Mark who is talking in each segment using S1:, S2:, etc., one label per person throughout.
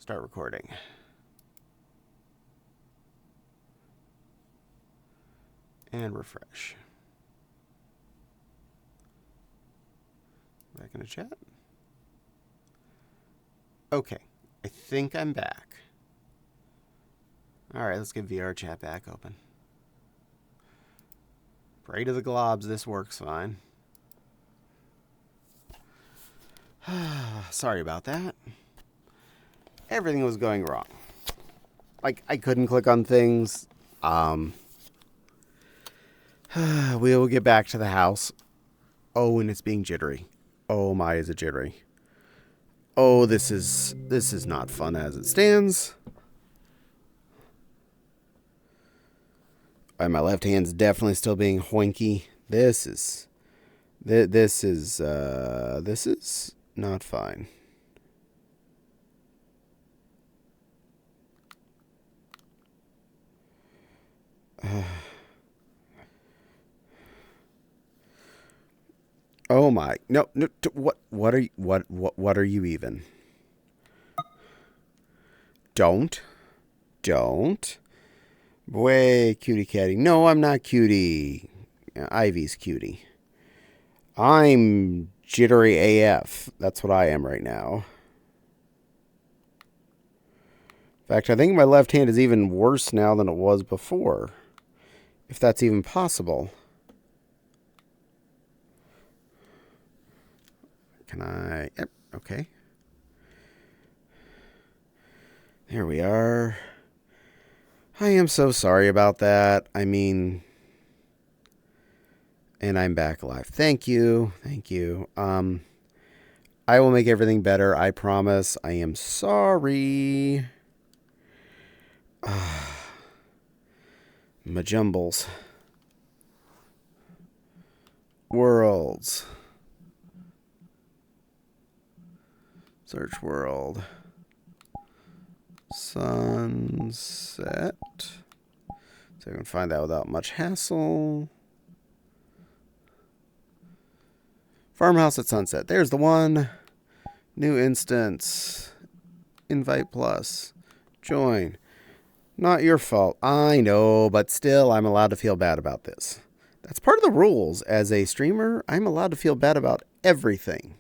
S1: Start recording. And refresh. Back in the chat. Okay. I think I'm back. Alright, let's get VR Chat back open. Pray to the globs, this works fine. Sorry about that. Everything was going wrong. Like, I couldn't click on things. We will get back to the house. Oh, and it's being jittery. Oh my, is it jittery. Oh, this is not fun as it stands. My left hand's definitely still being hoinky. This is not fine. Oh my. No, what are you even? Don't. Boy, cutie catty. No, I'm not cutie. Ivy's cutie. I'm jittery AF. That's what I am right now. In fact, I think my left hand is even worse now than it was before. If that's even possible. Can I? Yep, okay. There we are. I am so sorry about that. I mean, and I'm back alive. Thank you. I will make everything better. I promise. I am sorry. Majumbles. Worlds. Search world. Sunset. So I can find that without much hassle. Farmhouse at sunset. There's the one. New instance. Invite plus. Join. Not your fault. I know, but still, I'm allowed to feel bad about this. That's part of the rules. As a streamer, I'm allowed to feel bad about everything.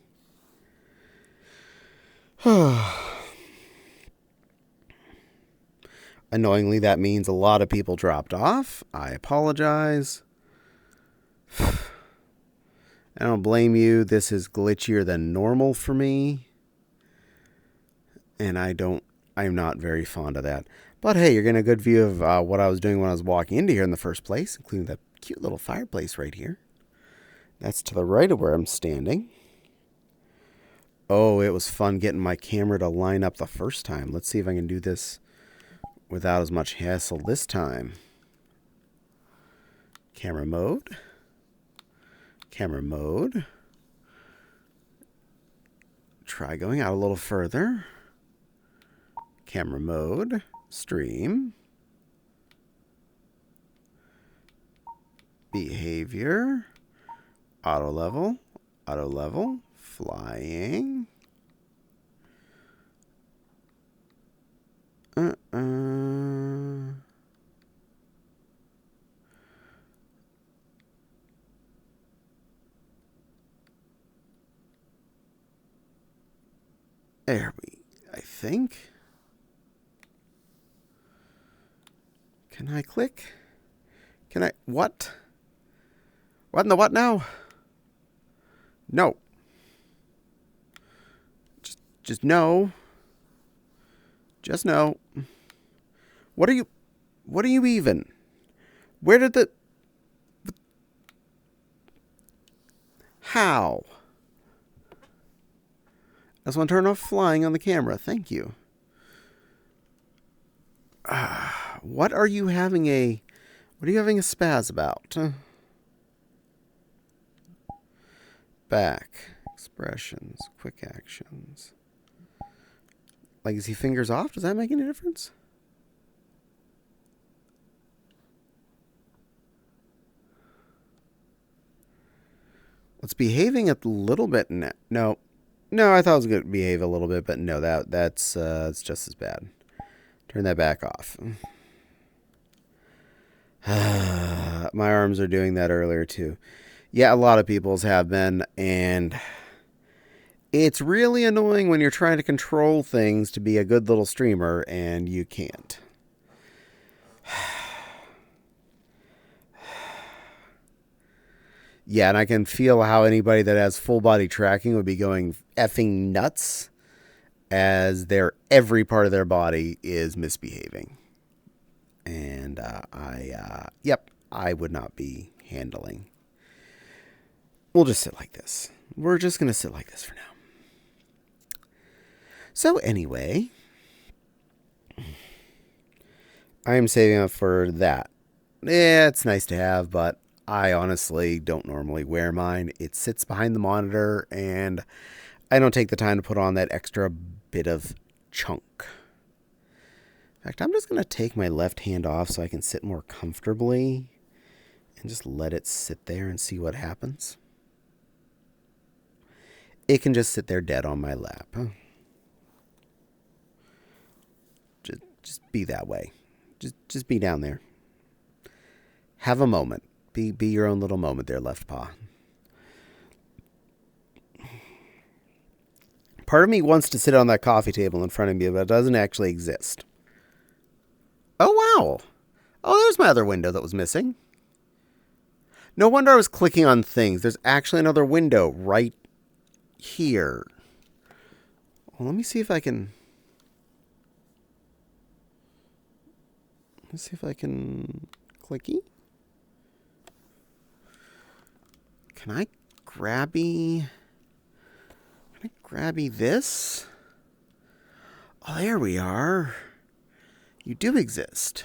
S1: Annoyingly, that means a lot of people dropped off. I apologize. I don't blame you. This is glitchier than normal for me. And I'm not very fond of that. But hey, you're getting a good view of what I was doing when I was walking into here in the first place, including the cute little fireplace right here. That's to the right of where I'm standing. Oh, it was fun getting my camera to line up the first time. Let's see if I can do this without as much hassle this time. Camera mode. Try going out a little further. Camera mode. Stream. Behavior. Auto level. Flying. I think. Can I click? What? What in the what now? No. Just no. Just no. What are you even? Where did the... How? I just want to turn off flying on the camera. Thank you. What are you having a spaz about? Back. Expressions. Quick actions. Like, is he fingers off? Does that make any difference? It's behaving a little bit... No. No, I thought it was going to behave a little bit, but no, that's it's just as bad. Turn that back off. My arms are doing that earlier too. Yeah, a lot of people's have been, and it's really annoying when you're trying to control things to be a good little streamer and you can't. Yeah, and I can feel how anybody that has full body tracking would be going effing nuts as every part of their body is misbehaving. And I would not be handling. We'll just sit like this. We're just going to sit like this for now. So anyway, I am saving up for that. Yeah, it's nice to have, but I honestly don't normally wear mine. It sits behind the monitor, and I don't take the time to put on that extra bit of chunk. In fact, I'm just going to take my left hand off so I can sit more comfortably and just let it sit there and see what happens. It can just sit there dead on my lap. Just be that way. Just be down there. Have a moment. Be your own little moment there, left paw. Part of me wants to sit on that coffee table in front of me, but it doesn't actually exist. Oh, wow. Oh, there's my other window that was missing. No wonder I was clicking on things. There's actually another window right here. Well, let me see if I can... Let's see if I can... Clicky? Can I grabby this? Oh, there we are. You do exist.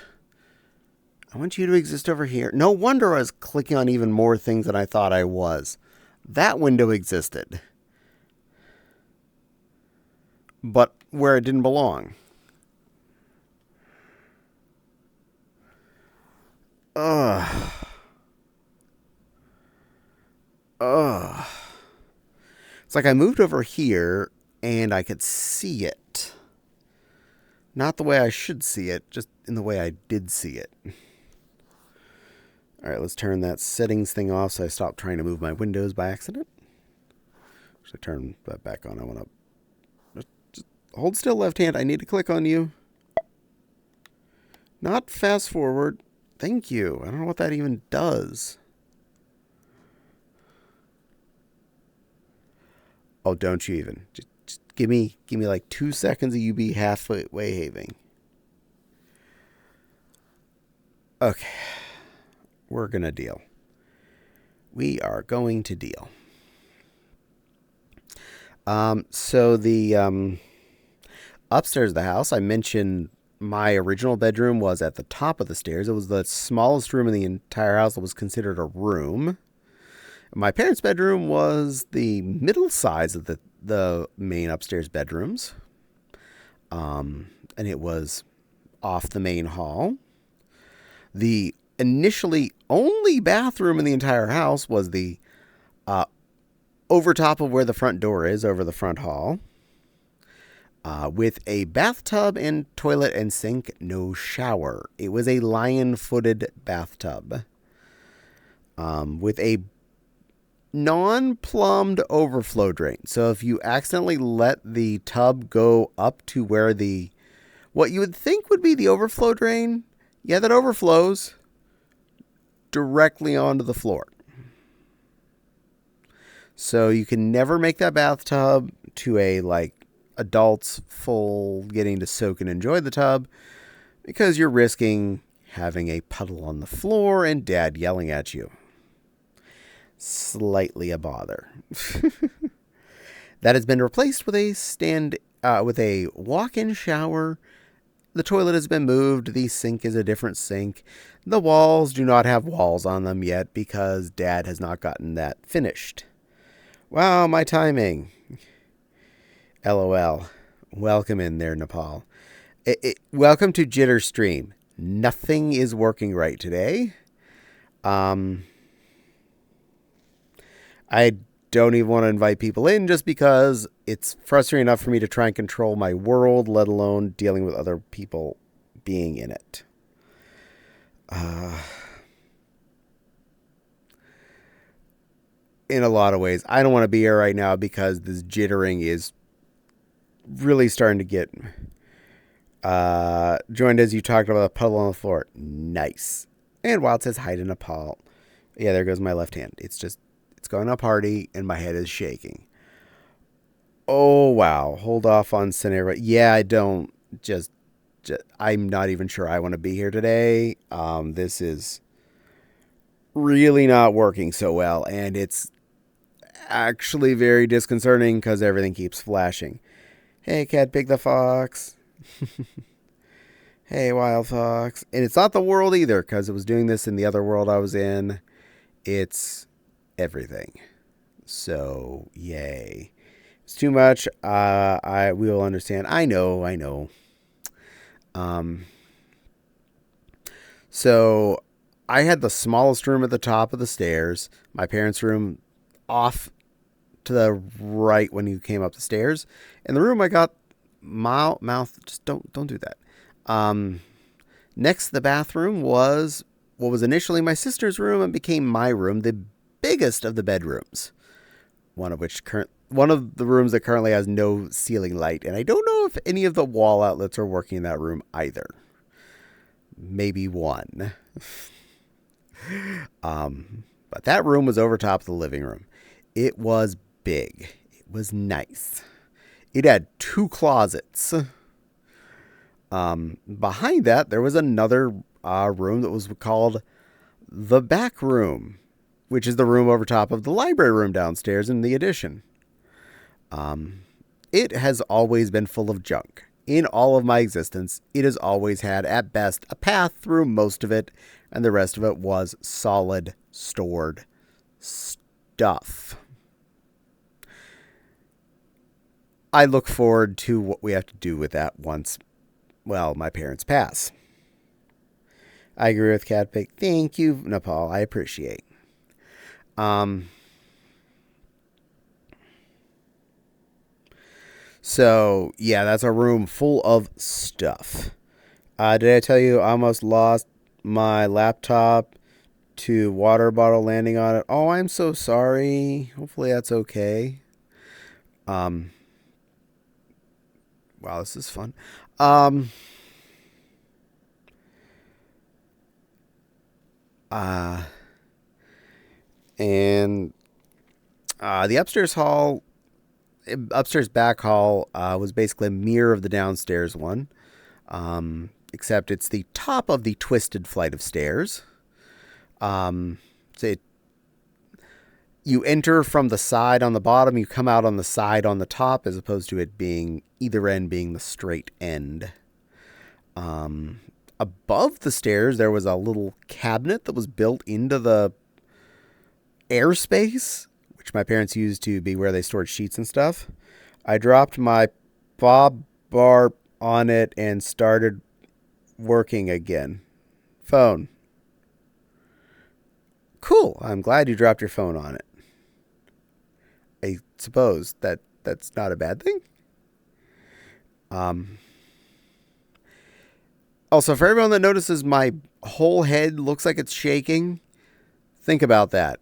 S1: I want you to exist over here. No wonder I was clicking on even more things than I thought I was. That window existed. But where it didn't belong. Ugh. It's like I moved over here and I could see it. Not the way I should see it, just in the way I did see it. All right, let's turn that settings thing off so I stop trying to move my windows by accident. Should I turn that back on? I want to just hold still, left hand. I need to click on you. Not fast forward. Thank you. I don't know what that even does. Oh, don't you even. Just give me like 2 seconds of you be halfway behaving. Okay. We're going to deal. We are going to deal. So the upstairs of the house, I mentioned my original bedroom was at the top of the stairs. It was the smallest room in the entire house that was considered a room. My parents' bedroom was the middle size of the main upstairs bedrooms. And it was off the main hall. The initially only bathroom in the entire house was the over top of where the front door is, over the front hall. With a bathtub and toilet and sink, no shower. It was a lion-footed bathtub. With a non-plumbed overflow drain. So if you accidentally let the tub go up to where what you would think would be the overflow drain, yeah, that overflows directly onto the floor. So you can never make that bathtub to a adults full getting to soak and enjoy the tub because you're risking having a puddle on the floor and dad yelling at you. Slightly a bother. That has been replaced with a walk-in shower. The toilet has been moved. The sink is a different sink. The walls do not have walls on them yet because Dad has not gotten that finished. Wow, my timing. LOL. Welcome in there, Nepal. Welcome to Jitter Stream. Nothing is working right today. I don't even want to invite people in just because it's frustrating enough for me to try and control my world, let alone dealing with other people being in it. In a lot of ways, I don't want to be here right now because this jittering is really starting to get joined as you talked about a puddle on the floor. Nice. And Wild says hide in a pile. Yeah, there goes my left hand. It's going up party and my head is shaking. Oh, wow. Hold off on scenario. Yeah, I don't just I'm not even sure I want to be here today. This is really not working so well, and it's actually very disconcerting because everything keeps flashing. Hey, Cat Pig the Fox. Hey, Wild Fox. And it's not the world either because it was doing this in the other world I was in. It's everything. So, yay. It's too much. We will understand. I know. So I had the smallest room at the top of the stairs. My parents' room off to the right when you came up the stairs. And the room I got mouth. Just don't do that. Next to the bathroom was what was initially my sister's room and became my room, the biggest of the bedrooms. One of the rooms that currently has no ceiling light, and I don't know if any of the wall outlets are working in that room either. Maybe one. But that room was over top of the living room. It was big. It was nice. It had 2 closets. Behind that, there was another room that was called the back room, which is the room over top of the library room downstairs in the addition. It has always been full of junk. In all of my existence, it has always had, at best, a path through most of it, and the rest of it was solid, stored stuff. I look forward to what we have to do with that once, my parents pass. I agree with Cat Pig. Thank you, Nepal. I appreciate. So, yeah, that's a room full of stuff. Did I tell you I almost lost my laptop to water bottle landing on it? Oh, I'm so sorry. Hopefully that's okay. Wow, this is fun. And the upstairs back hall was basically a mirror of the downstairs one, except it's the top of the twisted flight of stairs. You enter from the side on the bottom, you come out on the side on the top, as opposed to it being either end being the straight end. Above the stairs, there was a little cabinet that was built into the airspace, which my parents used to be where they stored sheets and stuff. I dropped my bob bar on it and started working again. Phone. Cool. I'm glad you dropped your phone on it. I suppose that's not a bad thing. Also, for everyone that notices my whole head looks like it's shaking, think about that.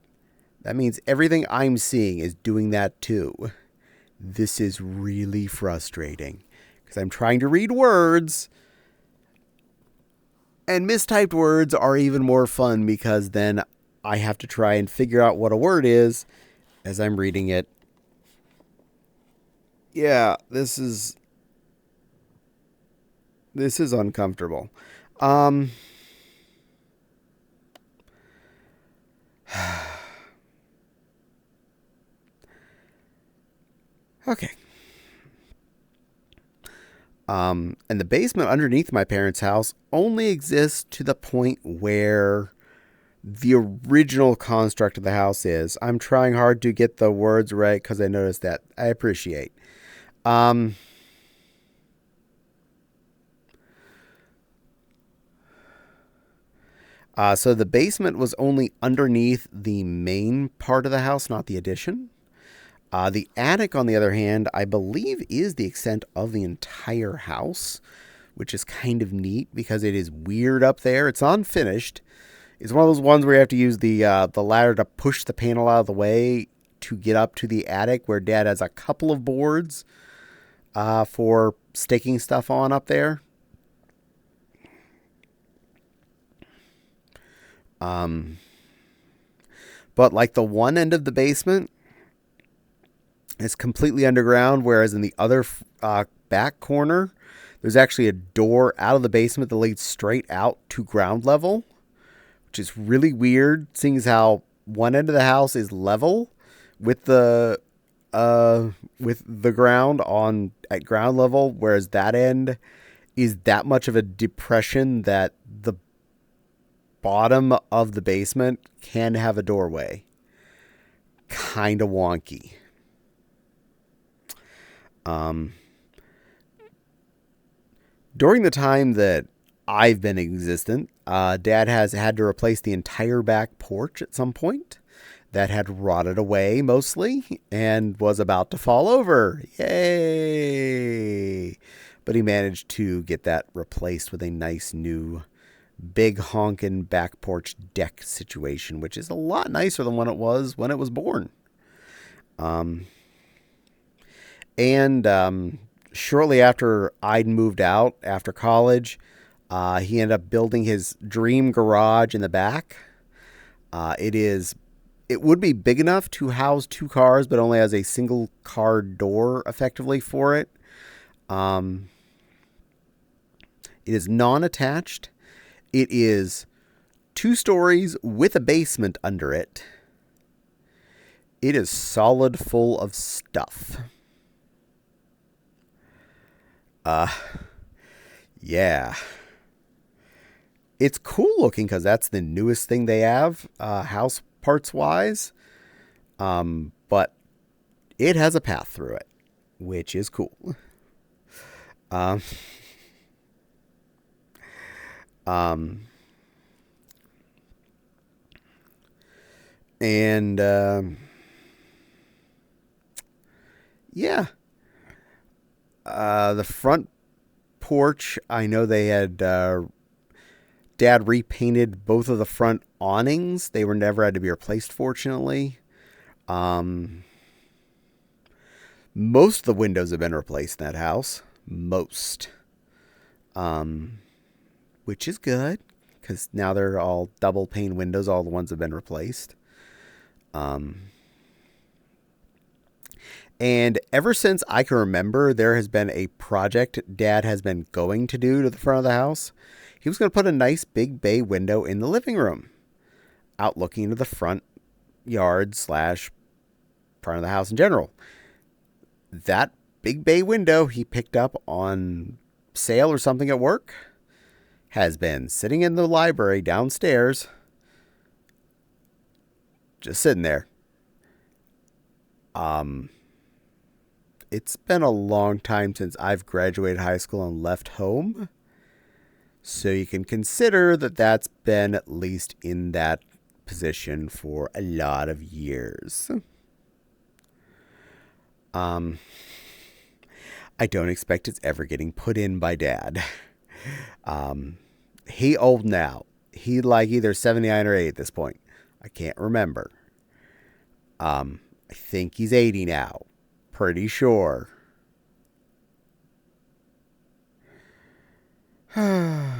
S1: That means everything I'm seeing is doing that too. This is really frustrating because I'm trying to read words, and mistyped words are even more fun because then I have to try and figure out what a word is as I'm reading it. Yeah, this is uncomfortable. Okay. And the basement underneath my parents' house only exists to the point where the original construct of the house is. I'm trying hard to get the words right because I noticed that. I appreciate. So the basement was only underneath the main part of the house, not the addition. The attic, on the other hand, I believe is the extent of the entire house, which is kind of neat because it is weird up there. It's unfinished. It's one of those ones where you have to use the ladder to push the panel out of the way to get up to the attic, where Dad has a couple of boards for staking stuff on up there. But like the one end of the basement is completely underground, whereas in the other back corner, there's actually a door out of the basement that leads straight out to ground level, which is really weird, seeing as how one end of the house is level with the ground on at ground level, whereas that end is that much of a depression that the bottom of the basement can have a doorway. Kind of wonky. During the time that I've been existent, Dad has had to replace the entire back porch at some point. That had rotted away mostly and was about to fall over. Yay! But he managed to get that replaced with a nice new big honkin' back porch deck situation, which is a lot nicer than what it was when it was born. Shortly after I'd moved out after college, he ended up building his dream garage in the back. It would be big enough to house 2 cars, but only has a single car door effectively for it. It is non-attached. It is 2 stories with a basement under it. It is solid full of stuff. Yeah. It's cool looking because that's the newest thing they have, house parts wise. But it has a path through it, which is cool. Yeah. The front porch, I know they had Dad repainted both of the front awnings. They were never had to be replaced, fortunately. Most of the windows have been replaced in that house. Most. Which is good, because now they're all double pane windows. All the ones have been replaced. And ever since I can remember, there has been a project Dad has been going to do to the front of the house. He was going to put a nice big bay window in the living room, out looking into the front yard / front of the house in general. That big bay window he picked up on sale or something at work has been sitting in the library downstairs, just sitting there. It's been a long time since I've graduated high school and left home. So you can consider that that's been at least in that position for a lot of years. I don't expect it's ever getting put in by Dad. He old now. He like either 79 or 80 at this point. I can't remember. I think he's 80 now. Pretty sure. That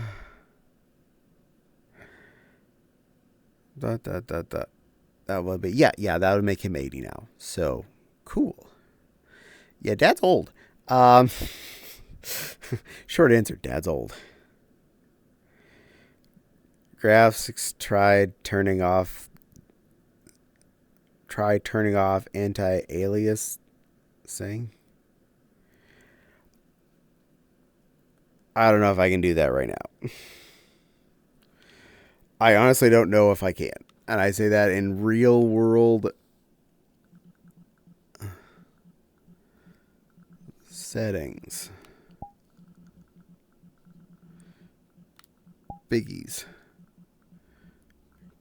S1: would be that would make him 80 now. So cool. Yeah, Dad's old. Short answer, Dad's old. Graphics tried turning off anti-aliasing. I don't know if I can do that right now. I honestly don't know if I can. And I say that in real world settings. Biggies.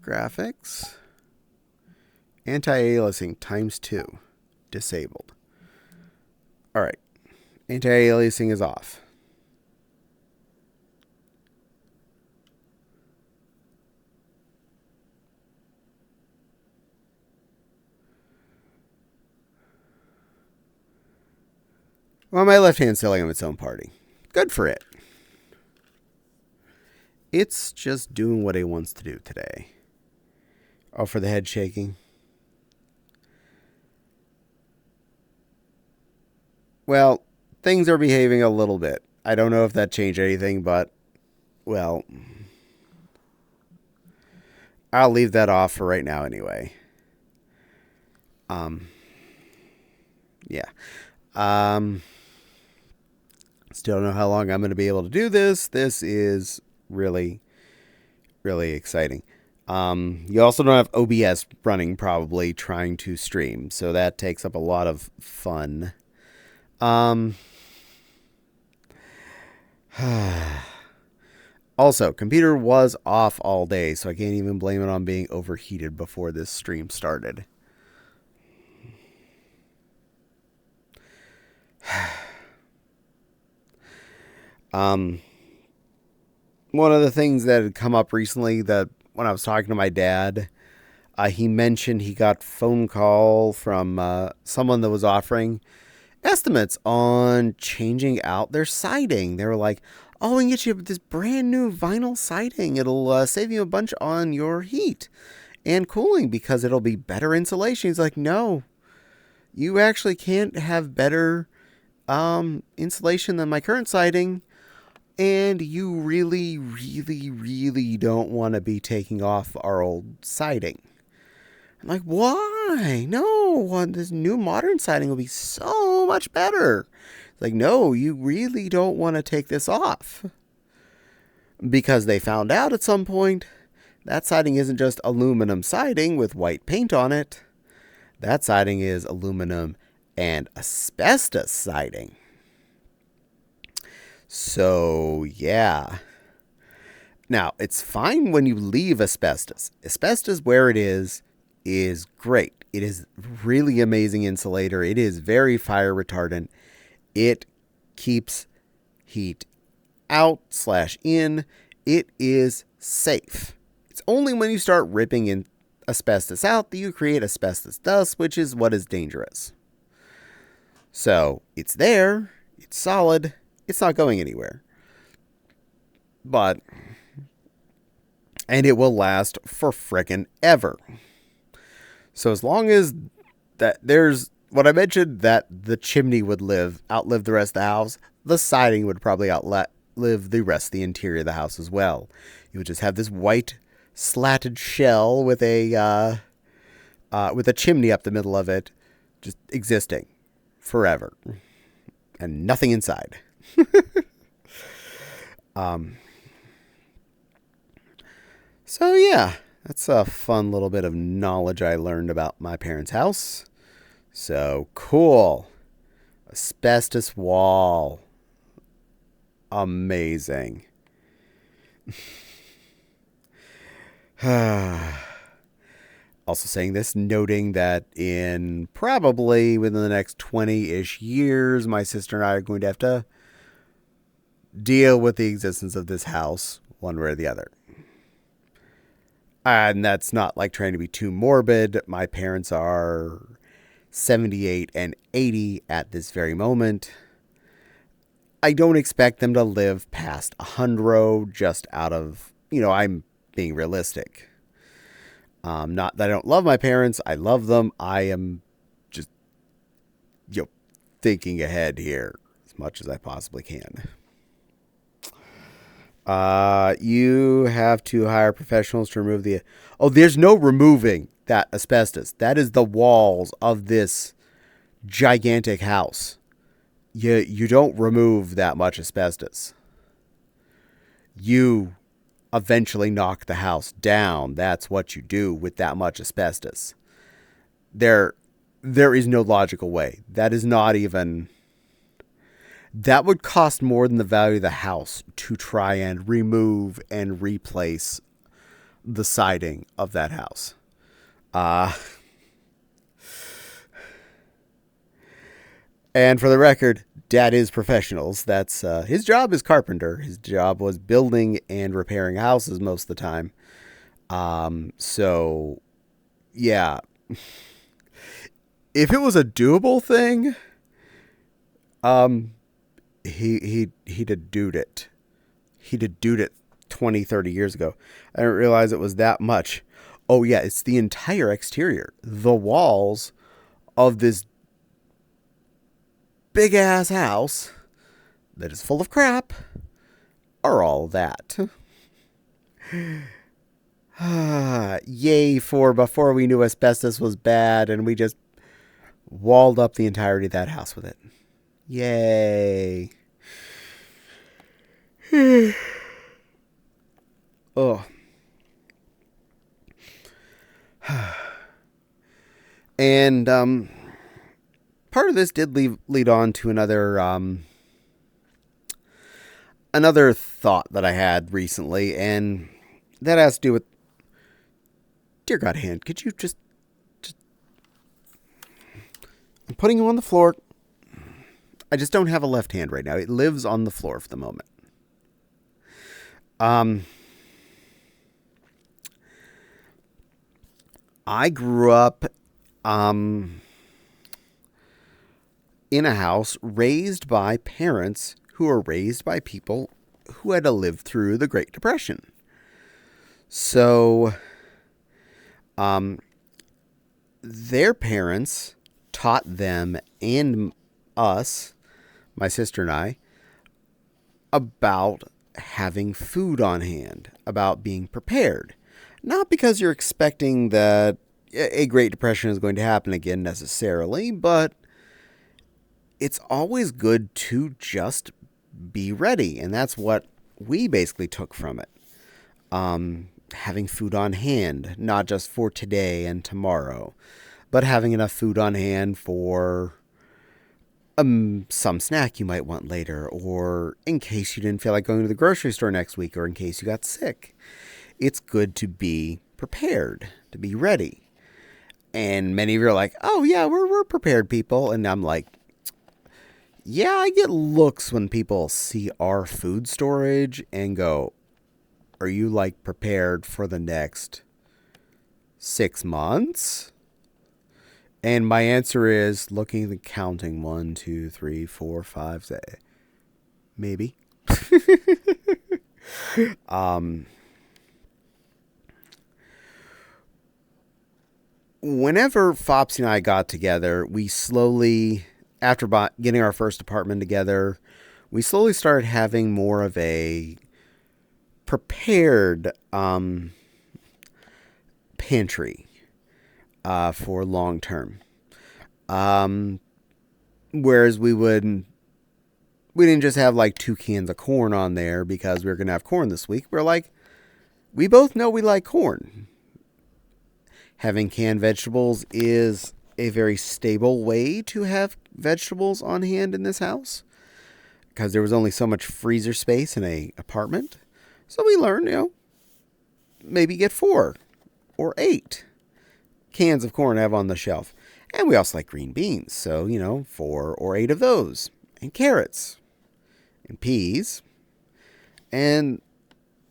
S1: Graphics. Anti-aliasing ×2. disabled. All right. Anti-aliasing is off. Well, my left hand's selling on its own party. Good for it. It's just doing what it wants to do today. Oh, for the head shaking. Well, things are behaving a little bit. I don't know if that changed anything, but, well, I'll leave that off for right now anyway. Yeah. Still don't know how long I'm going to be able to do this. This is really, really exciting. You also don't have OBS running probably trying to stream, so that takes up a lot of fun. Also, computer was off all day, so I can't even blame it on being overheated before this stream started. One of the things that had come up recently that when I was talking to my dad, he mentioned he got a phone call from someone that was offering estimates on changing out their siding. They were like, oh, we can get you this brand new vinyl siding. It'll save you a bunch on your heat and cooling because it'll be better insulation. He's like, no, you actually can't have better insulation than my current siding. And you really, really, really don't want to be taking off our old siding. I'm like, why? No, this new modern siding will be so much better. It's like, no, you really don't want to take this off. Because they found out at some point that siding isn't just aluminum siding with white paint on it. That siding is aluminum and asbestos siding. So, yeah. Now, it's fine when you leave asbestos. Asbestos, where it is great. It is really amazing insulator. It is very fire retardant. It keeps heat out/in. It is safe. It's only when you start ripping in asbestos out that you create asbestos dust, which is what is dangerous. So, it's there. It's solid. It's not going anywhere. And it will last for frickin' ever. So as long as that there's what I mentioned that the chimney would outlive the rest of the house, the siding would probably outlive the rest of the interior of the house as well. You would just have this white slatted shell with a chimney up the middle of it, just existing forever, and nothing inside. So yeah, that's a fun little bit of knowledge I learned about my parents' house. So cool. Asbestos wall. Amazing. Also saying this, noting that in probably within the next 20-ish years, my sister and I are going to have to deal with the existence of this house one way or the other. And that's not like trying to be too morbid. My parents are 78 and 80 at this very moment. I don't expect them to live past 100 just out of, I'm being realistic. Not that I don't love my parents. I love them. I am just, thinking ahead here as much as I possibly can. You have to hire professionals to remove there's no removing that asbestos. That is the walls of this gigantic house. You don't remove that much asbestos. You eventually knock the house down. That's what you do with that much asbestos. There is no logical way. That is not even... That would cost more than the value of the house to try and remove and replace the siding of that house. And for the record, Dad is professionals. That's his job is carpenter. His job was building and repairing houses most of the time. So yeah, if it was a doable thing, he'd have doed it. He'd have doed it 20, 30 years ago. I didn't realize it was that much. Oh yeah, it's the entire exterior. The walls of this big ass house that is full of crap are all that. Yay for before we knew asbestos was bad and we just walled up the entirety of that house with it. Yay. Oh. And part of this did lead on to another thought that I had recently, and that has to do with, dear God, hand, could you just I'm putting you on the floor. I just don't have a left hand right now. It lives on the floor for the moment. I grew up in a house raised by parents who were raised by people who had to live through the Great Depression. So, their parents taught them and us, my sister and I, about having food on hand, about being prepared. Not because you're expecting that a Great Depression is going to happen again necessarily, but it's always good to just be ready. And that's what we basically took from it. Having food on hand, not just for today and tomorrow, but having enough food on hand for some snack you might want later, or in case you didn't feel like going to the grocery store next week, or in case you got sick. It's good to be prepared, to be ready. And many of you are like, oh yeah, we're prepared people. And I'm like, yeah, I get looks when people see our food storage and go, are you like prepared for the next 6 months? And my answer is looking and counting 1, 2, 3, 4, 5, 6. Maybe. Whenever Fopsy and I got together, we slowly, after getting our first apartment together, we slowly started having more of a prepared pantry for long term. Whereas we didn't just have like 2 cans of corn on there because we were going to have corn this week. We're like, we both know we like corn. Having canned vegetables is a very stable way to have vegetables on hand in this house, because there was only so much freezer space in an apartment. So we learned, maybe get 4 or 8 cans of corn to have on the shelf. And we also like green beans. So, 4 or 8 of those. And carrots. And peas. And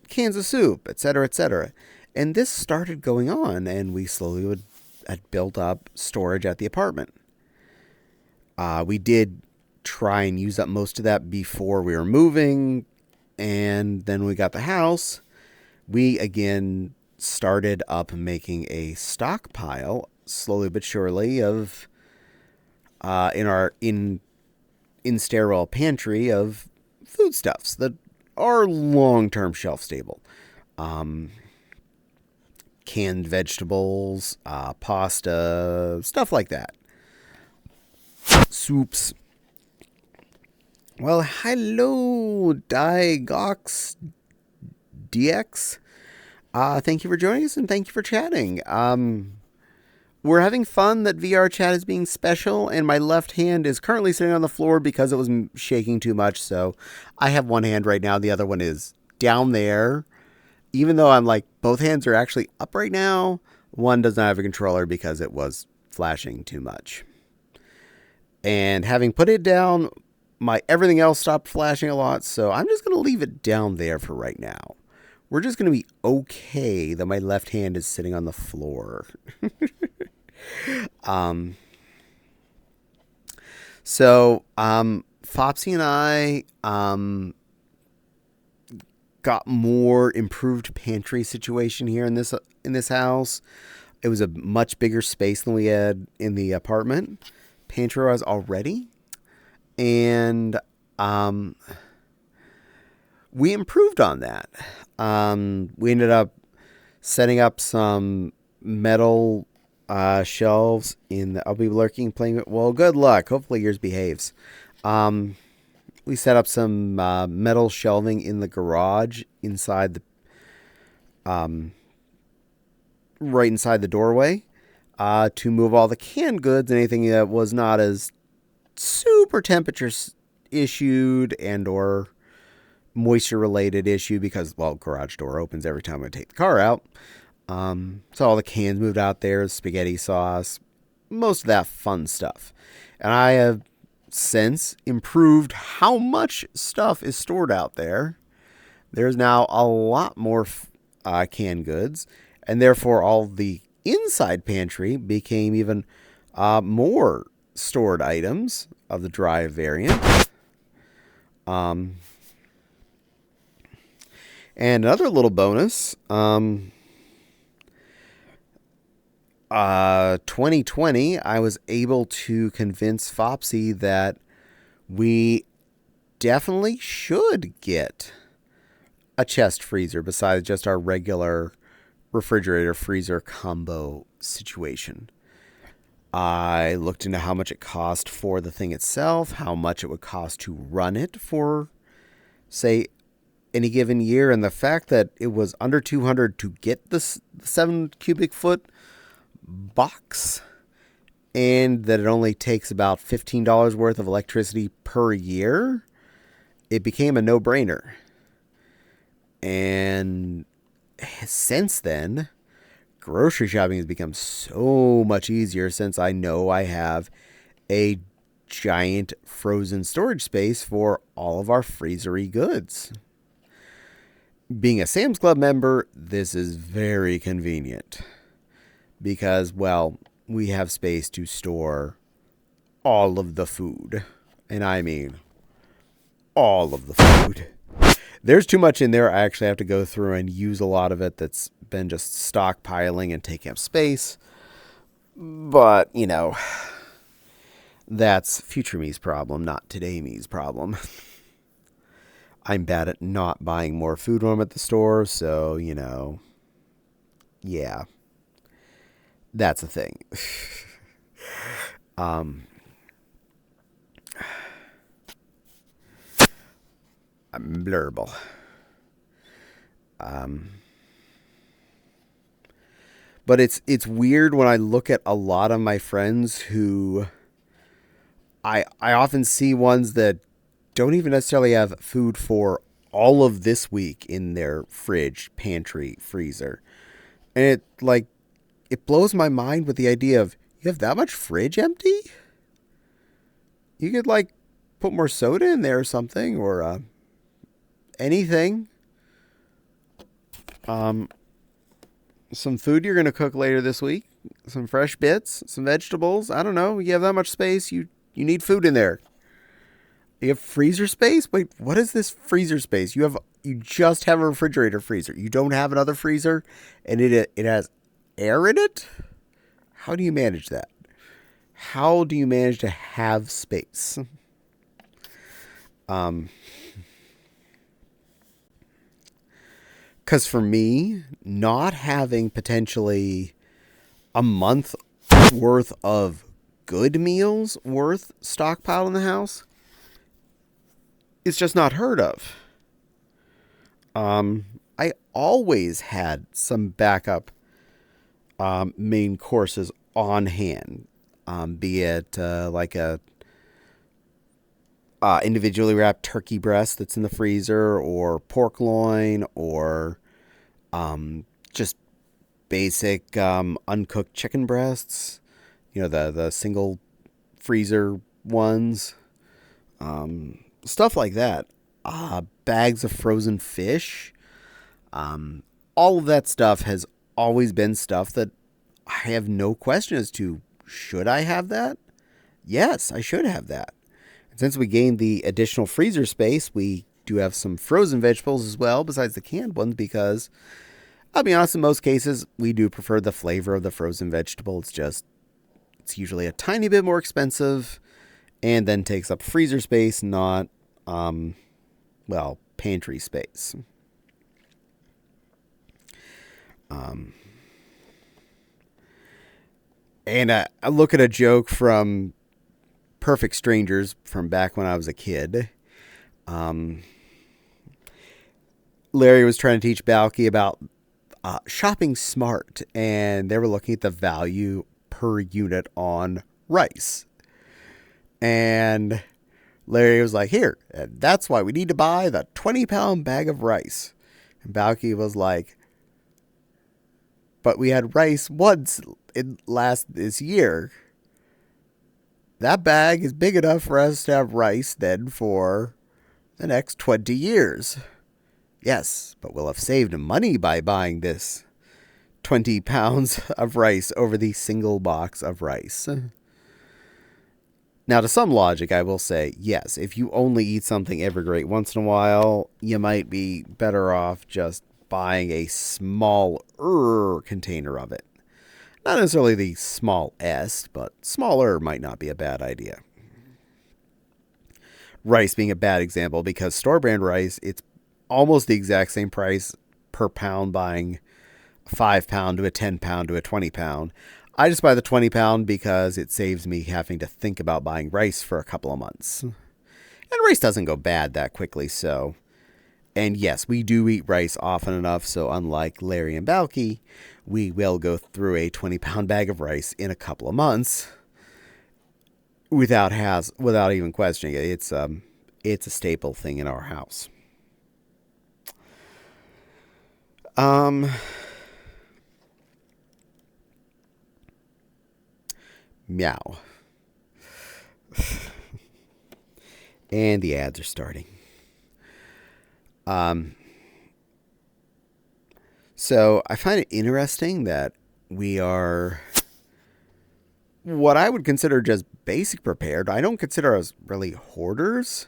S1: cans of soup, etc., etc. And this started going on, and we slowly had built up storage at the apartment. We did try and use up most of that before we were moving, and then we got the house. We again started up making a stockpile, slowly but surely, of in our in stairwell pantry of foodstuffs that are long-term shelf stable. Canned vegetables, pasta, stuff like that. Soups. Well, hello, Digox DX. Thank you for joining us, and thank you for chatting. We're having fun that VR Chat is being special, and my left hand is currently sitting on the floor because it was shaking too much, so I have one hand right now. The other one is down there. Even though I'm like, both hands are actually up right now, one does not have a controller because it was flashing too much. And having put it down, my everything else stopped flashing a lot, so I'm just going to leave it down there for right now. We're just going to be okay that my left hand is sitting on the floor. Fopsy and I got more improved pantry situation here in this house. It was a much bigger space than we had in the apartment. Pantry was already, and we improved on that. We ended up setting up some metal shelves in the. I'll be lurking, playing. Well, good luck. Hopefully yours behaves. We set up some metal shelving in the garage inside the, right inside the doorway, to move all the canned goods and anything that was not as super temperature issued and or moisture related issue, because, well, garage door opens every time I take the car out. So all the cans moved out there, spaghetti sauce, most of that fun stuff. And I have since improved how much stuff is stored out there. There's now a lot more canned goods, and therefore all the inside pantry became even more stored items of the dry variant. And another little bonus, 2020, I was able to convince Fopsy that we definitely should get a chest freezer besides just our regular refrigerator freezer combo situation. I looked into how much it cost for the thing itself, how much it would cost to run it for, say, any given year, and the fact that it was under $200 to get the 7 cubic foot box, and that it only takes about $15 worth of electricity per year, it became a no-brainer. And since then, grocery shopping has become so much easier since I know I have a giant frozen storage space for all of our freezery goods. Being a Sam's Club member, this is very convenient because, well, we have space to store all of the food. And I mean all of the food. There's too much in there. I actually have to go through and use a lot of it that's been just stockpiling and taking up space. But, you know, that's future me's problem, not today me's problem. I'm bad at not buying more food when I'm at the store, so, you know, yeah, that's a thing. I'm blurble. But it's weird when I look at a lot of my friends who I often see ones that don't even necessarily have food for all of this week in their fridge, pantry, freezer. And it blows my mind with the idea of, you have that much fridge empty? You could put more soda in there or something, or anything. Some food you're going to cook later this week. Some fresh bits, some vegetables. I don't know. You have that much space. You need food in there. You have freezer space? Wait, what is this freezer space? You just have a refrigerator freezer. You don't have another freezer, and it has air in it? How do you manage that? How do you manage to have space? Because for me, not having potentially a month worth of good meals worth stockpiled in the house, it's just not heard of. I always had some backup main courses on hand, be it like a individually wrapped turkey breast that's in the freezer, or pork loin, or just basic uncooked chicken breasts. You know, the single freezer ones, stuff like that. Bags of frozen fish. All of that stuff has always been stuff that I have no question as to, should I have that? Yes, I should have that. And since we gained the additional freezer space, we do have some frozen vegetables as well, besides the canned ones, because I'll be honest, in most cases, we do prefer the flavor of the frozen vegetable. It's usually a tiny bit more expensive and then takes up freezer space, not, pantry space. And I look at a joke from Perfect Strangers from back when I was a kid. Larry was trying to teach Balky about shopping smart, and they were looking at the value per unit on rice. And Larry was like, here, that's why we need to buy the 20-pound bag of rice. And Balky was like, but we had rice once this year. That bag is big enough for us to have rice then for the next 20 years. Yes, but we'll have saved money by buying this 20 pounds of rice over the single box of rice. Now, to some logic, I will say, yes, if you only eat something every great once in a while, you might be better off just buying a smaller container of it. Not necessarily the smallest, but smaller might not be a bad idea. Rice being a bad example, because store-brand rice, it's almost the exact same price per pound buying a 5-pound to a 10-pound to a 20-pound. I just buy the 20-pound because it saves me having to think about buying rice for a couple of months. And rice doesn't go bad that quickly, so... And yes, we do eat rice often enough, so unlike Larry and Balky, we will go through a 20-pound bag of rice in a couple of months without even questioning it. It's a staple thing in our house. Meow. And the ads are starting. So I find it interesting that we are what I would consider just basic prepared. I don't consider us really hoarders,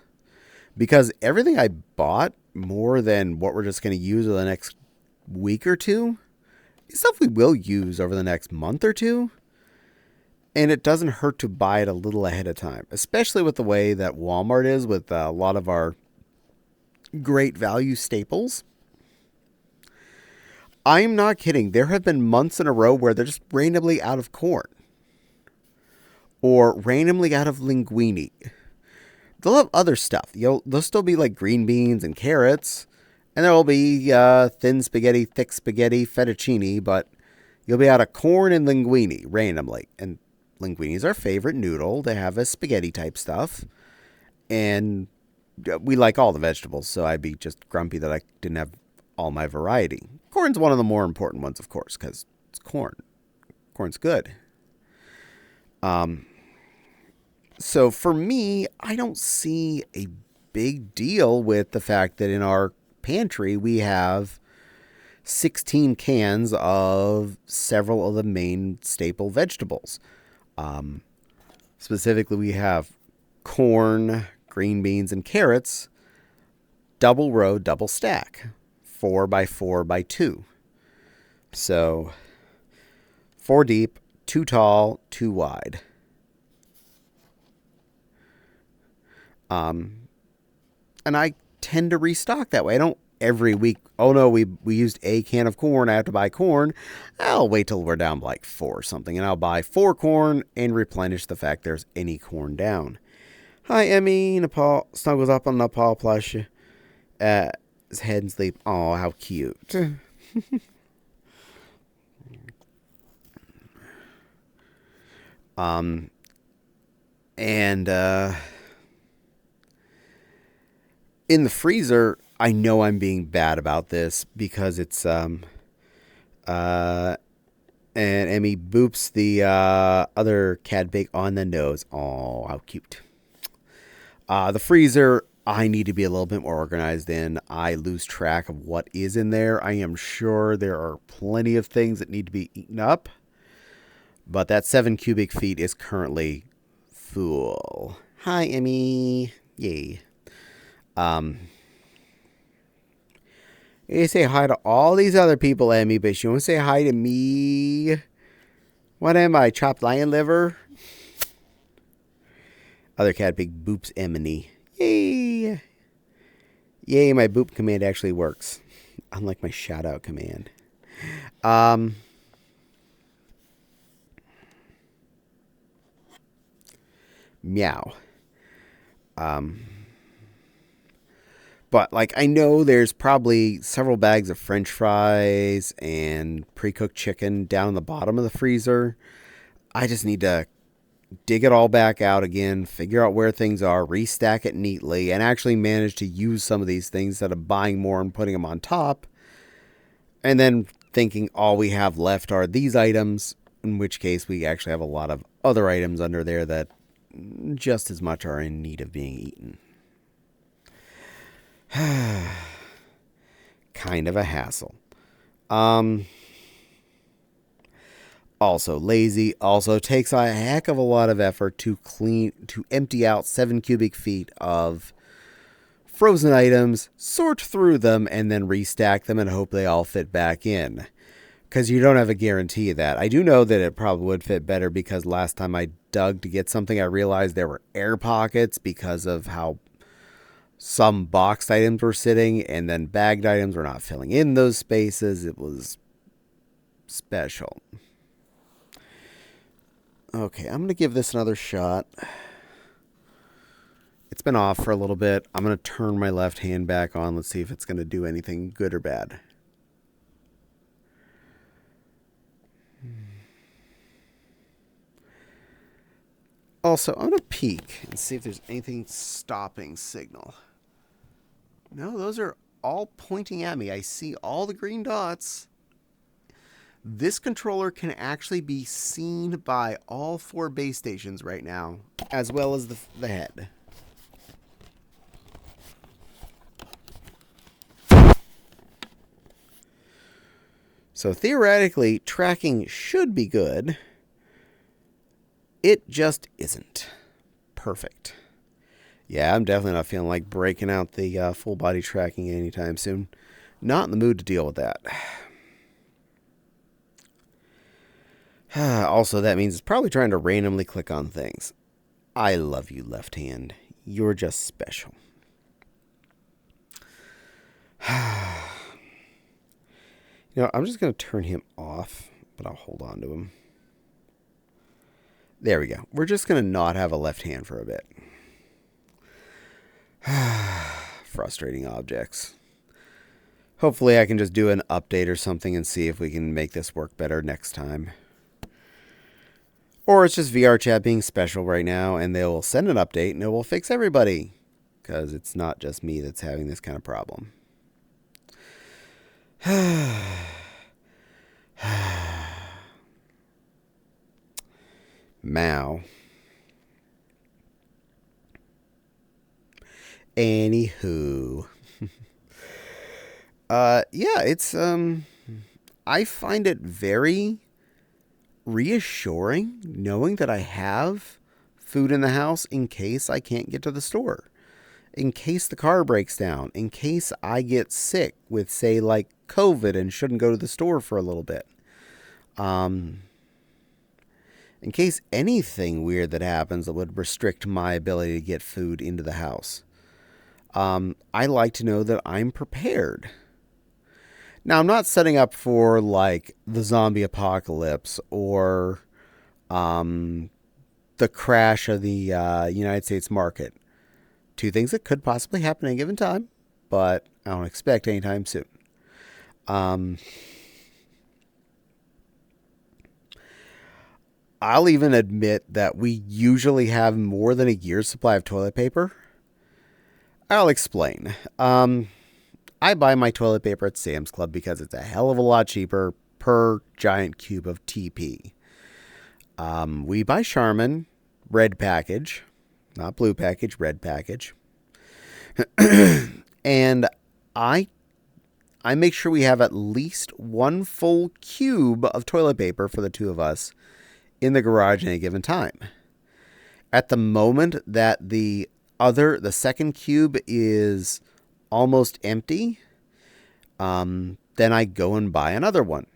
S1: because everything I bought, more than what we're just going to use over the next week or two, is stuff we will use over the next month or two. And it doesn't hurt to buy it a little ahead of time, especially with the way that Walmart is with a lot of our great value staples. I'm not kidding. There have been months in a row where they're just randomly out of corn. Or randomly out of linguine. They'll have other stuff. There'll still be like green beans and carrots. And there'll be thin spaghetti, thick spaghetti, fettuccine. But you'll be out of corn and linguine randomly. And linguine is our favorite noodle. They have a spaghetti type stuff. And we like all the vegetables, so I'd be just grumpy that I didn't have all my variety. Corn's one of the more important ones, of course, because it's corn. Corn's good. So for me, I don't see a big deal with the fact that in our pantry we have 16 cans of several of the main staple vegetables. Specifically, we have corn, green beans, and carrots, double row, double stack, 4 by 4 by 2. So 4 deep, 2 tall, 2 wide. And I tend to restock that way. I don't every week, oh no, we used a can of corn, I have to buy corn. I'll wait till we're down like 4 or something, and I'll buy 4 corn and replenish the fact there's any corn down. Hi, Emmy. Nepal snuggles up on Nepal plush. His head and sleep. Oh, how cute. In the freezer, I know I'm being bad about this because it's and Emmy boops the other cat bake on the nose. Oh, how cute. The freezer, I need to be a little bit more organized in. I lose track of what is in there. I am sure there are plenty of things that need to be eaten up. But that 7 cubic feet is currently full. Hi, Emmy. Yay. You say hi to all these other people, Emmy, but you won't say hi to me. What am I, chopped lion liver? Other cat, big boops, Emily. Yay. Yay, my boop command actually works. Unlike my shout out command. Meow. But, like, I know there's probably several bags of French fries and pre-cooked chicken down in the bottom of the freezer. I just need to dig it all back out again, figure out where things are, restack it neatly, and actually manage to use some of these things instead of buying more and putting them on top. And then thinking all we have left are these items, in which case we actually have a lot of other items under there that just as much are in need of being eaten. Kind of a hassle. Also lazy. Also takes a heck of a lot of effort to empty out 7 cubic feet of frozen items, sort through them, and then restack them and hope they all fit back in. Because you don't have a guarantee of that. I do know that it probably would fit better because last time I dug to get something, I realized there were air pockets because of how some boxed items were sitting, and then bagged items were not filling in those spaces. It was special. Okay, I'm going to give this another shot. It's been off for a little bit. I'm going to turn my left hand back on. Let's see if it's going to do anything good or bad. Also, I'm going to peek and see if there's anything stopping signal. No, those are all pointing at me. I see all the green dots. This controller can actually be seen by all 4 base stations right now, as well as the head. So theoretically, tracking should be good. It just isn't perfect. Yeah, I'm definitely not feeling like breaking out the full body tracking anytime soon. Not in the mood to deal with that. Also, that means it's probably trying to randomly click on things. I love you, left hand. You're just special. I'm just going to turn him off, but I'll hold on to him. There we go. We're just going to not have a left hand for a bit. Frustrating objects. Hopefully I can just do an update or something and see if we can make this work better next time. Or it's just VR Chat being special right now and they will send an update and it will fix everybody. Because it's not just me that's having this kind of problem. Mao. Anywho. Yeah, it's, I find it very reassuring knowing that I have food in the house in case I can't get to the store. In case the car breaks down. In case I get sick with, say, like COVID and shouldn't go to the store for a little bit. In case anything weird that happens that would restrict my ability to get food into the house. I like to know that I'm prepared. Now, I'm not setting up for, like, the zombie apocalypse or the crash of the United States market. 2 things that could possibly happen at a given time, but I don't expect anytime soon. I'll even admit that we usually have more than a year's supply of toilet paper. I'll explain. I buy my toilet paper at Sam's Club because it's a hell of a lot cheaper per giant cube of TP. We buy Charmin, red package. not blue package, red package. And I make sure we have at least one full cube of toilet paper for the two of us in the garage at any given time. At the moment that the second cube is almost empty, then I go and buy another one.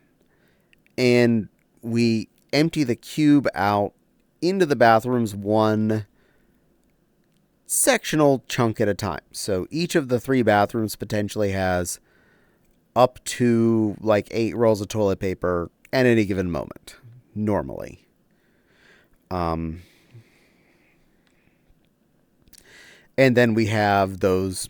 S1: And we empty the cube out into the bathrooms one sectional chunk at a time. So each of the 3 bathrooms potentially has up to like 8 rolls of toilet paper at any given moment, normally. And then we have those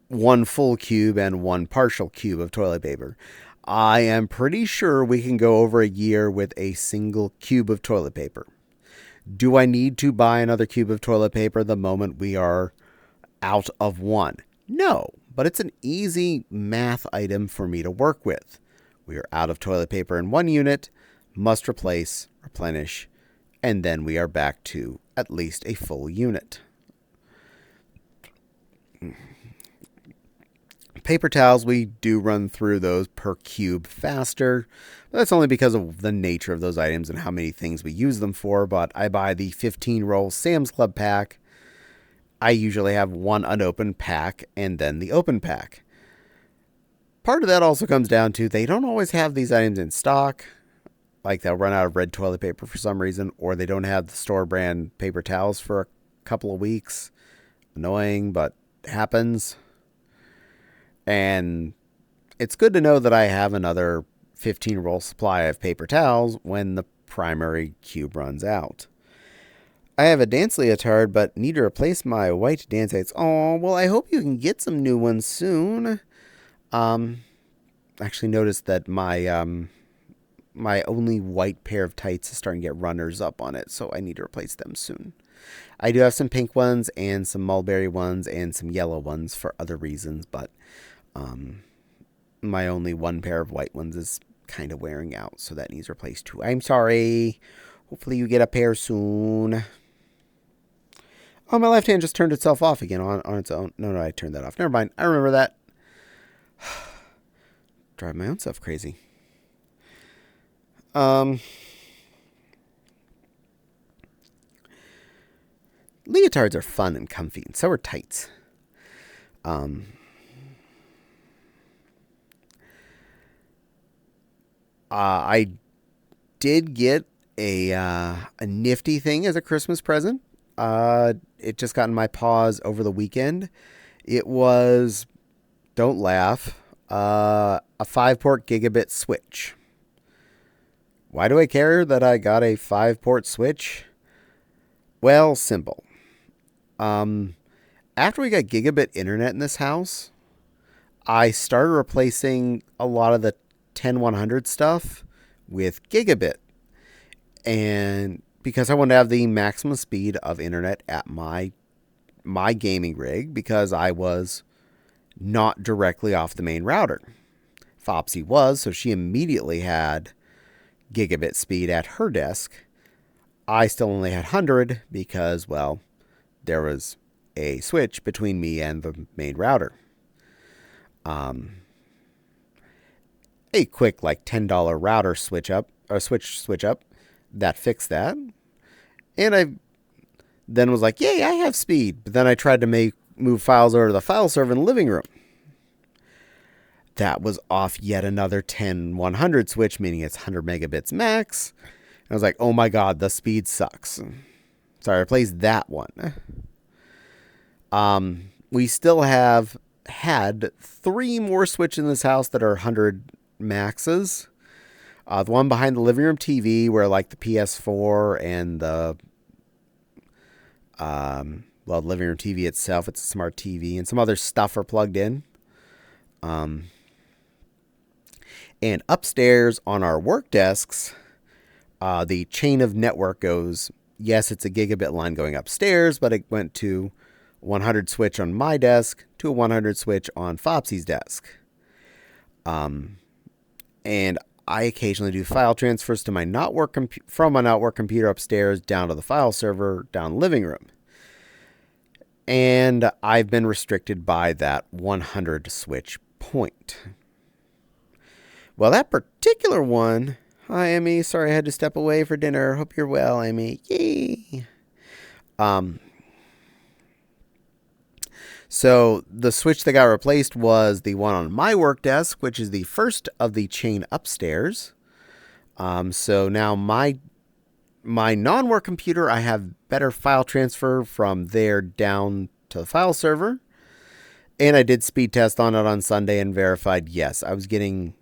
S1: one full cube and one partial cube of toilet paper. I am pretty sure we can go over a year with a single cube of toilet paper. Do I need to buy another cube of toilet paper the moment we are out of one? No, but it's an easy math item for me to work with. We are out of toilet paper in one unit, must replace, replenish, and then we are back to at least a full unit. Paper towels, we do run through those per cube faster. But that's only because of the nature of those items and how many things we use them for. But I buy the 15-roll Sam's Club pack. I usually have one unopened pack and then the open pack. Part of that also comes down to they don't always have these items in stock. Like they'll run out of red toilet paper for some reason, or they don't have the store brand paper towels for a couple of weeks. Annoying, but happens. And it's good to know that I have another 15-roll supply of paper towels when the primary cube runs out. I have a dance leotard, but need to replace my white dance tights. Oh, well, I hope you can get some new ones soon. Actually noticed that my my only white pair of tights is starting to get runners up on it, so I need to replace them soon. I do have some pink ones and some mulberry ones and some yellow ones for other reasons, but my only one pair of white ones is kind of wearing out, so that needs replaced too. I'm sorry. Hopefully you get a pair soon. Oh, my left hand just turned itself off again on its own. No, I turned that off. Never mind. I remember that. Drive my own self crazy. Leotards are fun and comfy, and so are tights. I did get a nifty thing as a Christmas present. It just got in my paws over the weekend. It was, don't laugh, a 5-port gigabit switch. Why do I care that I got a 5-port switch? Well, simple. After we got gigabit internet in this house, I started replacing a lot of the 10100 stuff with gigabit. And because I wanted to have the maximum speed of internet at my gaming rig, because I was not directly off the main router. Fopsy was, so she immediately had gigabit speed at her desk. I still only had 100 because, well, there was a switch between me and the main router. A quick like $10 router switch up that fixed that. And I then was like, yay, I have speed. But then I tried to move files over to the file server in the living room. That was off yet another 10100 switch, meaning it's 100 megabits max. And I was like, oh my God, the speed sucks. So I replaced that one. We still have had 3 more switches in this house that are 100 maxes. The one behind the living room TV where like the PS4 and the living room TV itself, it's a smart TV, and some other stuff are plugged in. And upstairs on our work desks, the chain of network goes, yes, it's a gigabit line going upstairs, but it went to 100 switch on my desk to a 100 switch on Fopsy's desk. And I occasionally do file transfers to my from my not work computer upstairs down to the file server down the living room. And I've been restricted by that 100 switch point. Well, that particular one... Hi, Emmy. Sorry I had to step away for dinner. Hope you're well, Emmy. Yay! So the switch that got replaced was the one on my work desk, which is the first of the chain upstairs. So now my non-work computer, I have better file transfer from there down to the file server. And I did speed test on it on Sunday and verified, yes, I was getting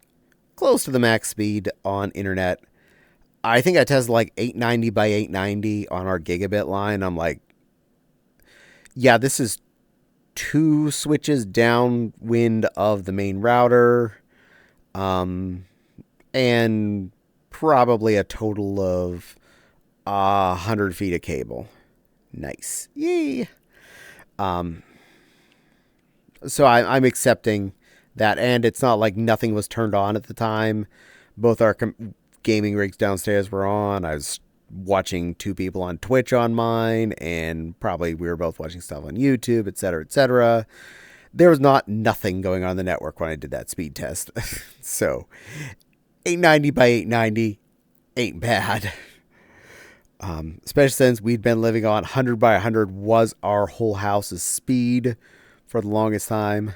S1: close to the max speed on internet. I think I tested like 890 by 890 on our gigabit line. I'm like, yeah, this is 2 switches downwind of the main router, and probably a total of 100 feet of cable. Nice. Yay. So I'm accepting that, and it's not like nothing was turned on at the time. Both our gaming rigs downstairs were on. I was watching 2 people on Twitch on mine, and probably we were both watching stuff on YouTube, etc., etc. There was nothing going on in the network when I did that speed test. So 890 by 890 ain't bad. Especially since we'd been living on 100 by 100 was our whole house's speed for the longest time.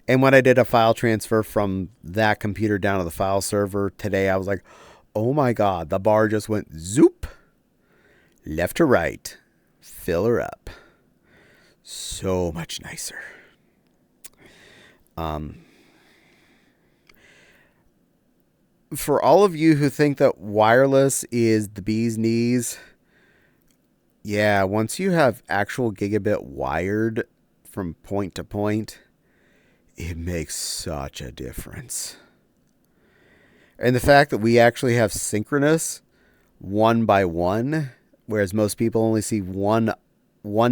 S1: And when I did a file transfer from that computer down to the file server today, I was like, oh my God, the bar just went zoop, left to right, fill her up. So much nicer. For all of you who think that wireless is the bee's knees, yeah, once you have actual gigabit wired from point to point, it makes such a difference. And the fact that we actually have synchronous 1 by 1, whereas most people only see one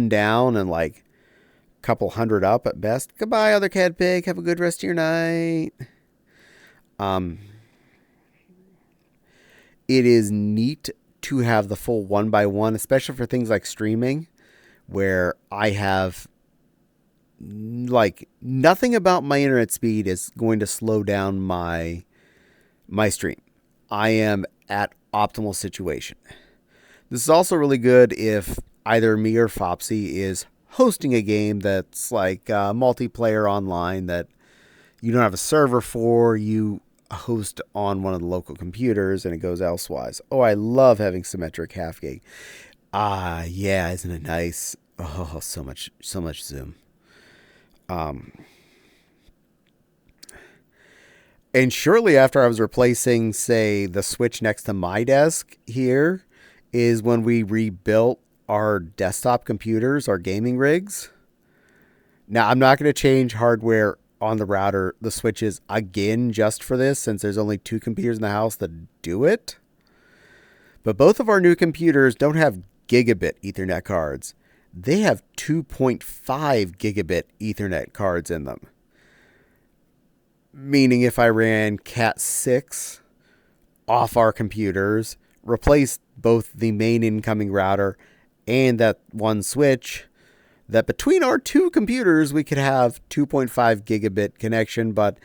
S1: down and like a couple hundred up at best. Goodbye, other cat pig. Have a good rest of your night. It is neat to have the full 1 by 1, especially for things like streaming, where I have like nothing about my internet speed is going to slow down my stream. I am at optimal situation. This is also really good if either me or Fopsy is hosting a game that's like multiplayer online that you don't have a server for. You host on one of the local computers and it goes elsewise. Oh, I love having symmetric half gig. Yeah, isn't it nice? Oh, so much zoom. And shortly after I was replacing, say, the switch next to my desk here is when we rebuilt our desktop computers, our gaming rigs. Now, I'm not going to change hardware on the router, the switches again just for this, since there's only 2 computers in the house that do it. But both of our new computers don't have gigabit Ethernet cards. They have 2.5 gigabit Ethernet cards in them. Meaning if I ran Cat 6 off our computers, replaced both the main incoming router and that one switch, that between our 2 computers we could have 2.5 gigabit connection. But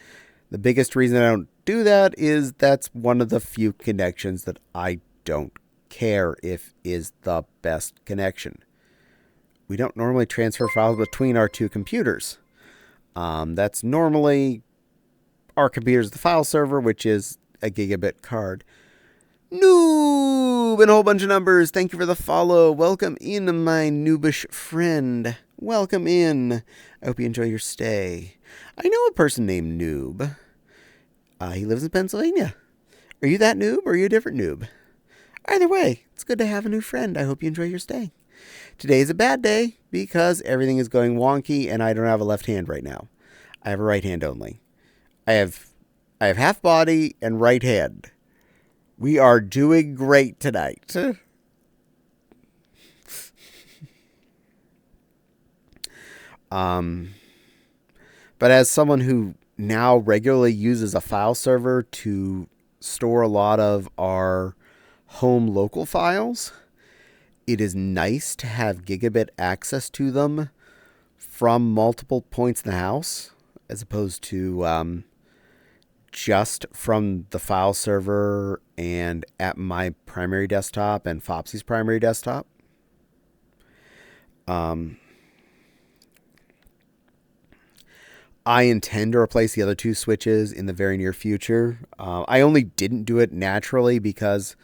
S1: the biggest reason I don't do that is that's one of the few connections that I don't care if is the best connection. We don't normally transfer files between our 2 computers. That's normally our computer's the file server, which is a gigabit card. Noob and a whole bunch of numbers. Thank you for the follow. Welcome in, my noobish friend. Welcome in. I hope you enjoy your stay. I know a person named Noob. He lives in Pennsylvania. Are you that noob or are you a different noob? Either way, it's good to have a new friend. I hope you enjoy your stay. Today is a bad day because everything is going wonky and I don't have a left hand right now. I have a right hand only. I have half body and right hand. We are doing great tonight. But as someone who now regularly uses a file server to store a lot of our home local files. It is nice to have gigabit access to them from multiple points in the house, as opposed to just from the file server and at my primary desktop and Fopsy's primary desktop. I intend to replace the other two switches in the very near future. I only didn't do it naturally because,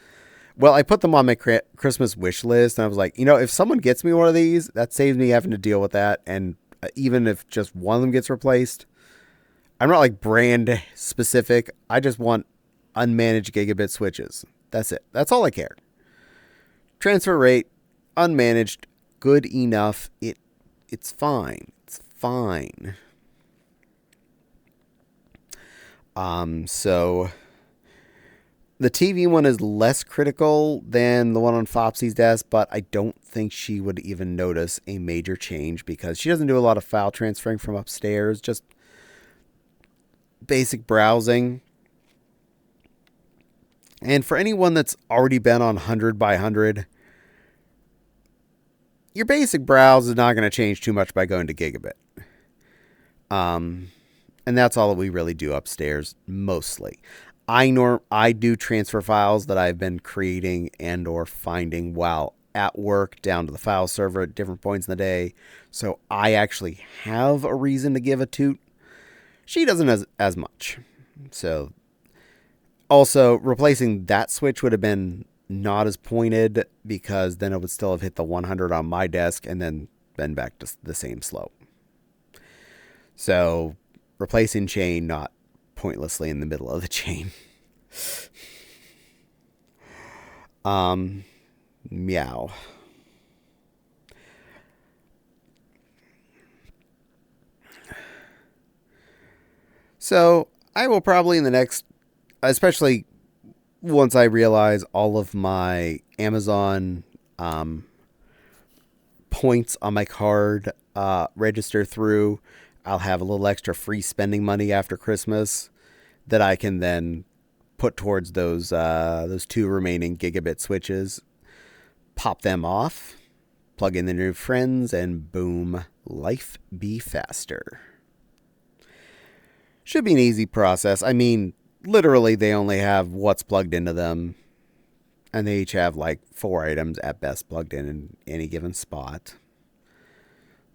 S1: well, I put them on my Christmas wish list, and I was like, if someone gets me one of these, that saves me having to deal with that. And even if just one of them gets replaced, I'm not like brand specific. I just want unmanaged gigabit switches. That's it. That's all I care. Transfer rate, unmanaged, good enough. It's fine. It's fine. So the TV one is less critical than the one on Fopsy's desk, but I don't think she would even notice a major change because she doesn't do a lot of file transferring from upstairs, just basic browsing. And for anyone that's already been on 100 by 100, your basic browse is not going to change too much by going to gigabit. And that's all that we really do upstairs, mostly. I do transfer files that I've been creating and or finding while at work down to the file server at different points in the day. So I actually have a reason to give a toot. She doesn't as much. So also replacing that switch would have been not as pointed because then it would still have hit the 100 on my desk and then been back to the same slope. So replacing chain, not pointlessly in the middle of the chain. Meow. So I will probably in the next, especially once I realize all of my Amazon points on my card register through, I'll have a little extra free spending money after Christmas that I can then put towards those two remaining gigabit switches, pop them off, plug in the new friends, and boom, life be faster. Should be an easy process. I mean, literally they only have what's plugged into them, and they each have like 4 items at best plugged in any given spot.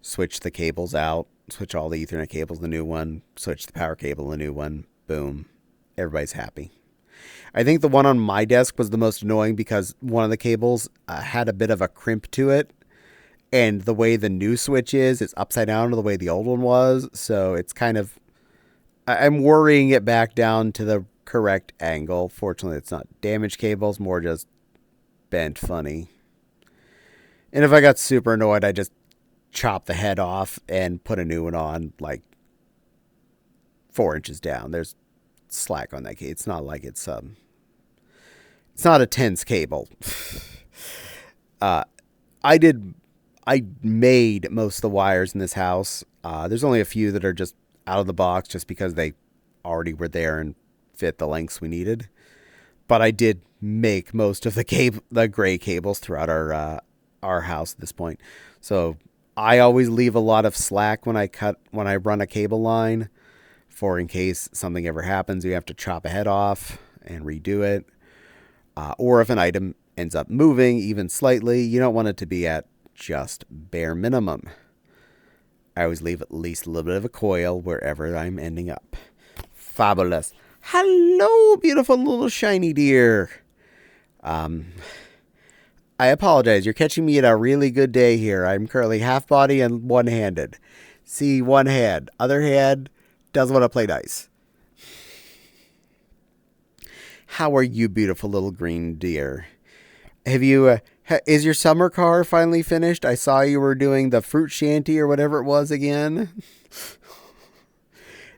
S1: Switch the cables out. Switch all the Ethernet cables, the new one. Switch the power cable, the new one. Boom. Everybody's happy. I think the one on my desk was the most annoying because one of the cables had a bit of a crimp to it. And the way the new switch is, it's upside down to the way the old one was. So it's kind of... I'm worrying it back down to the correct angle. Fortunately, it's not damaged cables, more just bent funny. And if I got super annoyed, I just chop the head off and put a new one on like 4 inches down. There's slack on that cable. It's not like it's not a tense cable. I made most of the wires in this house. There's only a few that are just out of the box just because they already were there and fit the lengths we needed. But I did make most of the gray cables throughout our house at this point. So I always leave a lot of slack when I run a cable line for in case something ever happens, you have to chop a head off and redo it. Or if an item ends up moving even slightly, you don't want it to be at just bare minimum. I always leave at least a little bit of a coil wherever I'm ending up. Fabulous. Hello, beautiful little shiny deer. I apologize. You're catching me at a really good day here. I'm currently half body and one-handed. See, one hand. Other hand doesn't want to play nice. How are you, beautiful little green deer? Have you... is your summer car finally finished? I saw you were doing the fruit shanty or whatever it was again.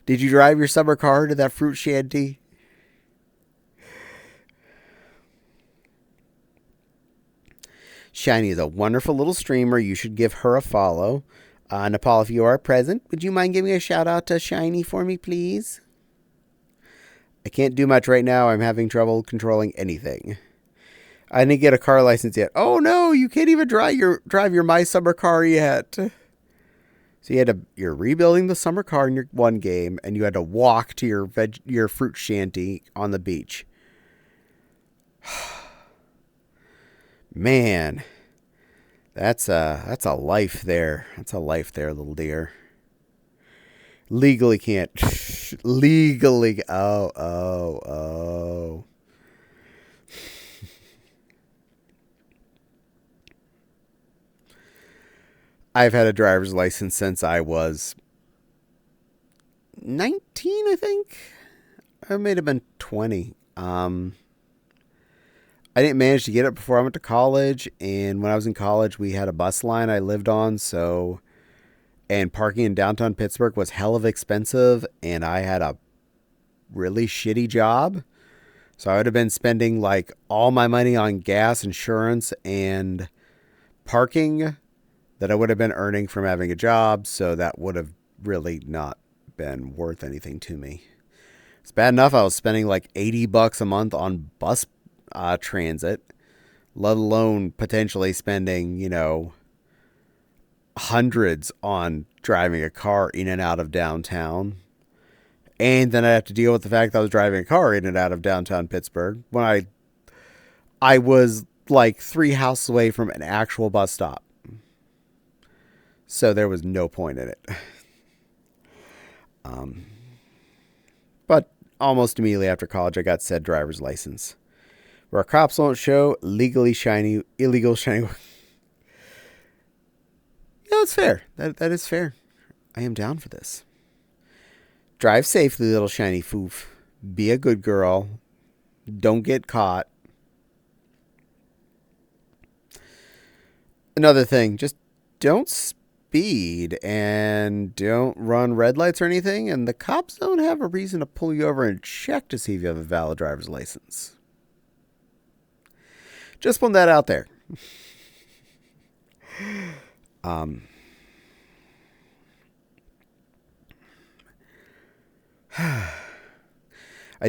S1: Did you drive your summer car to that fruit shanty? Shiny is a wonderful little streamer. You should give her a follow. Nepal, if you are present, would you mind giving a shout out to Shiny for me, please? I can't do much right now. I'm having trouble controlling anything. I didn't get a car license yet. Oh no, you can't even drive your My Summer car yet. So you're rebuilding the summer car in your one game, and you had to walk to your fruit shanty on the beach. Man, that's a life there. That's a life there, little dear. Legally can't. Legally. Oh. I've had a driver's license since I was 19, I think. I may have been 20. I didn't manage to get it before I went to college, and when I was in college, we had a bus line I lived on, and parking in downtown Pittsburgh was hell of expensive, and I had a really shitty job. So I would have been spending like all my money on gas, insurance, and parking that I would have been earning from having a job. So that would have really not been worth anything to me. It's bad enough I was spending like $80 a month on bus transit, let alone potentially spending, hundreds on driving a car in and out of downtown. And then I have to deal with the fact that I was driving a car in and out of downtown Pittsburgh when I was like 3 houses away from an actual bus stop. So there was no point in it. But almost immediately after college, I got said driver's license, where cops won't show illegal shiny. Yeah, that's fair. That is fair. I am down for this. Drive safely, little shiny foof. Be a good girl. Don't get caught. Another thing, just don't speed and don't run red lights or anything, and the cops don't have a reason to pull you over and check to see if you have a valid driver's license. Just putting that out there. I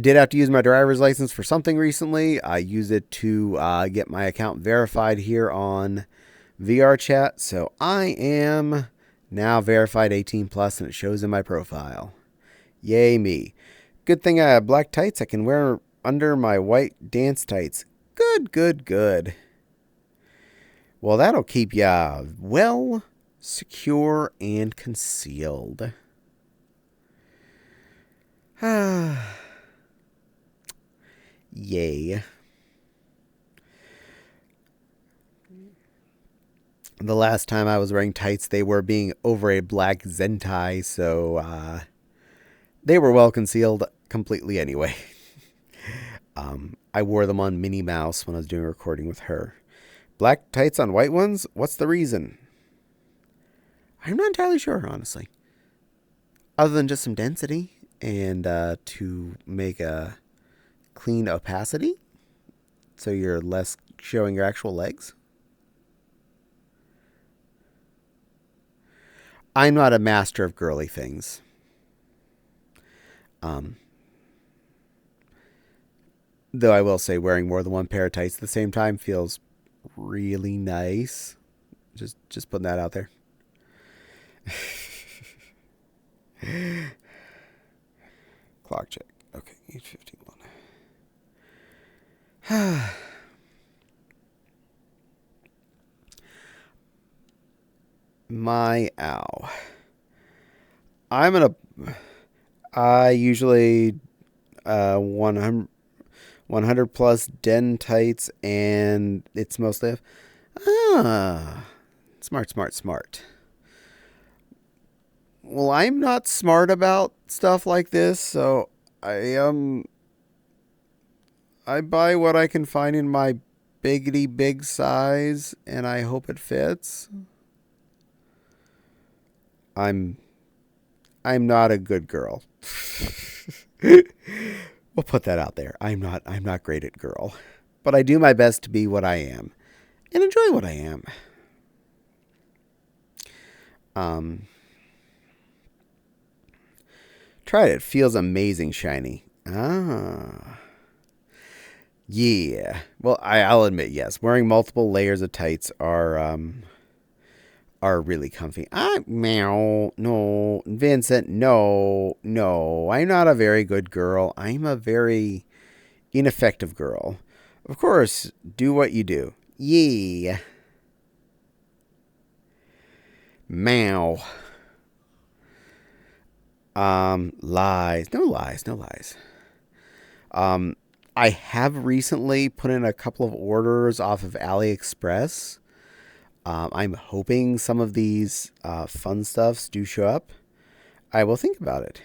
S1: did have to use my driver's license for something recently. I used it to get my account verified here on VR Chat. So I am now verified 18 plus, and it shows in my profile. Yay me. Good thing I have black tights I can wear under my white dance tights. Good. Well, that'll keep ya well, secure, and concealed. Yay. The last time I was wearing tights, they were being over a black Zentai, so they were well concealed completely anyway. I wore them on Minnie Mouse when I was doing a recording with her. Black tights on white ones? What's the reason? I'm not entirely sure, honestly. Other than just some density and to make a clean opacity so you're less showing your actual legs. I'm not a master of girly things. Though I will say wearing more than one pair of tights at the same time feels really nice. Just putting that out there. Clock check. Okay, 8:51. My ow. I usually 100 plus den tights, and it's mostly smart. Well, I'm not smart about stuff like this, so I buy what I can find in my biggity big size, and I hope it fits. I'm not a good girl. We'll put that out there. I'm not great at girl, but I do my best to be what I am and enjoy what I am. Um, tried it. Feels amazing shiny. Ah. Yeah. Well, I'll admit, yes. Wearing multiple layers of tights are really comfy. Meow. No. Vincent, no. No. I'm not a very good girl. I'm a very ineffective girl. Of course, do what you do. Yeah. Meow. Lies. No lies. No lies. Um, I have recently put in a couple of orders off of AliExpress. I'm hoping some of these fun stuffs do show up. I will think about it.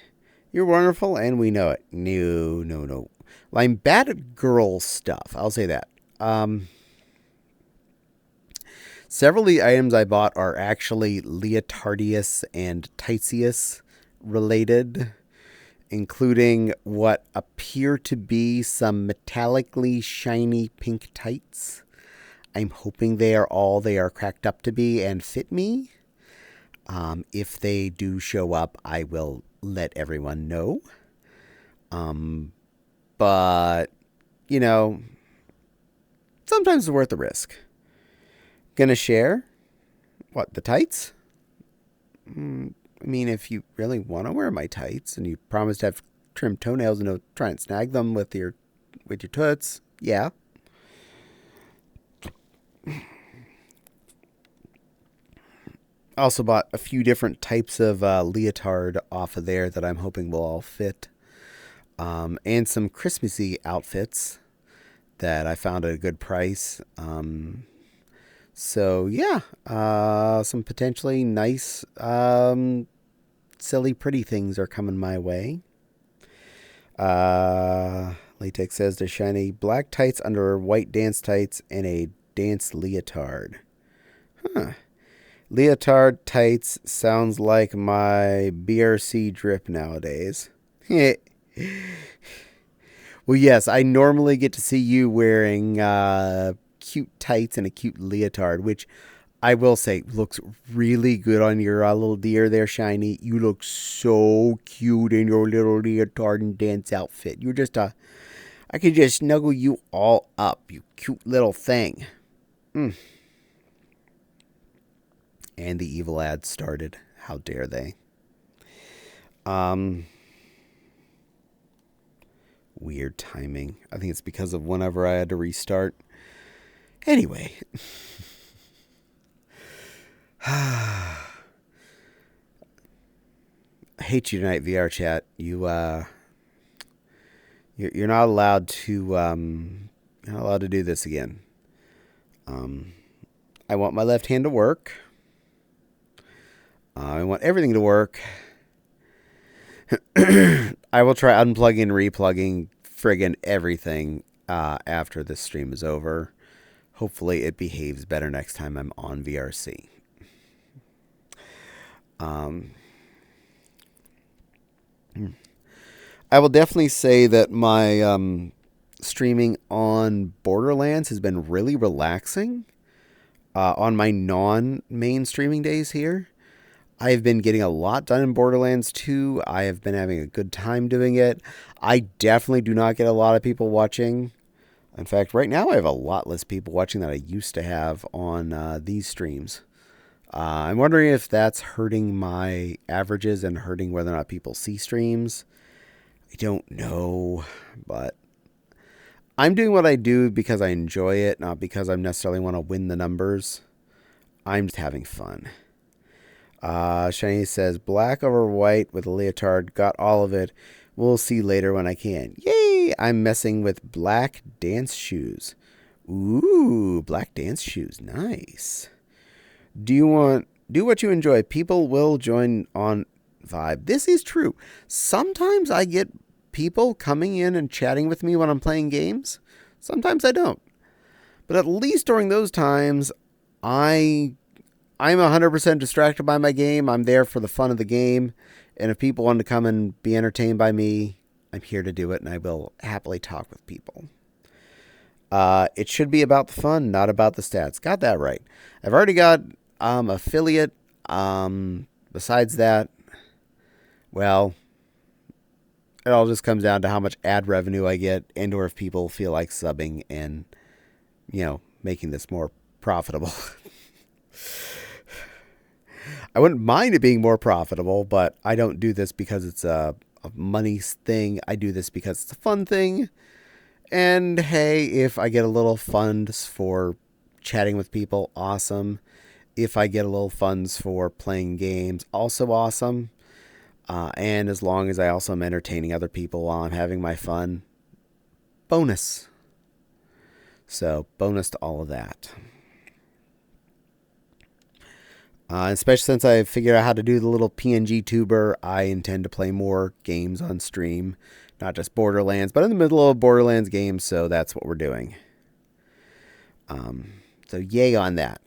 S1: You're wonderful, and we know it. No, no, no. Well, I'm bad at girl stuff. I'll say that. Several of the items I bought are actually Leotardius and Titius related, including what appear to be some metallically shiny pink tights. I'm hoping they are all they are cracked up to be and fit me. If they do show up, I will let everyone know. But, you know, sometimes it's worth the risk. Gonna share? What, the tights? I mean, if you really want to wear my tights and you promise to have trimmed toenails and don't try and snag them with your toots, yeah. Also bought a few different types of leotard off of there that I'm hoping will all fit. And some Christmassy outfits that I found at a good price. So, yeah, some potentially nice, silly, pretty things are coming my way. Latex says to shiny black tights under white dance tights and a dance leotard. Huh. Leotard tights sounds like my BRC drip nowadays. Well, yes, I normally get to see you wearing cute tights and a cute leotard, which I will say looks really good on your little deer there, Shiny. You look so cute in your little leotard and dance outfit. You're just I could just snuggle you all up, you cute little thing. And the evil ad started. How dare they? Weird timing. I think it's because of whenever I had to restart. Anyway. I hate you tonight, VR chat. You're not allowed to you're not allowed to do this again. I want my left hand to work. I want everything to work. I will try unplugging and replugging friggin' everything after this stream is over. Hopefully it behaves better next time I'm on VRC. I will definitely say that my streaming on Borderlands has been really relaxing. On my non-main streaming days here, I have been getting a lot done in Borderlands 2. I have been having a good time doing it. I definitely do not get a lot of people watching. In fact, right now I have a lot less people watching than I used to have on these streams. I'm wondering if that's hurting my averages and hurting whether or not people see streams. I don't know, but I'm doing what I do because I enjoy it, not because I necessarily want to win the numbers. I'm just having fun. Shiny says, black over white with a leotard. Got all of it. We'll see later when I can. Yay! I'm messing with black dance shoes. Ooh, black dance shoes. Nice. Do what you enjoy. People will join on vibe. This is true. Sometimes I get people coming in and chatting with me when I'm playing games. Sometimes I don't. But at least during those times, I'm 100% distracted by my game. I'm there for the fun of the game. And if people want to come and be entertained by me, I'm here to do it, and I will happily talk with people. It should be about the fun, not about the stats. Got that right. I've already got affiliate Besides that, well, it all just comes down to how much ad revenue I get, and or if people feel like subbing and, making this more profitable. I wouldn't mind it being more profitable, but I don't do this because it's a money thing. I do this because it's a fun thing. And hey, if I get a little funds for chatting with people, awesome. If I get a little funds for playing games, also awesome. And as long as I also am entertaining other people while I'm having my fun, bonus. So, bonus to all of that. Especially since I figured out how to do the little PNG tuber, I intend to play more games on stream. Not just Borderlands, but in the middle of Borderlands games, so that's what we're doing. So yay on that.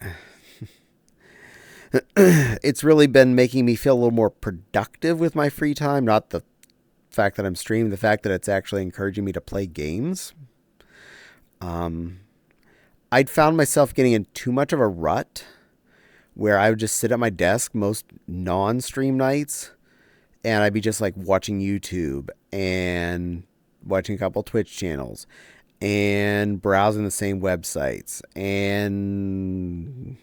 S1: It's really been making me feel a little more productive with my free time. Not the fact that I'm streaming, the fact that it's actually encouraging me to play games. I'd found myself getting in too much of a rut where I would just sit at my desk most non-stream nights and I'd be just like watching YouTube and watching a couple Twitch channels and browsing the same websites and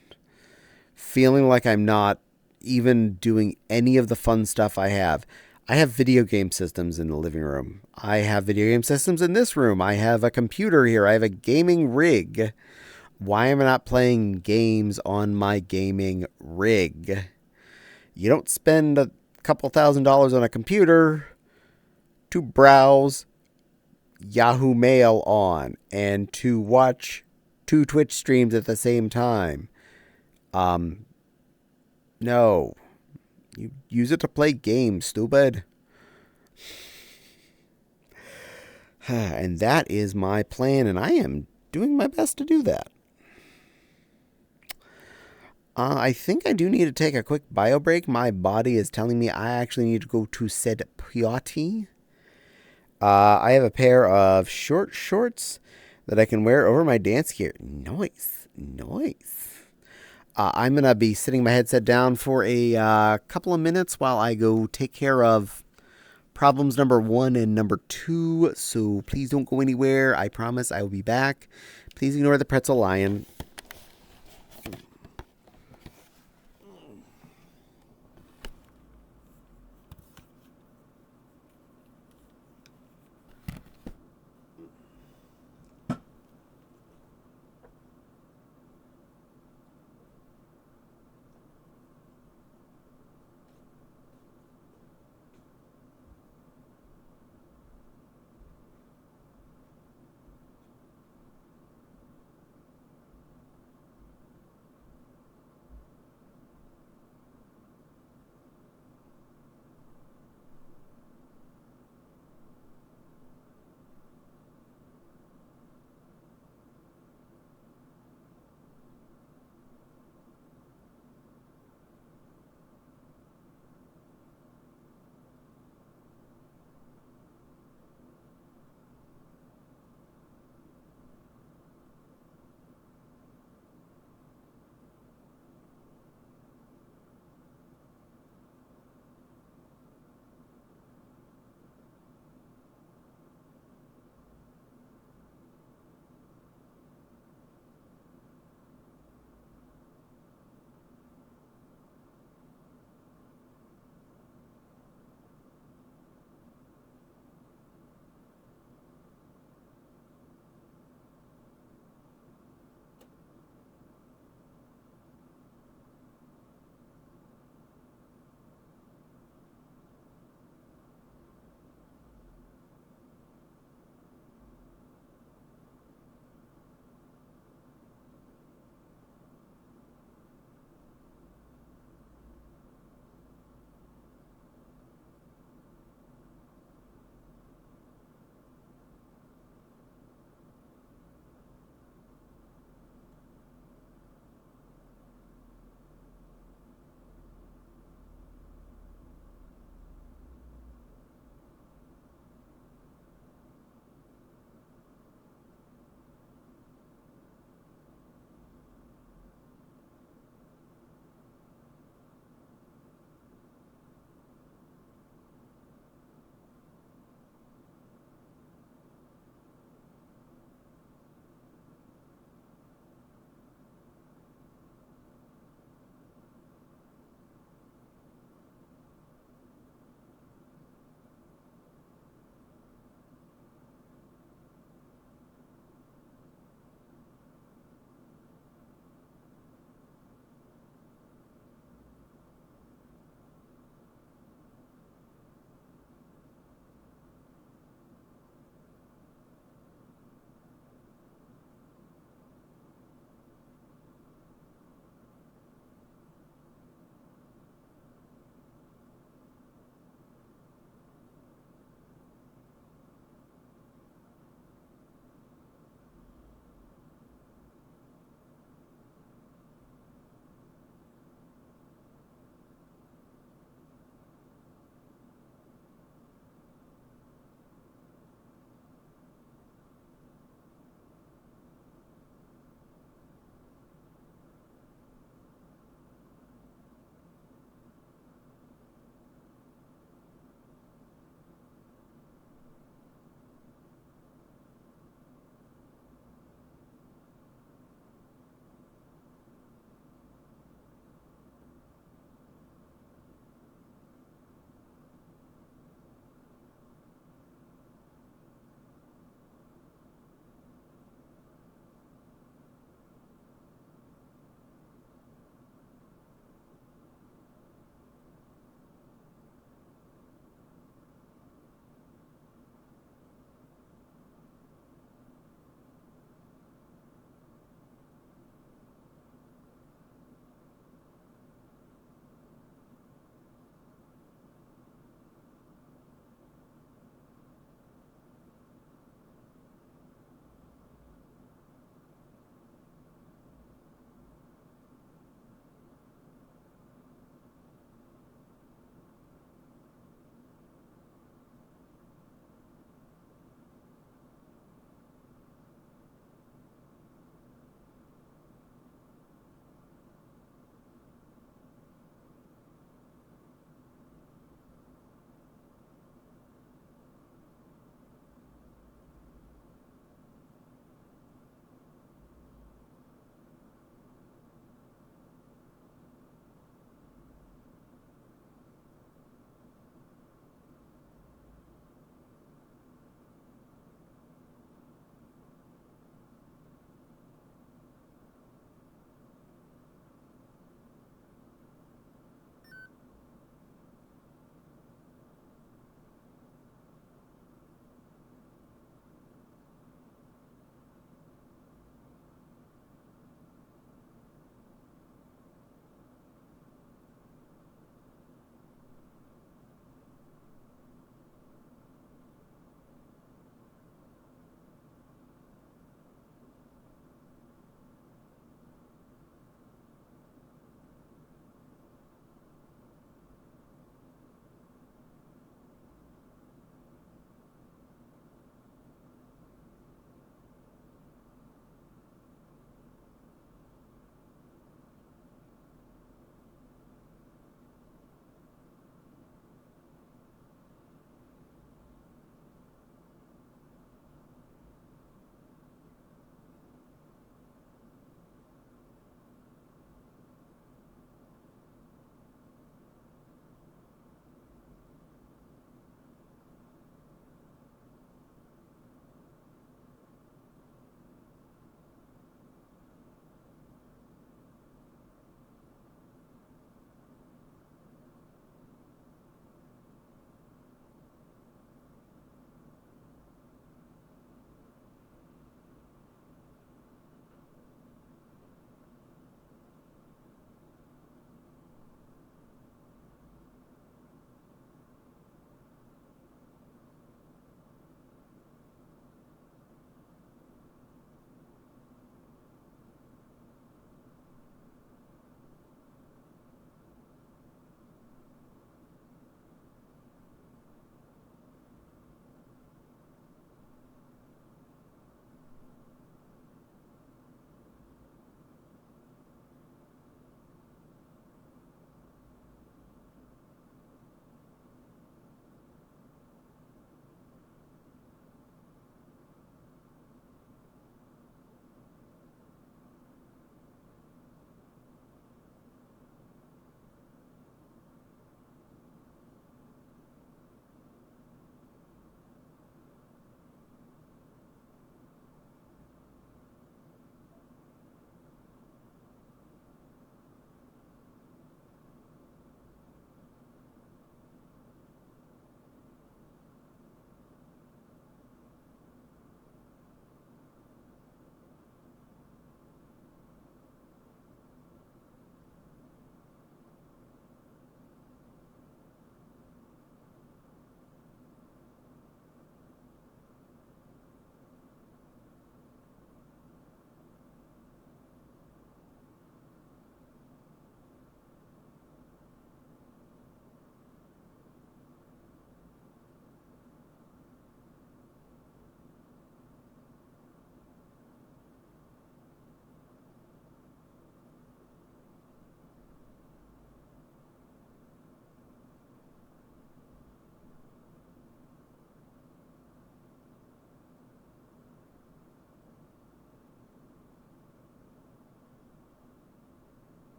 S1: feeling like I'm not even doing any of the fun stuff I have. I have video game systems in the living room. I have video game systems in this room. I have a computer here. I have a gaming rig. Why am I not playing games on my gaming rig? You don't spend a couple $1,000s on a computer to browse Yahoo Mail on and to watch 2 Twitch streams at the same time. No. You use it to play games, stupid. And that is my plan, and I am doing my best to do that. I think I do need to take a quick bio break. My body is telling me I actually need to go to said potty. I have a pair of short shorts that I can wear over my dance gear. Nice. I'm going to be sitting my headset down for a couple of minutes while I go take care of problems number 1 and number 2. So please don't go anywhere. I promise I will be back. Please ignore the pretzel lion.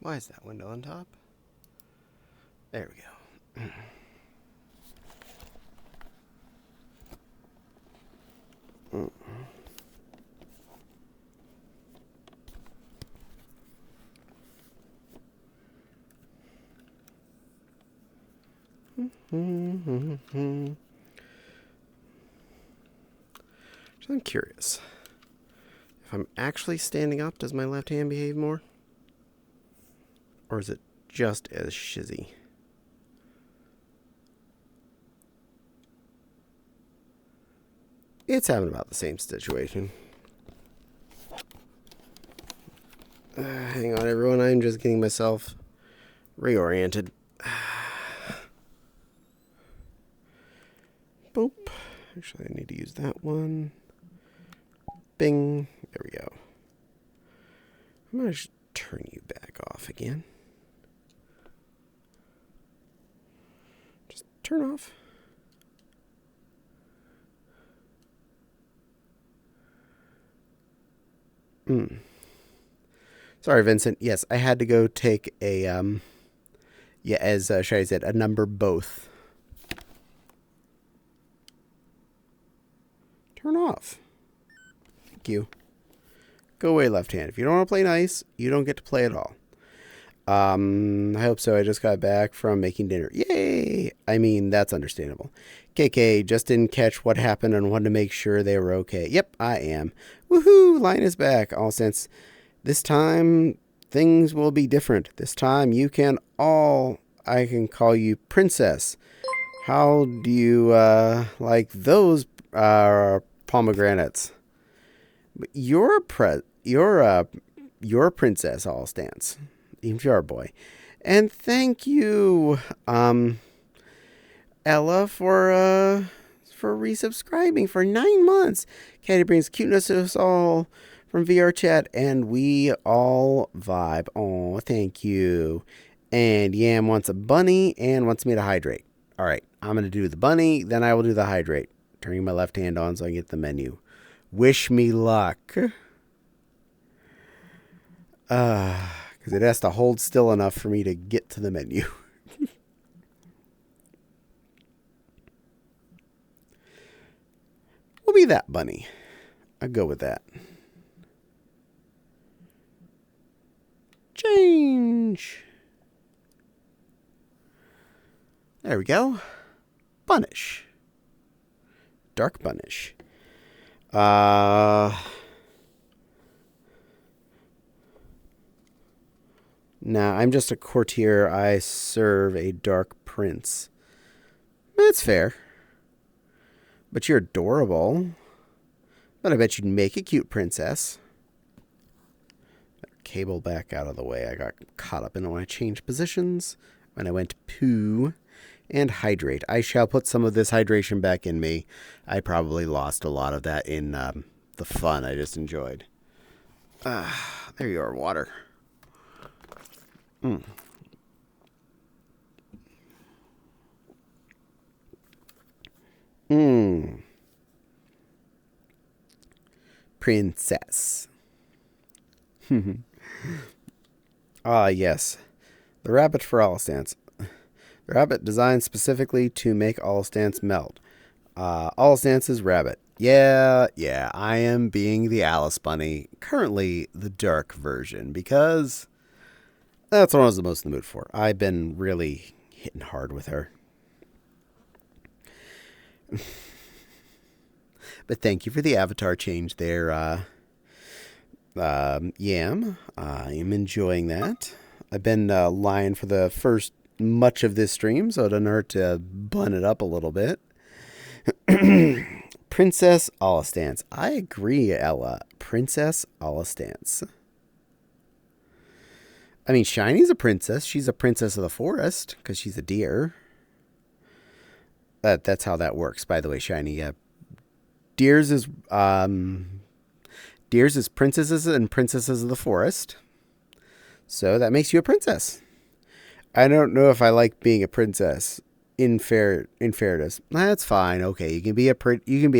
S1: Why is that window on top? There we go. So I'm curious. If I'm actually standing up, does my left hand behave more? Or is it just as shizzy? It's having about the same situation. Hang on, everyone. I'm just getting myself reoriented. Boop. Actually, I need to use that one. Bing. There we go. I'm going to turn you back off again. Just turn off. Sorry, Vincent. Yes, I had to go take a, as Shai said, a number both. Turn off. Thank you. Go away, left hand. If you don't want to play nice, you don't get to play at all. I hope so. I just got back from making dinner. Yay! I mean, that's understandable. KK, just didn't catch what happened and wanted to make sure they were okay. Yep, I am. Woohoo! Line is back. All sense. This time, things will be different. This time, I can call you Princess. How do you, like those, pomegranates? You're a princess, all stance. Even if you're a boy. And thank you, Ella, for resubscribing for 9 months. Caddie brings cuteness to us all from VR Chat, and we all vibe. Oh, thank you. And Yam wants a bunny and wants me to hydrate. All right, I'm going to do the bunny, then I will do the hydrate. Turning my left hand on so I can get the menu. Wish me luck. Because it has to hold still enough for me to get to the menu. We'll be that bunny. I'll go with that. Change. There we go. Bunish. Dark bunish. Nah, I'm just a courtier. I serve a dark prince. That's fair. But you're adorable. But I bet you'd make a cute princess. Cable back out of the way. I got caught up in it when I changed positions. When I went poo. And hydrate. I shall put some of this hydration back in me. I probably lost a lot of that in the fun I just enjoyed. There you are, water. Princess. Yes. The rabbit for all stance. The rabbit designed specifically to make all stance melt. All stance is rabbit. Yeah, I am being the Alice Bunny. Currently the dark version because that's what I was the most in the mood for. I've been really hitting hard with her. But thank you for the avatar change there, Yam. I am enjoying that. I've been lying for the first much of this stream, so it doesn't hurt to bun it up a little bit. Princess Allistance. I agree, Ella. Princess Allistance. I mean, Shiny's a princess. She's a princess of the forest because she's a deer. That's how that works, by the way, Shiny. Deers is princesses and princesses of the forest. So that makes you a princess. I don't know if I like being a princess in fairness. That's fine. Okay, you can be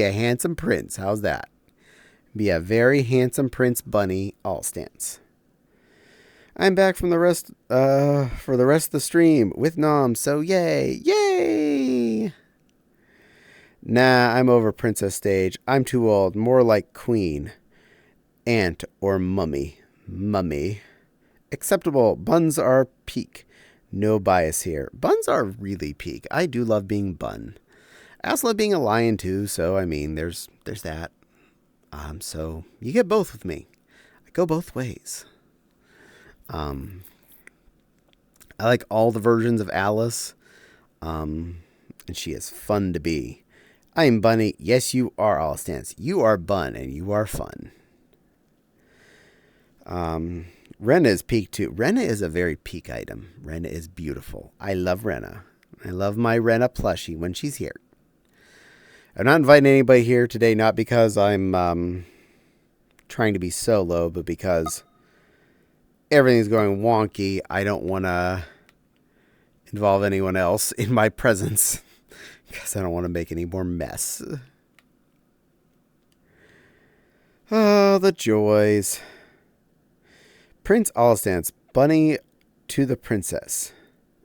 S1: a handsome prince. How's that? Be a very handsome prince bunny all stance. I'm back from the rest for the rest of the stream with Nom, so yay! Yay! Nah, I'm over princess stage. I'm too old. More like queen. Aunt or mummy. Mummy. Acceptable. Buns are peak. No bias here. Buns are really peak. I do love being bun. I also love being a lion too, so I mean there's that. So you get both with me. I go both ways. I like all the versions of Alice. And she is fun to be. I am Bunny. Yes, you are, All Stance. You are Bun, and you are fun. Rena is peak, too. Rena is a very peak item. Rena is beautiful. I love Rena. I love my Rena plushie when she's here. I'm not inviting anybody here today, not because I'm trying to be solo, but because everything's going wonky. I don't want to involve anyone else in my presence. Because I don't want to make any more mess. Oh, the joys. Prince Allstance, Bunny to the princess.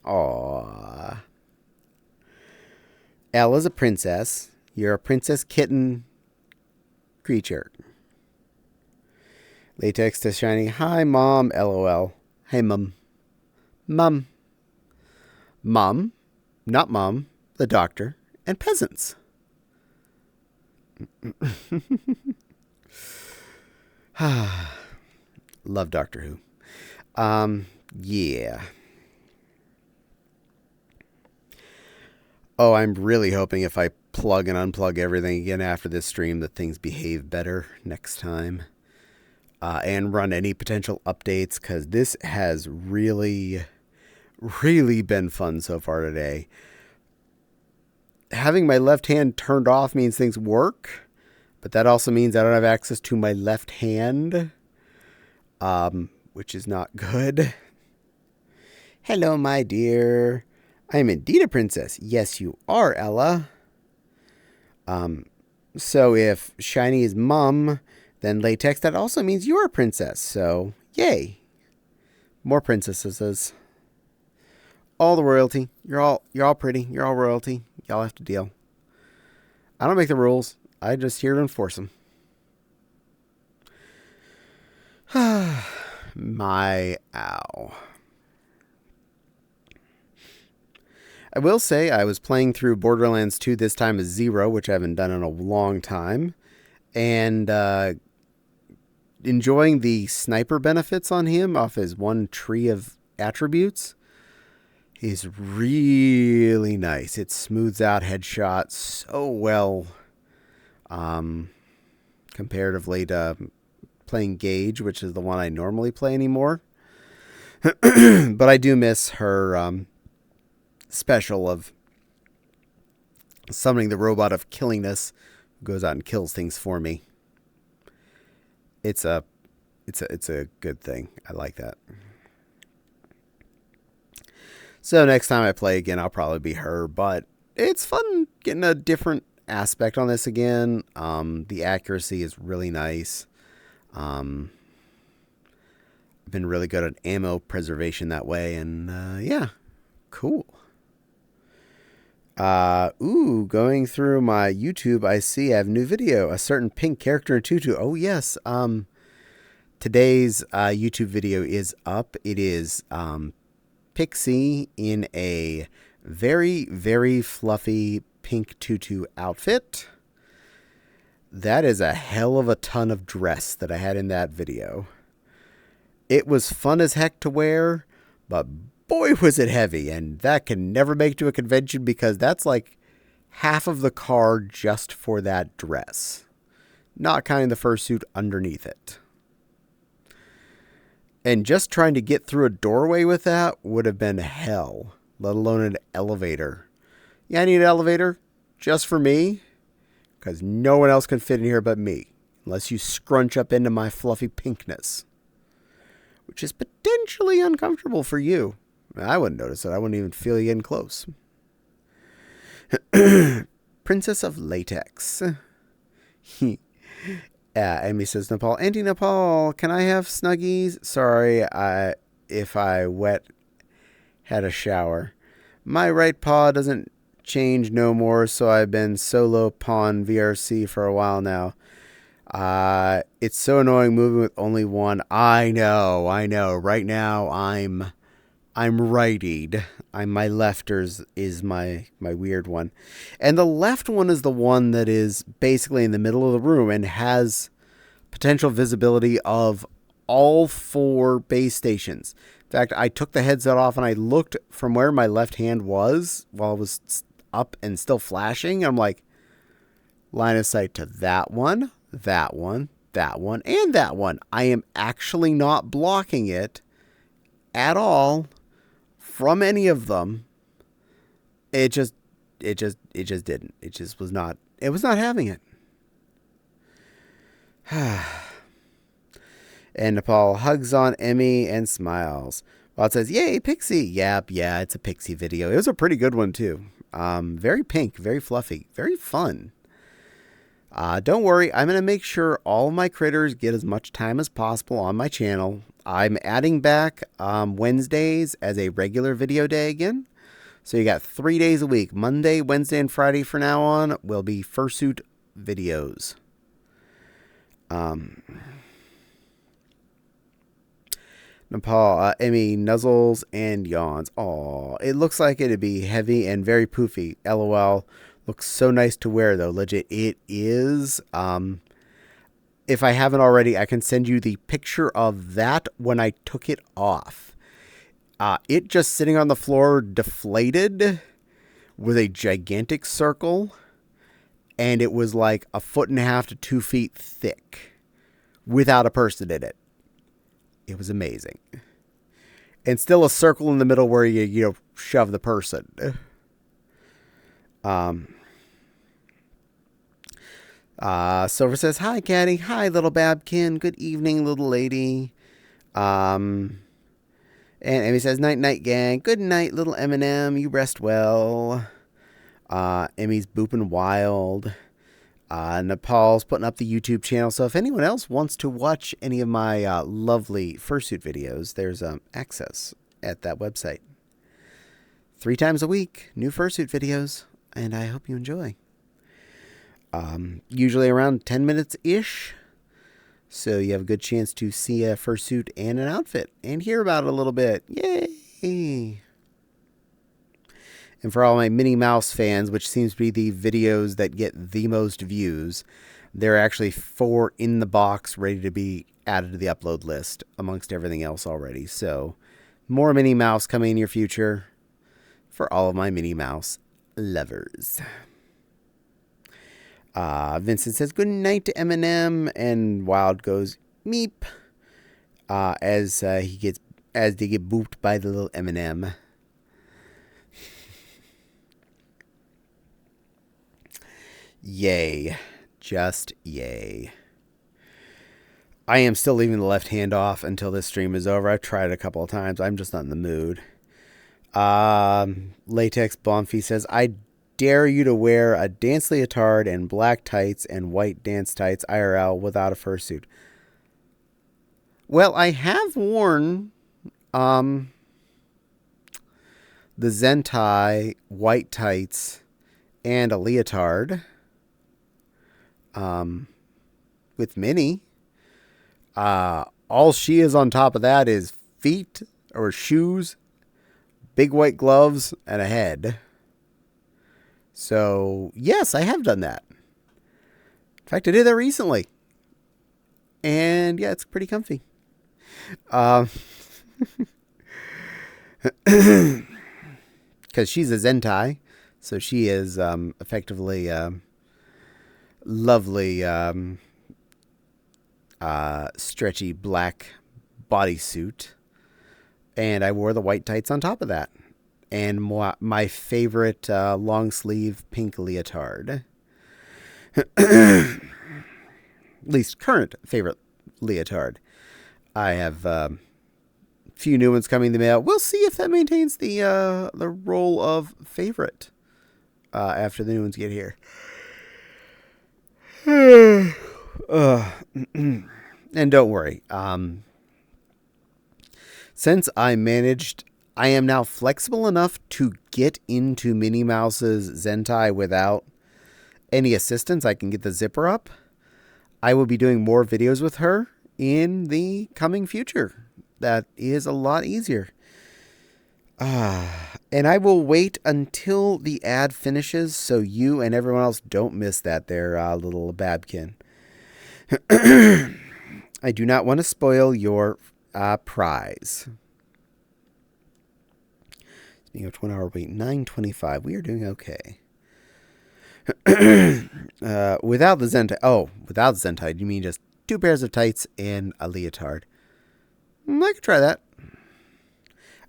S1: Aww. Ella's a princess. You're a princess kitten creature. Latex to Shiny. Hi, Mom. LOL. Hey, Mum. Mum. Mom. Not Mom. The Doctor, and peasants. Love Doctor Who. Yeah. Oh, I'm really hoping if I plug and unplug everything again after this stream that things behave better next time. And run any potential updates, because this has really, really been fun so far today. Having my left hand turned off means things work, but that also means I don't have access to my left hand, which is not good. Hello, my dear. I am indeed a princess. Yes, you are, Ella. So if Shiny is Mum, then Latex, that also means you're a princess. So, yay. More princesses. All the royalty. You're all pretty. You're all royalty. Y'all have to deal. I don't make the rules. I just here to enforce them. My ow. I will say I was playing through Borderlands 2 this time as Zero, which I haven't done in a long time. And enjoying the sniper benefits on him off his one tree of attributes. Is really nice. It smooths out headshots so well comparatively to playing Gage, which is the one I normally play anymore. But I do miss her special of summoning the robot of killingness, who goes out and kills things for me. It's a good thing. I like that. So next time I play again, I'll probably be her, but it's fun getting a different aspect on this again. The accuracy is really nice. I've been really good at ammo preservation that way, and yeah, cool. Going through my YouTube, I see I have a new video, a certain pink character in tutu. Oh yes, today's YouTube video is up. It is Pixie in a very, very fluffy pink tutu outfit. That is a hell of a ton of dress that I had in that video. It was fun as heck to wear, but boy was it heavy, and that can never make it to a convention because that's like half of the car just for that dress. Not counting the fursuit underneath it. And just trying to get through a doorway with that would have been hell, let alone an elevator. Yeah, I need an elevator just for me, because no one else can fit in here but me, unless you scrunch up into my fluffy pinkness, which is potentially uncomfortable for you. I wouldn't notice it. I wouldn't even feel you getting close. Princess of Latex. Amy says, Nepal. Auntie Nepal, can I have Snuggies? Sorry, if I had a shower. My right paw doesn't change no more, so I've been solo pawn VRC for a while now. It's so annoying moving with only one. I know. Right now I'm rightied. My lefters is my weird one. And the left one is the one that is basically in the middle of the room and has potential visibility of all 4 base stations. In fact, I took the headset off and I looked from where my left hand was while it was up and still flashing. I'm like, line of sight to that one, that one, that one, and that one. I am actually not blocking it at all from any of them. It just didn't. It just was not. It was not having it. And Nepal hugs on Emmy and smiles. While it says, "Yay, Pixie!" Yeah, it's a Pixie video. It was a pretty good one too. Very pink, very fluffy, very fun. Don't worry, I'm going to make sure all my critters get as much time as possible on my channel. I'm adding back Wednesdays as a regular video day again. So you got 3 days a week. Monday, Wednesday, and Friday from now on will be fursuit videos. Nepal, Emmy nuzzles and yawns. Aw, it looks like it'd be heavy and very poofy. LOL. Looks so nice to wear, though. Legit, it is. If I haven't already, I can send you the picture of that when I took it off. It just sitting on the floor, deflated, with a gigantic circle, and it was like 1.5 to 2 feet thick, without a person in it. It was amazing. And still a circle in the middle where you shove the person. Silver says, "Hi, Caddie. Hi, little Babkin. Good evening, little lady." And Emmy says, "Night, night, gang. Good night, little Eminem. You rest well." Emmy's booping wild. Nepal's putting up the YouTube channel. So if anyone else wants to watch any of my lovely fursuit videos, there's access at that website. 3 times a week, new fursuit videos, and I hope you enjoy. Usually around 10 minutes-ish, so you have a good chance to see a fursuit and an outfit and hear about it a little bit. Yay! And for all my Minnie Mouse fans, which seems to be the videos that get the most views, there are actually 4 in the box ready to be added to the upload list amongst everything else already. So more Minnie Mouse coming in your future for all of my Minnie Mouse lovers. Vincent says, "Good night to Eminem," and Wild goes, "Meep," as they get booped by the little Eminem. Yay. Just yay. I am still leaving the left hand off until this stream is over. I've tried it a couple of times. I'm just not in the mood. Latex Bonfy says, "I dare you to wear a dance leotard and black tights and white dance tights IRL without a fursuit." Well, I have worn the Zentai white tights and a leotard with Minnie. All she is on top of that is feet or shoes, big white gloves, and a head. So, yes, I have done that. In fact, I did that recently. And, yeah, it's pretty comfy. Because she's a Zentai, so she is effectively lovely stretchy black bodysuit. And I wore the white tights on top of that. And my favorite long sleeve pink leotard. At least current favorite leotard. I have a few new ones coming in the mail. We'll see if that maintains the role of favorite after the new ones get here. And don't worry. Since I am now flexible enough to get into Minnie Mouse's Zentai without any assistance. I can get the zipper up. I will be doing more videos with her in the coming future. That is a lot easier. And I will wait until the ad finishes so you and everyone else don't miss that there little babkin. I do not want to spoil your prize. Speaking of 1 hour wait, 9:25. We are doing okay. Without the Zentai, you mean just 2 pairs of tights and a leotard? I could try that.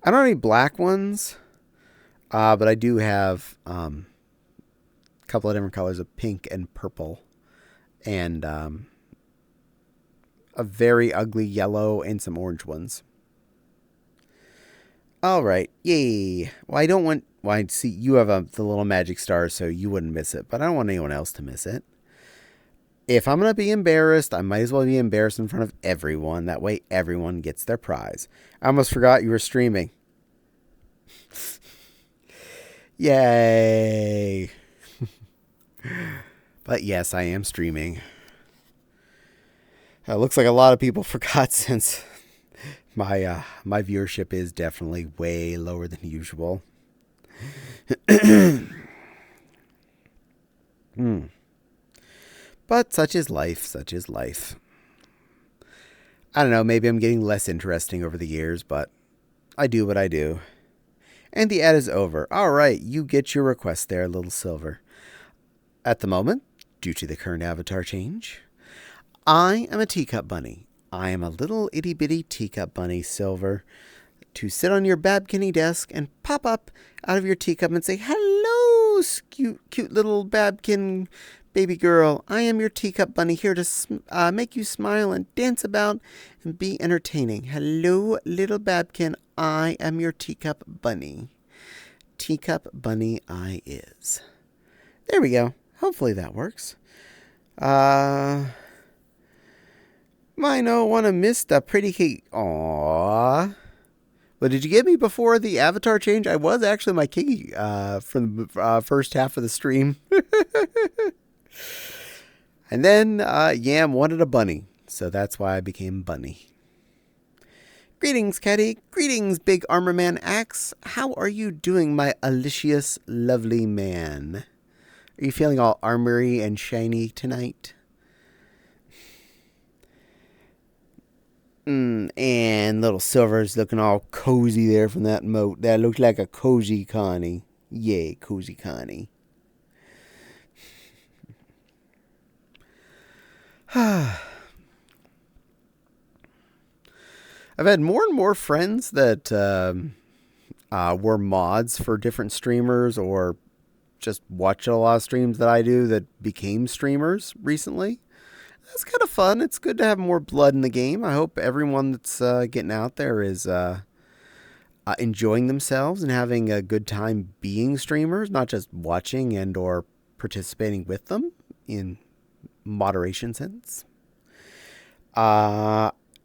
S1: I don't have any black ones, but I do have a couple of different colors of pink and purple, and a very ugly yellow and some orange ones. All right, yay! Well, I don't want. Well, I see you have the little magic stars, so you wouldn't miss it, but I don't want anyone else to miss it. If I'm going to be embarrassed, I might as well be embarrassed in front of everyone. That way everyone gets their prize. I almost forgot you were streaming. Yay. But yes, I am streaming. Looks like a lot of people forgot since my viewership is definitely way lower than usual. But such is life, such is life. I don't know, maybe I'm getting less interesting over the years, but I do what I do. And the ad is over. All right, you get your request there, Little Silver. At the moment, due to the current avatar change, I am a teacup bunny. I am a little itty-bitty teacup bunny, Silver, to sit on your Babkiny desk and pop up out of your teacup and say, hello, cute little Babkin baby girl. I am your teacup bunny here to make you smile and dance about and be entertaining. Hello, little Babkin. I am your teacup bunny. Teacup bunny I is. There we go. Hopefully that works. Might not want to miss the pretty cake. Aww. But did you get me before the avatar change? I was actually my kitty from the first half of the stream. And then Yam wanted a bunny, so that's why I became Bunny. Greetings, Caddie. Greetings, Big Armor Man Axe. How are you doing, my alicious, lovely man? Are you feeling all armory and shiny tonight? And little Silver's looking all cozy there from that moat. That looked like a cozy Connie. Yay, cozy Connie. I've had more and more friends that were mods for different streamers or just watched a lot of streams that I do that became streamers recently. That's kind of fun. It's good to have more blood in the game. I hope everyone that's getting out there is enjoying themselves and having a good time being streamers, not just watching and or participating with them in moderation sense.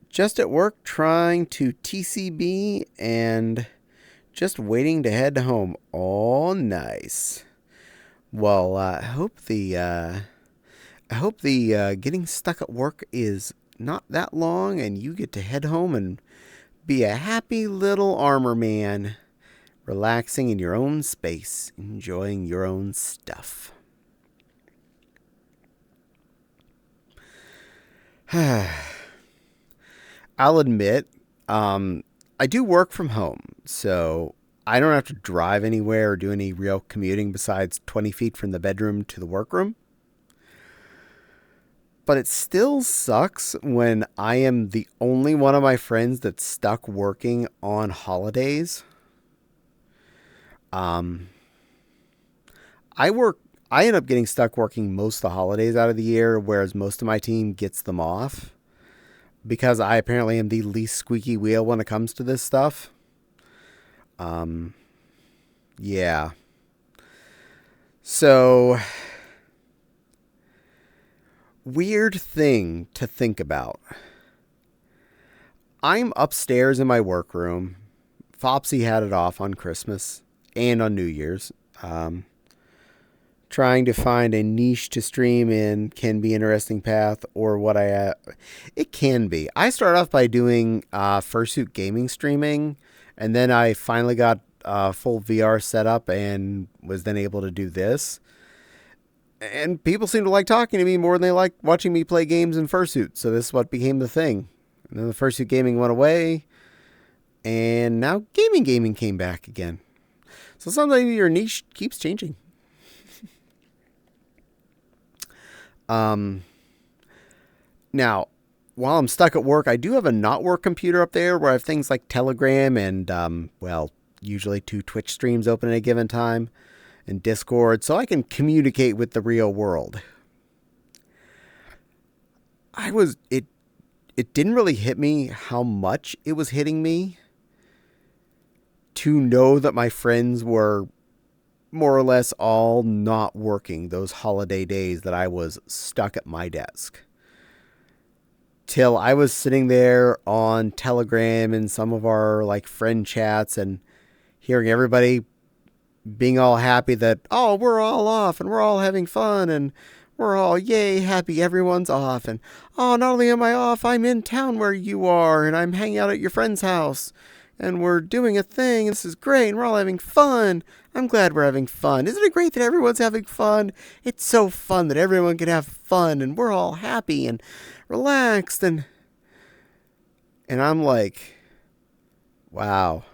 S1: Just at work trying to TCB and just waiting to head home. Oh, nice. Well, I hope the getting stuck at work is not that long and you get to head home and be a happy little armor man, relaxing in your own space, enjoying your own stuff. I'll admit, I do work from home, so I don't have to drive anywhere or do any real commuting besides 20 feet from the bedroom to the workroom. But it still sucks when I am the only one of my friends that's stuck working on holidays. I end up getting stuck working most of the holidays out of the year, whereas most of my team gets them off. Because I apparently am the least squeaky wheel when it comes to this stuff. Yeah. So, weird thing to think about. I'm upstairs in my workroom. Fopsy had it off on Christmas and on New Year's. Trying to find a niche to stream in can be an interesting path, or what it can be. I started off by doing fursuit gaming streaming, and then I finally got full VR setup and was then able to do this. And people seem to like talking to me more than they like watching me play games in fursuit. So this is what became the thing. And then the fursuit gaming went away, and now gaming came back again. So sometimes your niche keeps changing. Now, while I'm stuck at work, I do have a not work computer up there where I have things like Telegram and, usually 2 Twitch streams open at a given time and Discord, so I can communicate with the real world. It didn't really hit me how much it was hitting me to know that my friends were more or less all not working those holiday days that I was stuck at my desk. Till I was sitting there on Telegram and some of our friend chats and hearing everybody being all happy that, oh, we're all off and we're all having fun and we're all, yay, happy everyone's off. And, oh, not only am I off, I'm in town where you are and I'm hanging out at your friend's house. And we're doing a thing, and this is great, and we're all having fun. I'm glad we're having fun. Isn't it great that everyone's having fun? It's so fun that everyone can have fun, and we're all happy and relaxed. And I'm like, wow.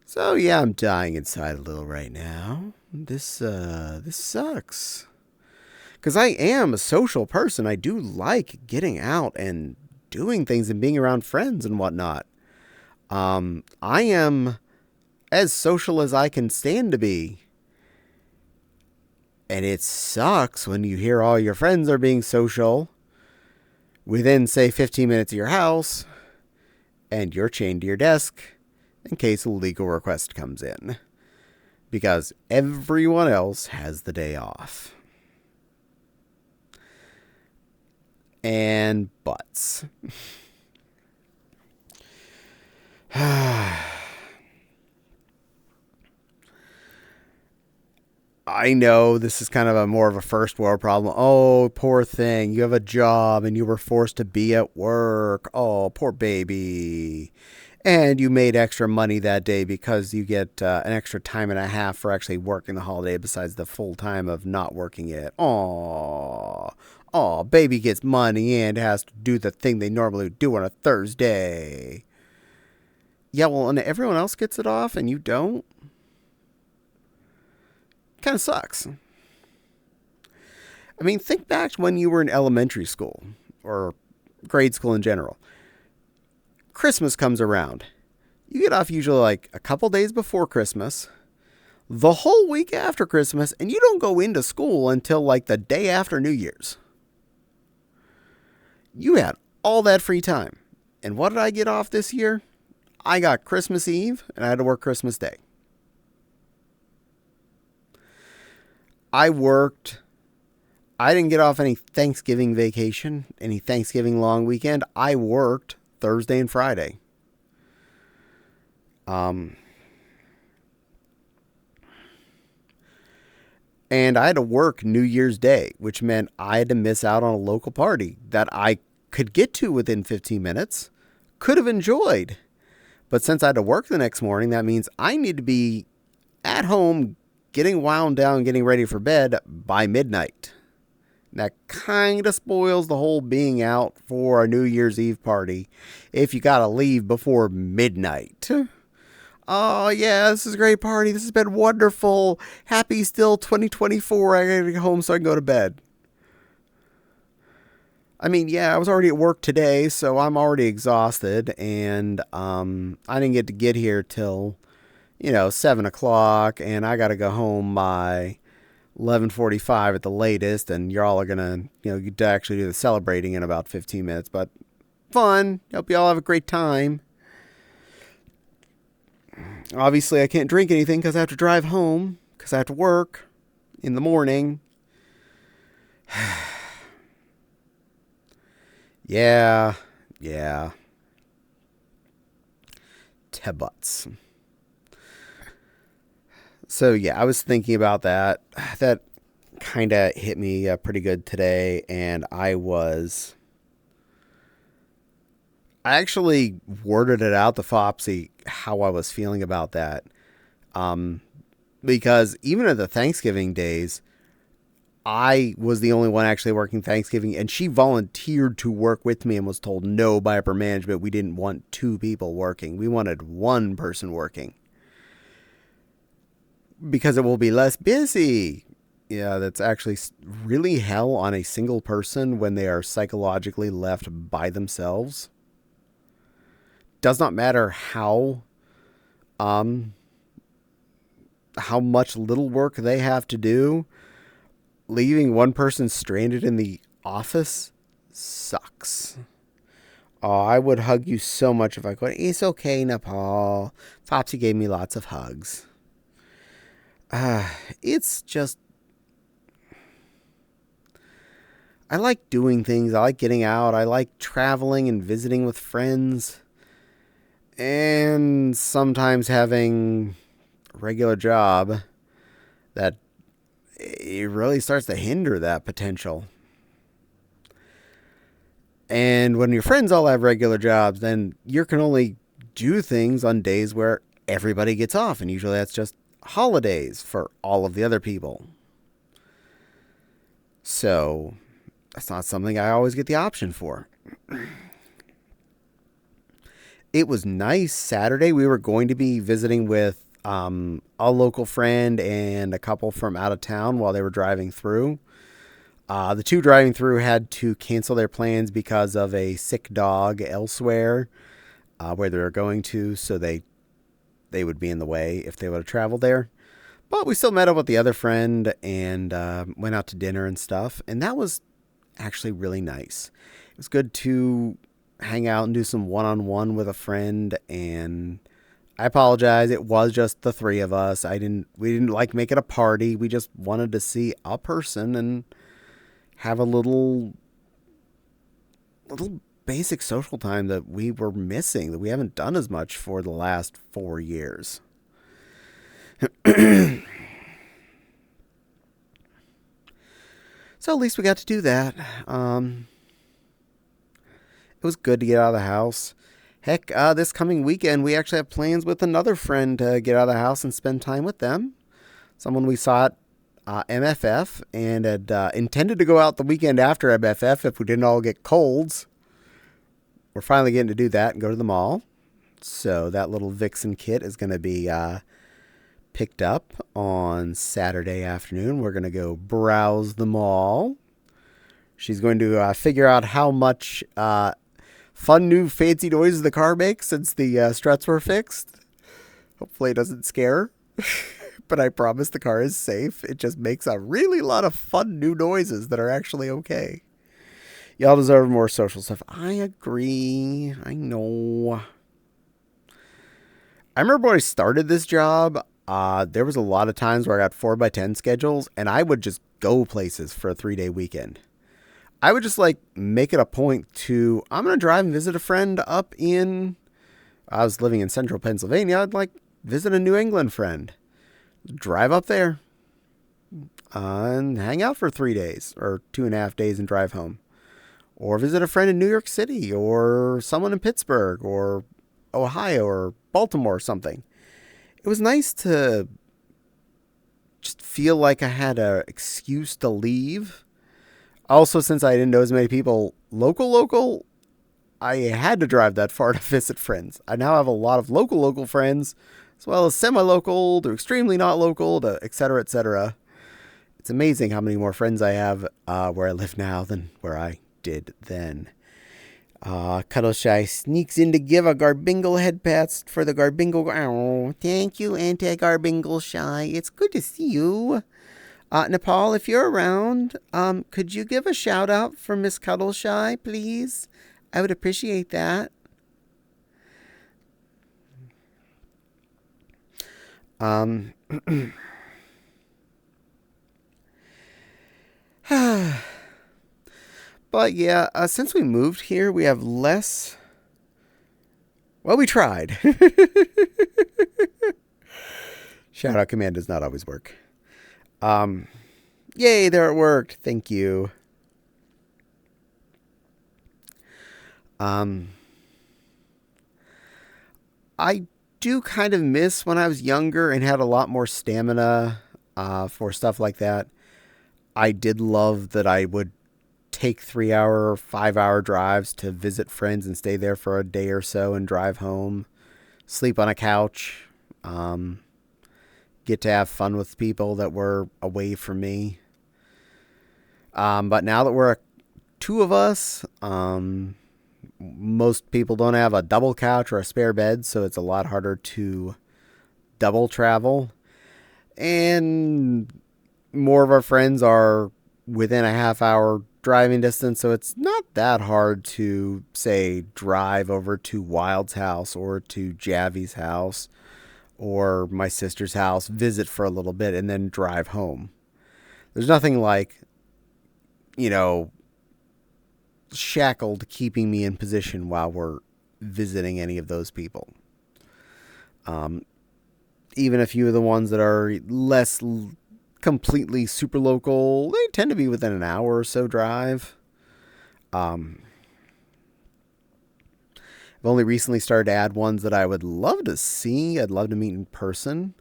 S1: So, yeah, I'm dying inside a little right now. This sucks. Because I am a social person. I do like getting out and doing things and being around friends and whatnot. I am as social as I can stand to be. And it sucks when you hear all your friends are being social within, say, 15 minutes of your house, and you're chained to your desk in case a legal request comes in. Because everyone else has the day off. And butts. I know this is kind of more of a first world problem. Oh, poor thing. You have a job and you were forced to be at work. Oh, poor baby. And you made extra money that day because you get an extra time and a half for actually working the holiday besides the full time of not working it. Aww. Oh, baby gets money and has to do the thing they normally do on a Thursday. Yeah, well, and everyone else gets it off and you don't? Kind of sucks. I mean, think back to when you were in elementary school or grade school in general. Christmas comes around. You get off usually a couple days before Christmas, the whole week after Christmas, and you don't go into school until the day after New Year's. You had all that free time. And what did I get off this year? I got Christmas Eve, and I had to work Christmas Day. I worked. I didn't get off any Thanksgiving vacation, any Thanksgiving long weekend. I worked Thursday and Friday. And I had to work New Year's Day, which meant I had to miss out on a local party that I could get to within 15 minutes, could have enjoyed. But since I had to work the next morning, that means I need to be at home getting wound down, getting ready for bed by midnight. That kind of spoils the whole being out for a New Year's Eve party if you got to leave before midnight. Oh, yeah, this is a great party. This has been wonderful. Happy still 2024. I got to get home so I can go to bed. I mean, yeah, I was already at work today, so I'm already exhausted. And I didn't get here till, 7 o'clock. And I got to go home by 11:45 at the latest. And y'all are going to, get to actually do the celebrating in about 15 minutes. But fun. Hope y'all have a great time. Obviously, I can't drink anything because I have to drive home because I have to work in the morning. Yeah, Yeah. Tebutts. So yeah, I was thinking about that. That kind of hit me pretty good today, and I actually worded it out to Fopsy how I was feeling about that. Um, because even at the Thanksgiving days, I was the only one actually working Thanksgiving, and she volunteered to work with me and was told no by upper management. We didn't want two people working. We wanted one person working because it will be less busy. Yeah, that's actually really hell on a single person when they are psychologically left by themselves. Does not matter um how much little work they have to do. Leaving one person stranded in the office sucks. Oh, I would hug you so much if I could. It's okay, Nepal. Fopsy gave me lots of hugs. It's just I like doing things. I like getting out. I like traveling and visiting with friends. And sometimes having a regular job that it really starts to hinder that potential. And when your friends all have regular jobs, then you can only do things on days where everybody gets off. And usually that's just holidays for all of the other people. So that's not something I always get the option for. It was nice Saturday. We were going to be visiting with a local friend and a couple from out of town while they were driving through. The two driving through had to cancel their plans because of a sick dog elsewhere where they were going to, so they would be in the way if they would have traveled there. But we still met up with the other friend and went out to dinner and stuff, and that was actually really nice. It was good to hang out and do some one-on-one with a friend, and I apologize. It was just the three of us. We didn't like make it a party. We just wanted to see a person and have a little basic social time that we were missing, that we haven't done as much for the last 4 years. So at least we got to do that. It was good to get out of the house. Heck, this coming weekend, we actually have plans with another friend to get out of the house and spend time with them. Someone we saw at MFF and had intended to go out the weekend after MFF if we didn't all get colds. We're finally getting to do that and go to the mall. So that little Vixen kit is going to be picked up on Saturday afternoon. We're going to go browse the mall. She's going to figure out how much fun new fancy noises the car makes since the struts were fixed. Hopefully it doesn't scare her. But I promise the car is safe. It just makes a really lot of fun new noises that are actually okay. Y'all deserve more social stuff. I agree. I know. I remember when I started this job, there was a lot of times where I got 4x10 schedules, and I would just go places for a 3-day weekend. I would just make it a point to, I'm going to drive and visit a friend I was living in central Pennsylvania. I'd visit a New England friend. Drive up there and hang out for 3 days or 2.5 days and drive home. Or visit a friend in New York City or someone in Pittsburgh or Ohio or Baltimore or something. It was nice to just feel like I had an excuse to leave. Also, since I didn't know as many people local, I had to drive that far to visit friends. I now have a lot of local friends, as well as semi-local to extremely not local to et cetera, et cetera. It's amazing how many more friends I have where I live now than where I did then. Cuddle Shy sneaks in to give a Garbingle head pats for the Garbingle. Oh, thank you, Anti-Garbingle Shy. It's good to see you. Nepal, if you're around, could you give a shout out for Miss Cuddle Shy, please? I would appreciate that. But yeah, since we moved here, we have less. Well, we tried. Shout out command does not always work. Yay, there it worked. Thank you. I do kind of miss when I was younger and had a lot more stamina for stuff like that. I did love that I would take 3-hour or 5-hour drives to visit friends and stay there for a day or so and drive home, sleep on a couch, get to have fun with people that were away from me. But now that we're two of us, most people don't have a double couch or a spare bed, so it's a lot harder to double travel. And more of our friends are within a half-hour driving distance, so it's not that hard to, say, drive over to Wild's house or to Javi's house or my sister's house, visit for a little bit, and then drive home. There's nothing like, shackled keeping me in position while we're visiting any of those people. Even a few of the ones that are less completely super local, they tend to be within an hour or so drive. I've only recently started to add ones that I would love to see. I'd love to meet in person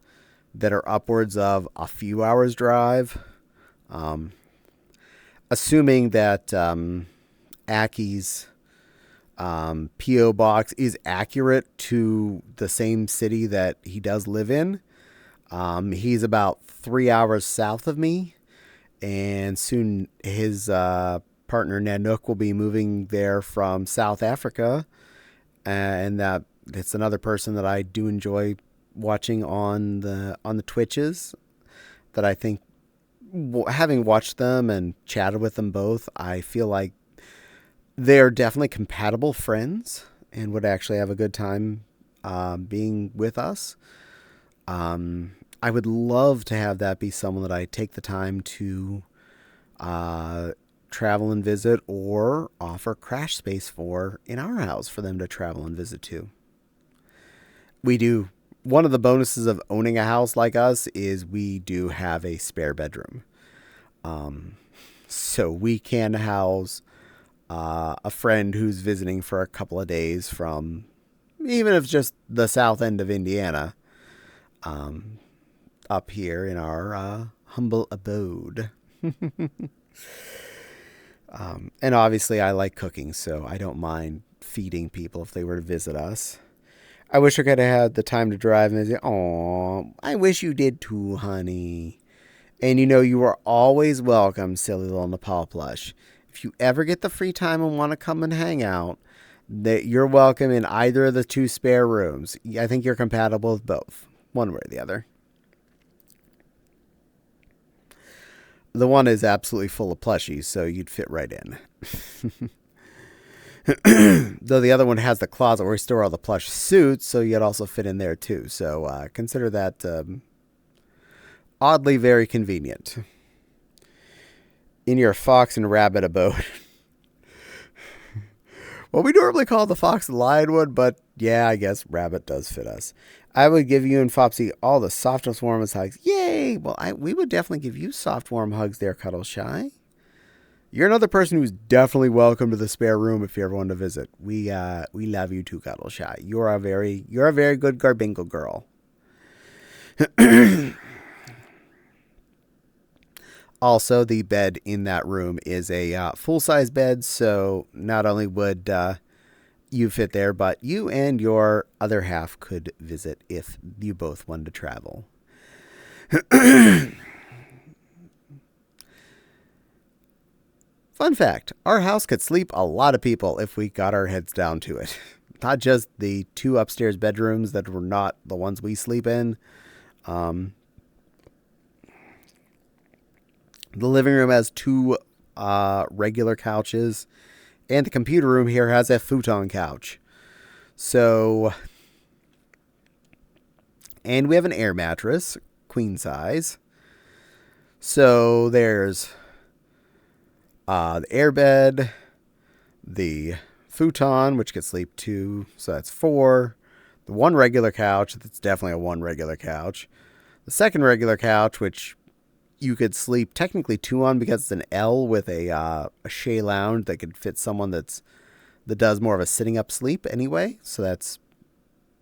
S1: that are upwards of a few hours drive. Assuming that Aki's P.O. box is accurate to the same city that he does live in. He's about 3 hours south of me, and soon his partner Nanook will be moving there from South Africa, and that it's another person that I do enjoy watching on the Twitches. That I think, having watched them and chatted with them both, I feel like they're definitely compatible friends and would actually have a good time being with us. I would love to have that be someone that I take the time to travel and visit or offer crash space for in our house for them to travel and visit to. We do. One of the bonuses of owning a house like us is we do have a spare bedroom. So we can house a friend who's visiting for a couple of days from, even if just the south end of Indiana, up here in our humble abode. And obviously I like cooking, so I don't mind feeding people if they were to visit us. I wish I could have had the time to drive and say, "Aw, I wish you did too, honey." And you are always welcome, silly little Nepal plush. If you ever get the free time and want to come and hang out, that you're welcome in either of the 2 spare rooms. I think you're compatible with both, one way or the other. The one is absolutely full of plushies, so you'd fit right in. Though the other one has the closet where we store all the plush suits, so you'd also fit in there too. So consider that oddly very convenient. In your fox and rabbit abode. Well, we normally call the fox the lionwood, but yeah, I guess rabbit does fit us. I would give you and Fopsy all the softest, warmest hugs. Yay! Well, we would definitely give you soft, warm hugs there, Cuddle Shy. You're another person who's definitely welcome to the spare room if you ever want to visit. We love you too, Cuddle Shy. You're a very good Garbingle girl. Also, the bed in that room is a full-size bed, so not only would you fit there, but you and your other half could visit if you both wanted to travel. Fun fact, our house could sleep a lot of people if we got our heads down to it. Not just the 2 upstairs bedrooms that were not the ones we sleep in. The living room has 2 regular couches, and the computer room here has a futon couch. So, and we have an air mattress, queen size. So there's the air bed, the futon, which could sleep 2, so that's 4. The one regular couch, that's definitely a one regular couch. The second regular couch, which you could sleep technically 2 on because it's an L with a Shea lounge that could fit someone that does more of a sitting up sleep anyway, so that's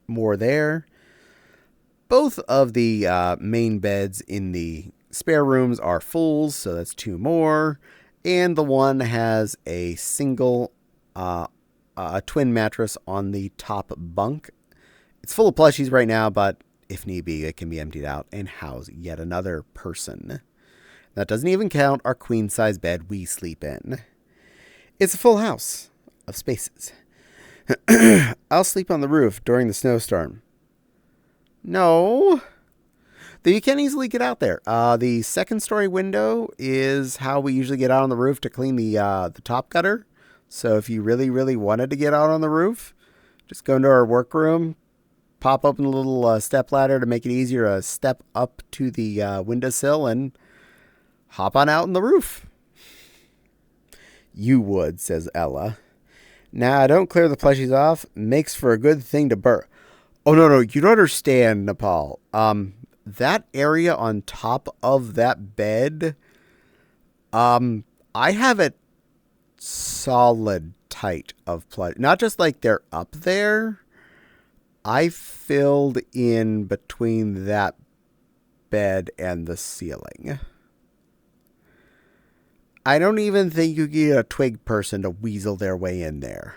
S1: more there. Both of the main beds in the spare rooms are fulls, so that's 2 more. And the one has a single, a twin mattress on the top bunk. It's full of plushies right now, but if need be, it can be emptied out and house yet another person. That doesn't even count our queen-size bed we sleep in. It's a full house of spaces. I'll sleep on the roof during the snowstorm. No. You can't easily get out there. The second-story window is how we usually get out on the roof to clean the top gutter. So if you really, really wanted to get out on the roof, just go into our workroom, pop open a little step ladder to make it easier to step up to the windowsill and hop on out on the roof. You would, says Ella. Nah, don't clear the plushies off. Makes for a good thing to burn. Oh, no, you don't understand, Nepal. That area on top of that bed, I have it solid tight of plush. Not just like they're up there. I filled in between that bed and the ceiling. I don't even think you get a twig person to weasel their way in there.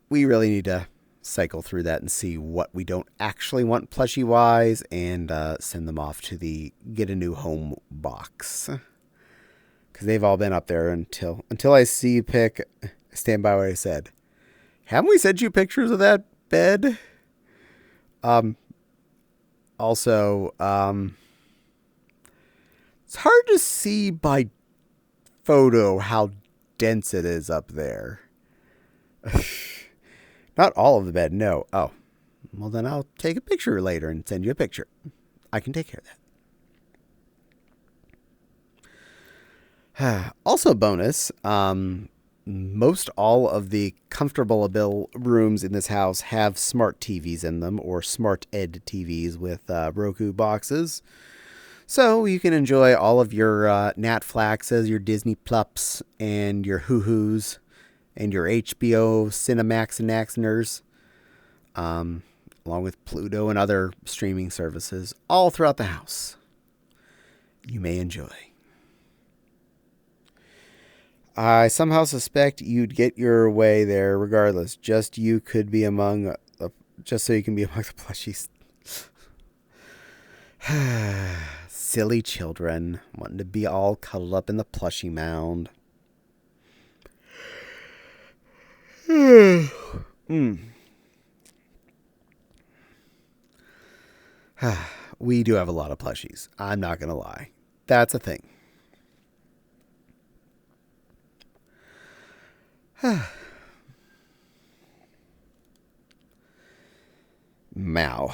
S1: We really need to cycle through that and see what we don't actually want plushie-wise and send them off to the get a new home box. Because they've all been up there until I see you pick. Stand by what I said. Haven't we sent you pictures of that bed? Also, it's hard to see by photo how dense it is up there. Not all of the bed, no. Oh, well then I'll take a picture later and send you a picture. I can take care of that. Also bonus, most all of the comfortable rooms in this house have smart TVs in them, or smart ed TVs with Roku boxes. So you can enjoy all of your Netflixes, your Disney Plups, and your Hoo-Hoos, and your HBO, Cinemax, and Naxners, along with Pluto and other streaming services, all throughout the house. You may enjoy. I somehow suspect you'd get your way there regardless. Just so you can be among the plushies. Silly children wanting to be all cuddled up in the plushie mound. We do have a lot of plushies. I'm not going to lie. That's a thing. Mow.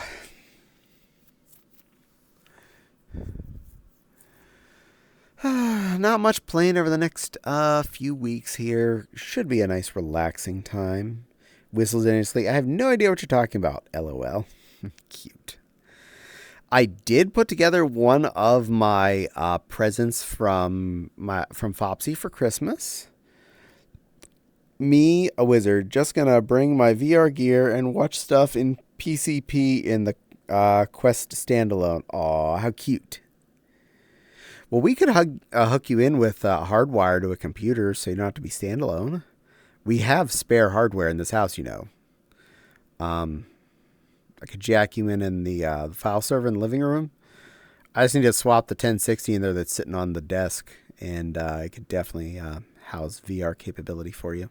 S1: Not much planned over the next few weeks here. Should be a nice relaxing time. Whistles endlessly. I have no idea what you're talking about. LOL. Cute. I did put together one of my presents from Fopsy for Christmas. Me, a wizard, just gonna bring my VR gear and watch stuff in PCP in the Quest standalone. Aw, how cute. Well, we could hook you in with hardwire to a computer so you don't have to be standalone. We have spare hardware in this house, you know. I could jack you in the file server in the living room. I just need to swap the 1060 in there that's sitting on the desk, and I could definitely house VR capability for you.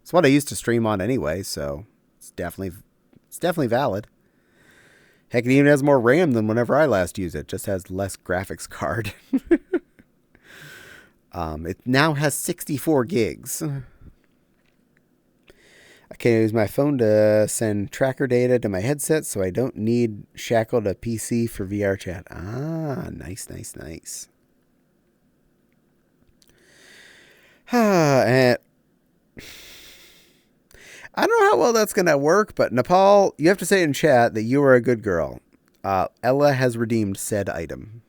S1: It's what I used to stream on anyway, so it's definitely valid. Heck, it even has more RAM than whenever I last used it. Just has less graphics card. It now has 64 gigs. I can use my phone to send tracker data to my headset, so I don't need shackled a PC for VR chat. Ah, nice. And I don't know how well that's going to work, but Nepal, you have to say in chat that you are a good girl. Ella has redeemed said item.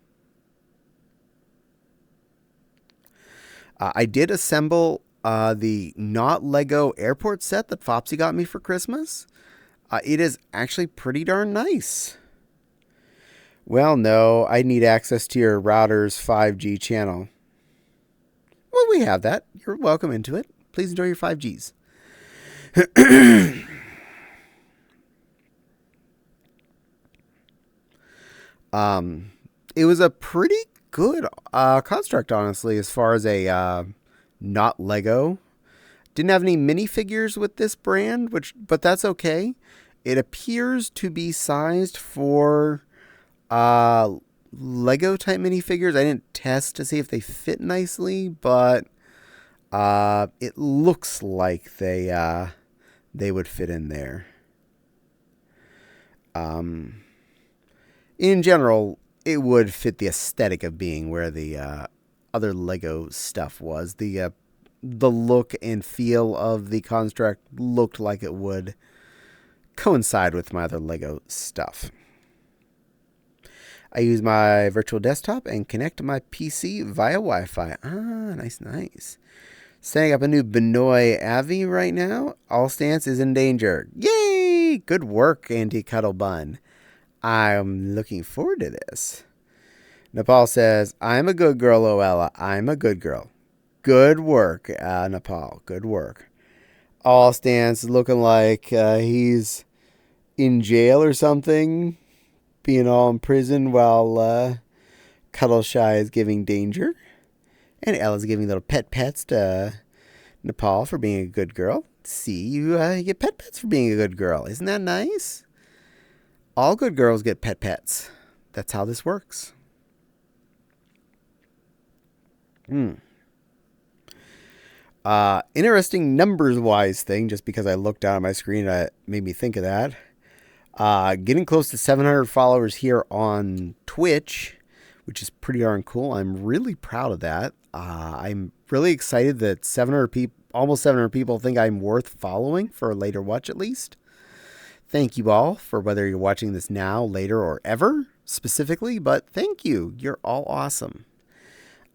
S1: I did assemble the not Lego airport set that Fopsy got me for Christmas. It is actually pretty darn nice. Well, no, I need access to your router's 5G channel. Well, we have that. You're welcome into it. Please enjoy your 5Gs. It was a pretty good construct, honestly, as far as a not Lego. Didn't have any minifigures with this brand, but that's okay. It appears to be sized for Lego type minifigures. I didn't test to see if they fit nicely, but it looks like they would fit in there. In general, it would fit the aesthetic of being where the other Lego stuff was. The look and feel of the construct looked like it would coincide with my other Lego stuff. I use my virtual desktop and connect to my PC via Wi-Fi. Nice. Setting up a new Benoit Avi right now. All stance is in danger. Yay! Good work, Andy Cuddle Bun. I'm looking forward to this. Nepal says, I'm a good girl, Oella. I'm a good girl. Good work, Nepal. Good work. All stance looking like he's in jail or something, being all in prison while Cuddle Shy is giving danger. And Ella's giving little pets to Nepal for being a good girl. See, you get pets for being a good girl. Isn't that nice? All good girls get pets. That's how this works. Interesting numbers-wise thing, just because I looked down at my screen, it made me think of that. Getting close to 700 followers here on Twitch, which is pretty darn cool. I'm really proud of that. I'm really excited that almost 700 people think I'm worth following for a later watch at least. Thank you all for whether you're watching this now, later, or ever specifically, but thank you. You're all awesome.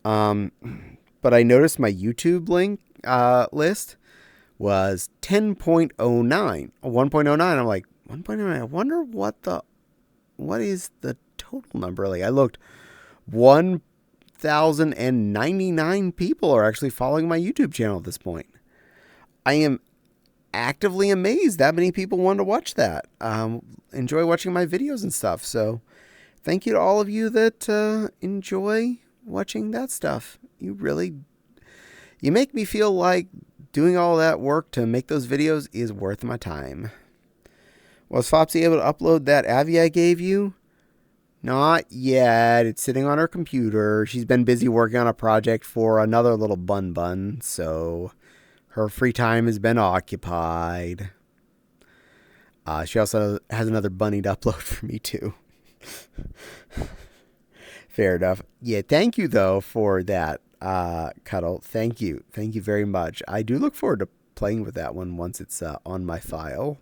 S1: But I noticed my YouTube link list was 10.09. 1.09. I'm like, 1.09. I wonder what is the total number? Like, I looked, 1,099 people are actually following my YouTube channel at this point. I am actively amazed that many people wanted to watch that. Enjoy watching my videos and stuff. So thank you to all of you that enjoy watching that stuff. You make me feel like doing all that work to make those videos is worth my time. Was Fopsy able to upload that Avi I gave you? Not yet. It's sitting on her computer. She's been busy working on a project for another little bun, so her free time has been occupied. She also has another bunny to upload for me, too. Fair enough. Yeah, thank you, though, for that, Cuddle. Thank you. Thank you very much. I do look forward to playing with that one once it's on my file.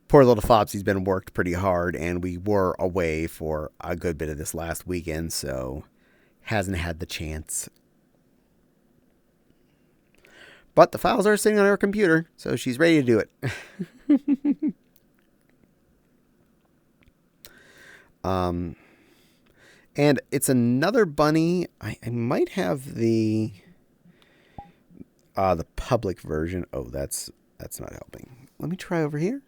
S1: Poor little Fopsy's been worked pretty hard, and we were away for a good bit of this last weekend, so hasn't had the chance. But the files are sitting on her computer, so she's ready to do it. And it's another bunny. I might have the public version. Oh, that's not helping. Let me try over here.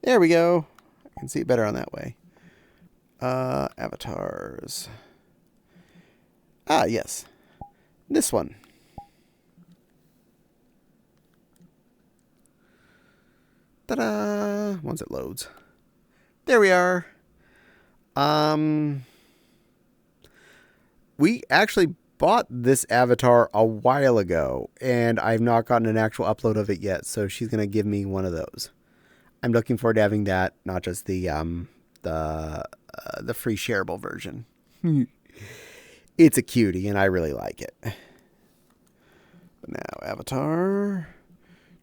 S1: There we go. I can see it better on that way. Avatars. Yes. This one. Ta-da! Once it loads. There we are. We actually bought this avatar a while ago, and I've not gotten an actual upload of it yet, so she's going to give me one of those. I'm looking forward to having that, not just the free shareable version. It's a cutie, and I really like it. But now, avatar.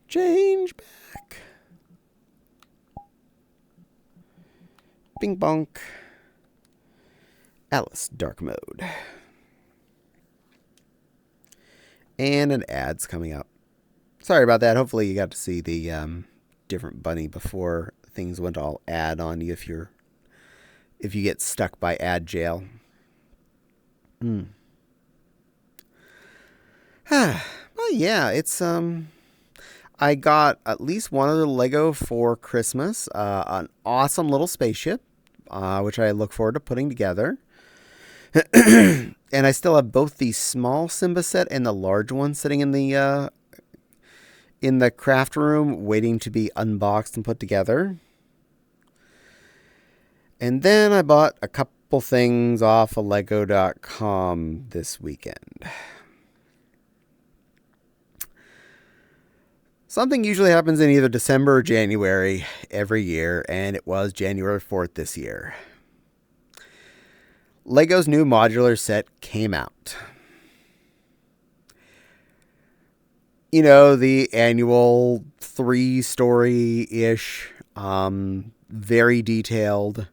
S1: Change back. Bing bonk. Alice, dark mode. And an ad's coming up. Sorry about that. Hopefully you got to see the different bunny before things went all ad on you if you get stuck by ad jail. Well, yeah, it's I got at least one other Lego for Christmas. An awesome little spaceship, which I look forward to putting together. And I still have both the small Simba set and the large one sitting in the craft room waiting to be unboxed and put together. And then I bought a couple things off of Lego.com this weekend. Something usually happens in either December or January every year, and it was January 4th this year. Lego's new modular set came out. You know, the annual 3-story-ish, very detailed,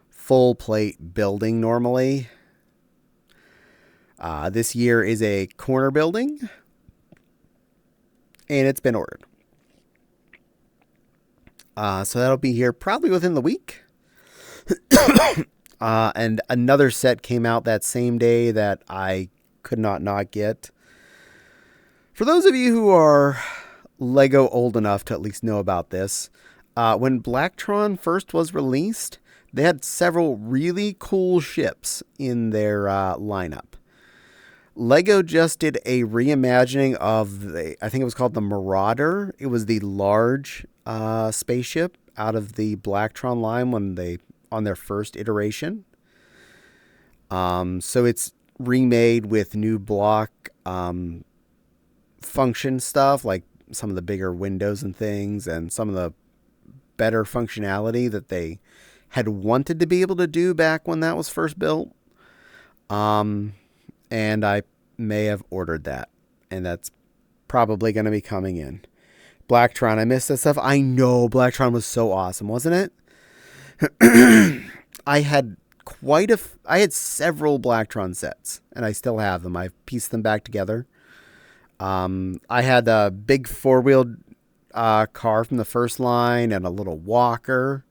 S1: full plate building normally. This year is a corner building, and it's been ordered. So that'll be here probably within the week. And another set came out that same day that I could not get. For those of you who are Lego old enough to at least know about this, when Blacktron first was released, they had several really cool ships in their lineup. Lego just did a reimagining of I think it was called the Marauder. It was the large spaceship out of the Blacktron line on their first iteration. So it's remade with new block function stuff, like some of the bigger windows and things, and some of the better functionality that they had wanted to be able to do back when that was first built. And I may have ordered that, and that's probably going to be coming in. Blacktron, I missed that stuff. I know, Blacktron was so awesome, wasn't it? I had several Blacktron sets, and I still have them. I've pieced them back together. I had a big 4-wheeled car from the first line and a little walker.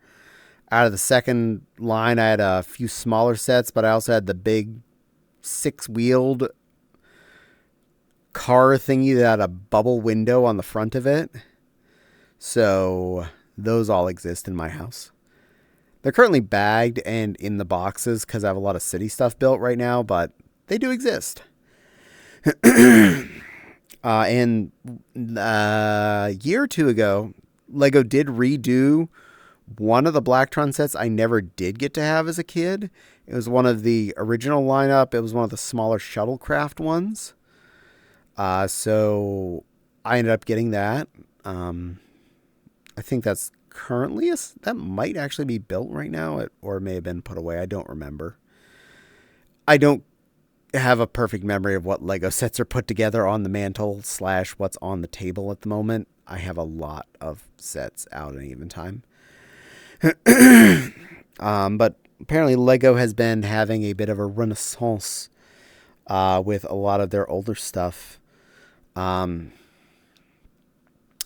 S1: Out of the second line, I had a few smaller sets, but I also had the big 6-wheeled car thingy that had a bubble window on the front of it. So those all exist in my house. They're currently bagged and in the boxes because I have a lot of city stuff built right now, but they do exist. And a year or two ago, Lego did redo one of the Blacktron sets I never did get to have as a kid. It was one of the original lineup. It was one of the smaller shuttlecraft ones. So I ended up getting that. I think that's currently that might actually be built right now, or it may have been put away. I don't remember. I don't have a perfect memory of what Lego sets are put together on the mantle / what's on the table at the moment. I have a lot of sets out at any given time. But apparently Lego has been having a bit of a renaissance with a lot of their older stuff,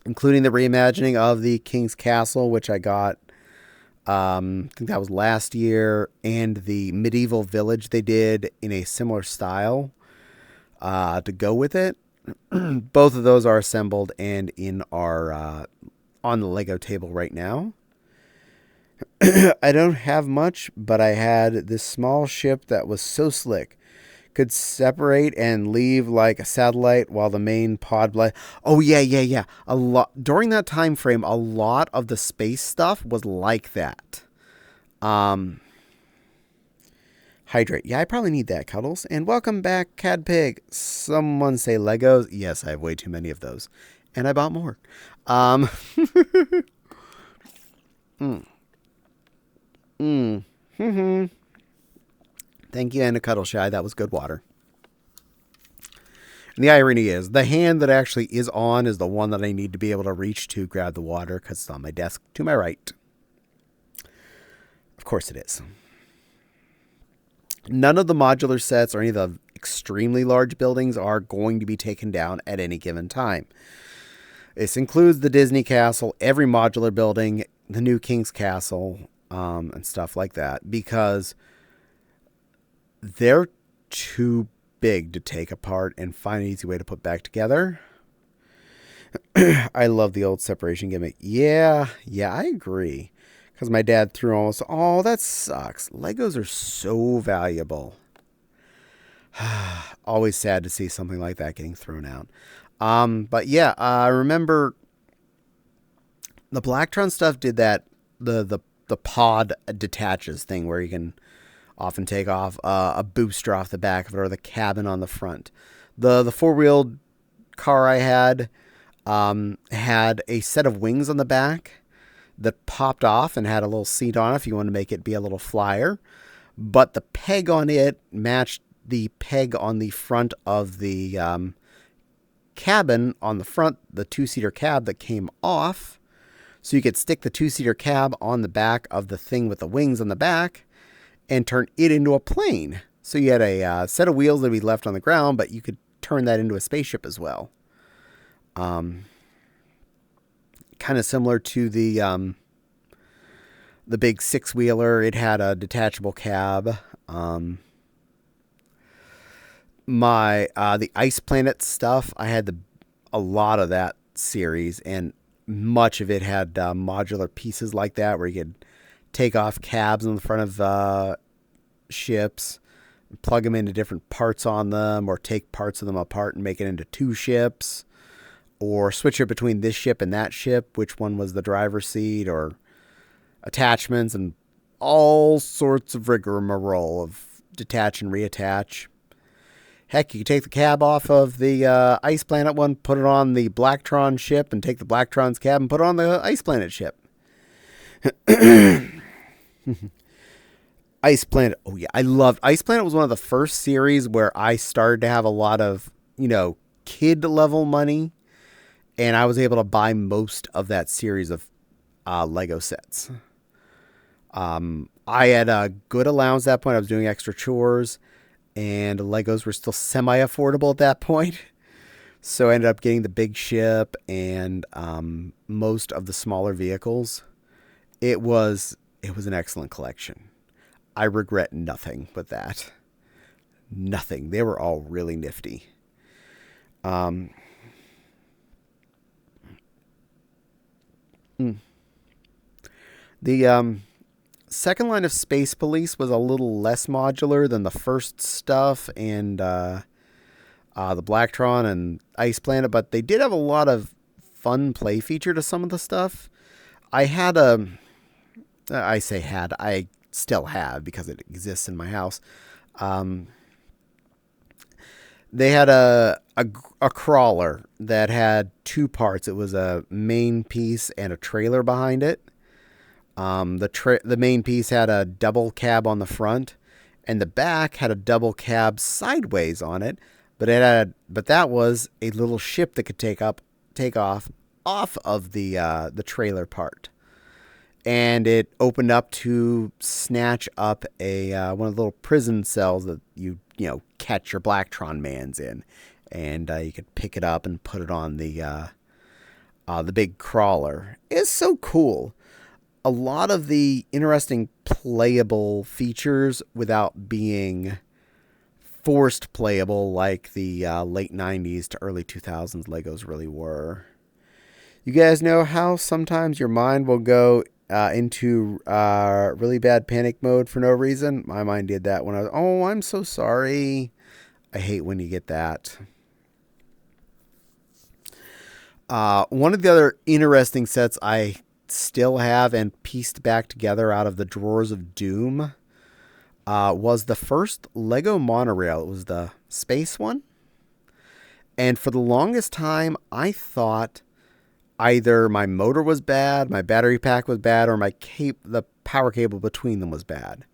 S1: including the reimagining of the King's Castle, which I got. I think that was last year, and the medieval village they did in a similar style to go with it. Both of those are assembled and in our on the Lego table right now. I don't have much, but I had this small ship that was so slick. Could separate and leave like a satellite while the main pod Oh yeah. A lot during that time frame, a lot of the space stuff was like that. Hydrate. Yeah, I probably need that, Cuddles. And welcome back, Cad Pig. Someone say Legos. Yes, I have way too many of those. And I bought more. Thank you, Anna Cuddleshy. That was good water. And the irony is, the hand that actually is on is the one that I need to be able to reach to grab the water because it's on my desk to my right. Of course it is. None of the modular sets or any of the extremely large buildings are going to be taken down at any given time. This includes the Disney Castle, every modular building, the new King's Castle, and stuff like that, because they're too big to take apart and find an easy way to put back together. I love the old separation gimmick. Yeah, I agree. Because my dad threw almost... Oh, that sucks. Legos are so valuable. Always sad to see something like that getting thrown out. But yeah, I remember the Blacktron stuff did that, the pod detaches thing where you can often take off a booster off the back of it or the cabin on the front. The four-wheeled car I had a set of wings on the back that popped off and had a little seat on it if you want to make it be a little flyer. But the peg on it matched the peg on the front of the cabin on the front, the two-seater cab that came off. So you could stick the two-seater cab on the back of the thing with the wings on the back and turn it into a plane. So you had a set of wheels that would be left on the ground, but you could turn that into a spaceship as well. Kind of similar to the big six-wheeler. It had a detachable cab. The Ice Planet stuff, I had a lot of that series, and much of it had modular pieces like that where you could take off cabs on the front of ships, plug them into different parts on them, or take parts of them apart and make it into two ships, or switch it between this ship and that ship, which one was the driver's seat, or attachments, and all sorts of rigmarole of detach and reattach. Heck, you could take the cab off of the Ice Planet one, put it on the Blacktron ship, and take the Blacktron's cab and put it on the Ice Planet ship. Ice Planet. Oh, yeah. I loved Ice Planet. Was one of the first series where I started to have a lot of, kid-level money, and I was able to buy most of that series of Lego sets. I had a good allowance at that point. I was doing extra chores, and Legos were still semi-affordable at that point. So I ended up getting the big ship and most of the smaller vehicles. It was an excellent collection. I regret nothing with that. Nothing. They were all really nifty. The second line of Space Police was a little less modular than the first stuff and the Blacktron and Ice Planet, but they did have a lot of fun play feature to some of the stuff. I still have because it exists in my house. They had a crawler that had two parts. It was a main piece and a trailer behind it. The main piece had a double cab on the front, and the back had a double cab sideways on it. But that was a little ship that could take off of the trailer part, and it opened up to snatch up one of the little prison cells that you catch your Blacktron mans in, and you could pick it up and put it on the big crawler. It's so cool. A lot of the interesting playable features without being forced playable like the late 90s to early 2000s Legos really were. You guys know how sometimes your mind will go into really bad panic mode for no reason? My mind did that when I'm so sorry. I hate when you get that. One of the other interesting sets I still have and pieced back together out of the drawers of doom was the first Lego monorail. It was the space one. And for the longest time, I thought either my motor was bad, my battery pack was bad, or the power cable between them was bad.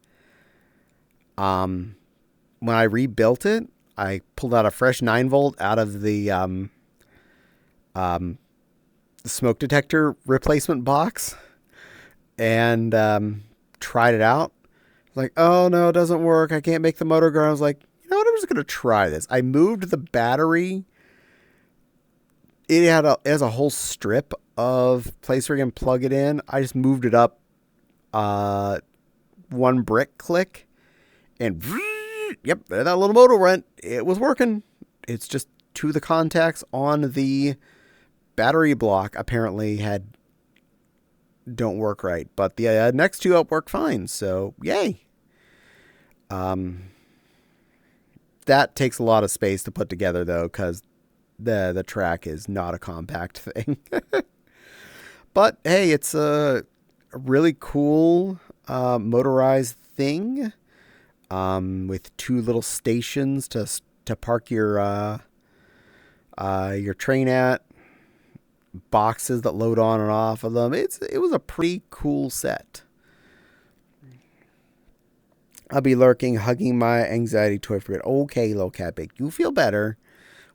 S1: when I rebuilt it, I pulled out a fresh 9-volt out of the smoke detector replacement box and tried it out. Like, oh no, it doesn't work. I can't make the motor go. I was like, you know what? I'm just going to try this. I moved the battery. It has a whole strip of place where you can plug it in. I just moved it up one brick click and yep, there that little motor went. It was working. It's just the contacts on the battery block apparently don't work right, but the next two up work fine. So yay. That takes a lot of space to put together though, because the track is not a compact thing. But hey, it's a really cool motorized thing with two little stations to park your train at, boxes that load on and off of them. It was a pretty cool set. I'll be lurking, hugging my anxiety toy for it. Okay, little cat big, you feel better.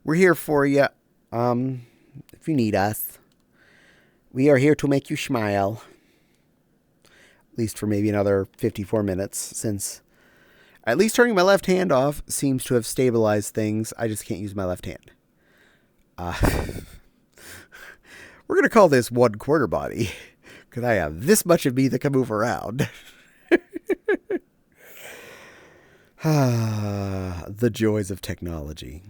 S1: We're here for you. If you need us, we are here to make you smile. At least for maybe another 54 minutes, since at least turning my left hand off seems to have stabilized things. I just can't use my left hand. We're going to call this 1/4 body, because I have this much of me that can move around. The joys of technology.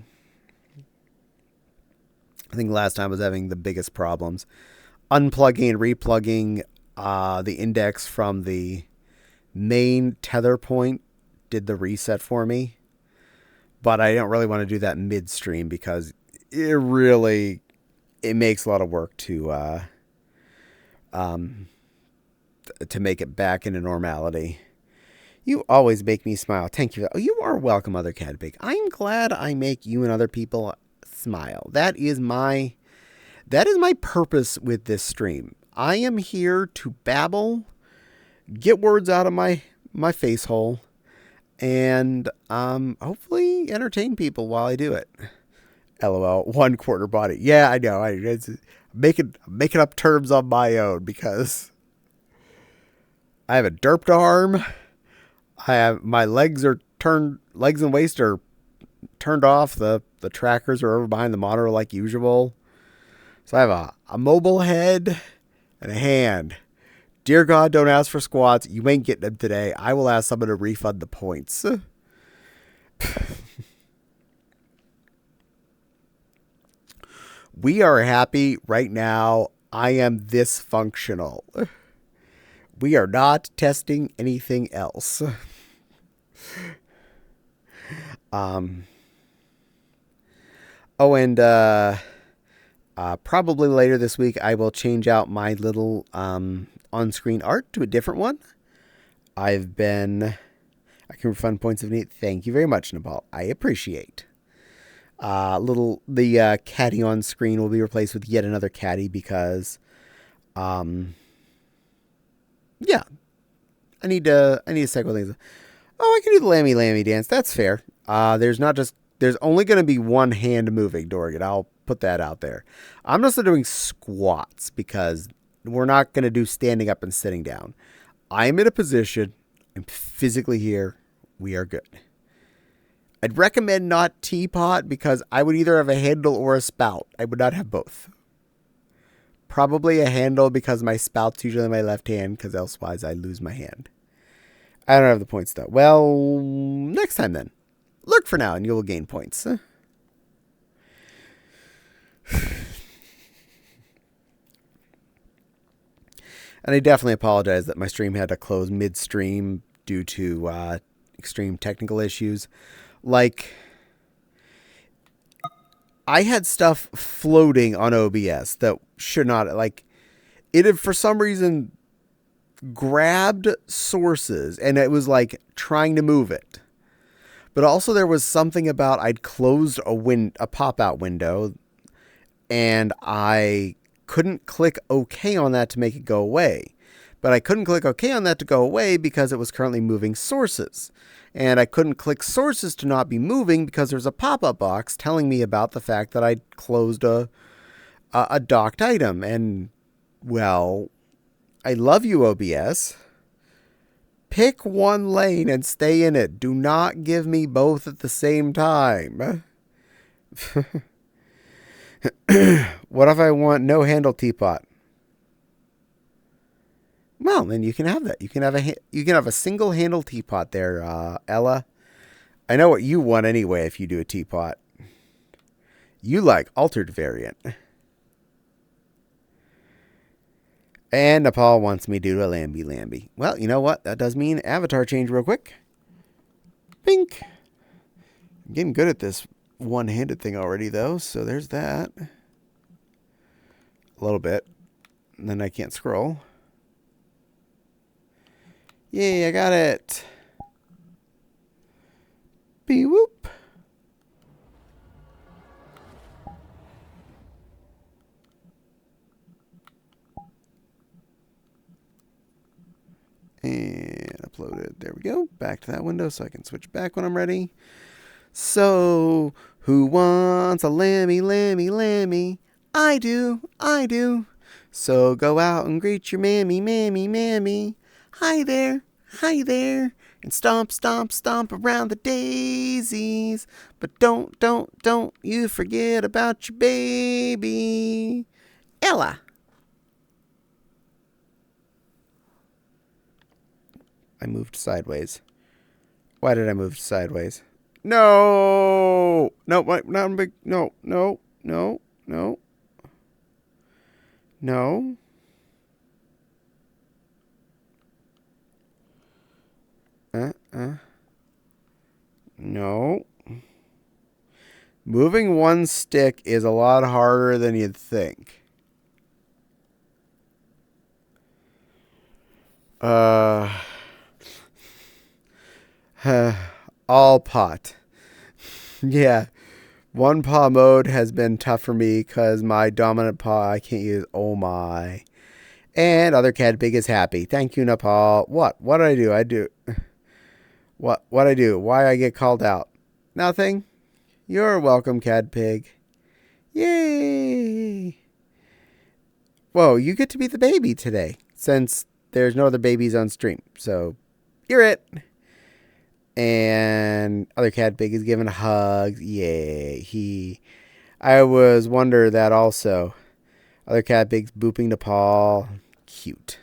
S1: I think last time I was having the biggest problems unplugging and replugging the index from the main tether point did the reset for me. But I don't really want to do that midstream because it makes a lot of work to make it back into normality. You always make me smile. Thank you. Oh, you are welcome, Other Cat Big. I'm glad I make you and other people smile. That is my purpose with this stream. I am here to babble, get words out of my face hole, and hopefully entertain people while I do it. LOL, 1/4 body. Yeah, I know. It's making up terms on my own because I have a derped arm. My legs and waist are turned off. The trackers are over behind the monitor like usual. So I have a mobile head and a hand. Dear God, don't ask for squats. You ain't getting them today. I will ask someone to refund the points. We are happy right now. I am this functional. We are not testing anything else. Probably later this week, I will change out my little on-screen art to a different one. I can refund points if needed. Thank you very much, Nepal. I appreciate. The caddy on screen will be replaced with yet another caddy because, yeah, I need to cycle things. Oh, I can do the lammy dance. That's fair. There's only going to be one hand moving, Dorgan. I'll put that out there. I'm also doing squats because we're not going to do standing up and sitting down. I'm in a position. I'm physically here. We are good. I'd recommend not teapot because I would either have a handle or a spout. I would not have both. Probably a handle because my spout's usually my left hand because elsewise I lose my hand. I don't have the points though. Well, next time then. Lurk for now and you will gain points. And I definitely apologize that my stream had to close midstream due to extreme technical issues. Like, I had stuff floating on OBS that should not, like, it had for some reason grabbed sources and it was like trying to move it. But also there was something about I'd closed a pop-out window and I couldn't click OK on that to make it go away. But I couldn't click OK on that to go away because it was currently moving sources. And I couldn't click sources to not be moving because there's a pop-up box telling me about the fact that I closed a docked item. And, well, I love you, OBS. Pick one lane and stay in it. Do not give me both at the same time. What if I want no handle teapot? Well, then you can have that. You can have a single handle teapot there, Ella. I know what you want anyway if you do a teapot. You like altered variant. And Nepal wants me to do a lamby. Well, you know what? That does mean avatar change real quick. Pink. I'm getting good at this one-handed thing already, though. So there's that. A little bit. And then I can't scroll. Yay, I got it. Bee-whoop. And upload it. There we go. Back to that window so I can switch back when I'm ready. So, who wants a lammy? I do. So go out and greet your mammy. Hi there. And stomp around the daisies. But don't you forget about your baby. Ella. I moved sideways. Why did I move sideways? No. No, not big. No. No. No. Moving one stick is a lot harder than you'd think. All pot. Yeah. One paw mode has been tough for me because my dominant paw I can't use. Oh my. And other cat pig is happy. Thank you, Nepal. What? What did I do? What I do? Why I get called out? Nothing. You're welcome, cat pig. Yay. Whoa, you get to be the baby today since there's no other babies on stream. So you're it. And other cat pig is giving hugs. Yay. I was wonder that also. Other cat pigs booping Nepal. Cute.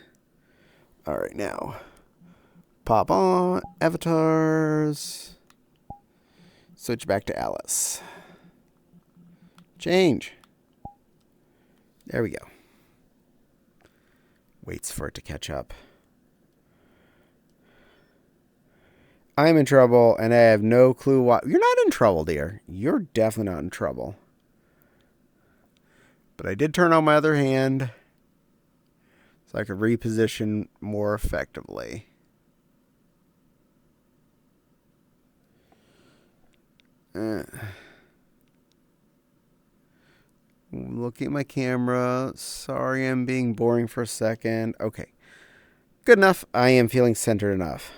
S1: All right, now. Pop on. Avatars. Switch back to Alice. Change. There we go. Waits for it to catch up. I'm in trouble, and I have no clue why. You're not in trouble, dear. You're definitely not in trouble. But I did turn on my other hand so I could reposition more effectively. Looking at my camera. Sorry I'm being boring for a second. Okay. Good enough. I am feeling centered enough.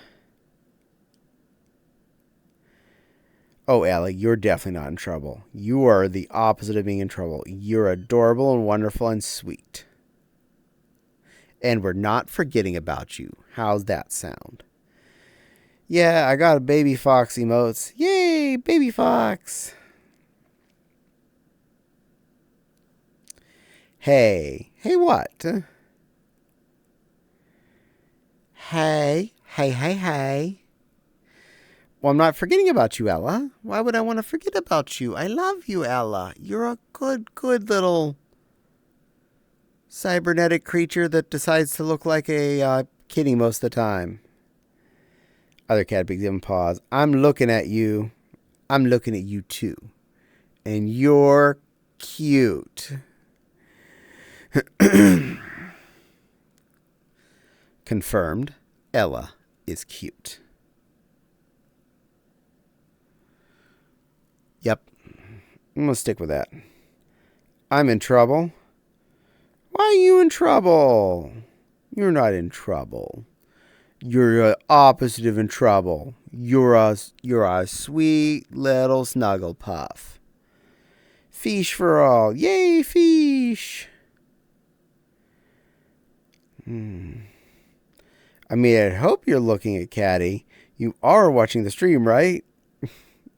S1: Oh, Allie, you're definitely not in trouble. You are the opposite of being in trouble. You're adorable and wonderful and sweet. And we're not forgetting about you. How's that sound? Yeah, I got a baby fox emotes. Yay, baby fox. Hey. Hey, what? Hey. Well, I'm not forgetting about you, Ella. Why would I want to forget about you? I love you, Ella. You're a good little cybernetic creature that decides to look like a kitty most of the time. Other cat pigs give him pause. I'm looking at you. I'm looking at you too. And you're cute. Confirmed. Ella is cute. Yep. I'm going to stick with that. I'm in trouble. Why are you in trouble? You're not in trouble. You're the opposite of in trouble. You're a sweet little snuggle puff. Fish for all. Yay, fish. I mean, I hope you're looking at Caddie. You are watching the stream, right?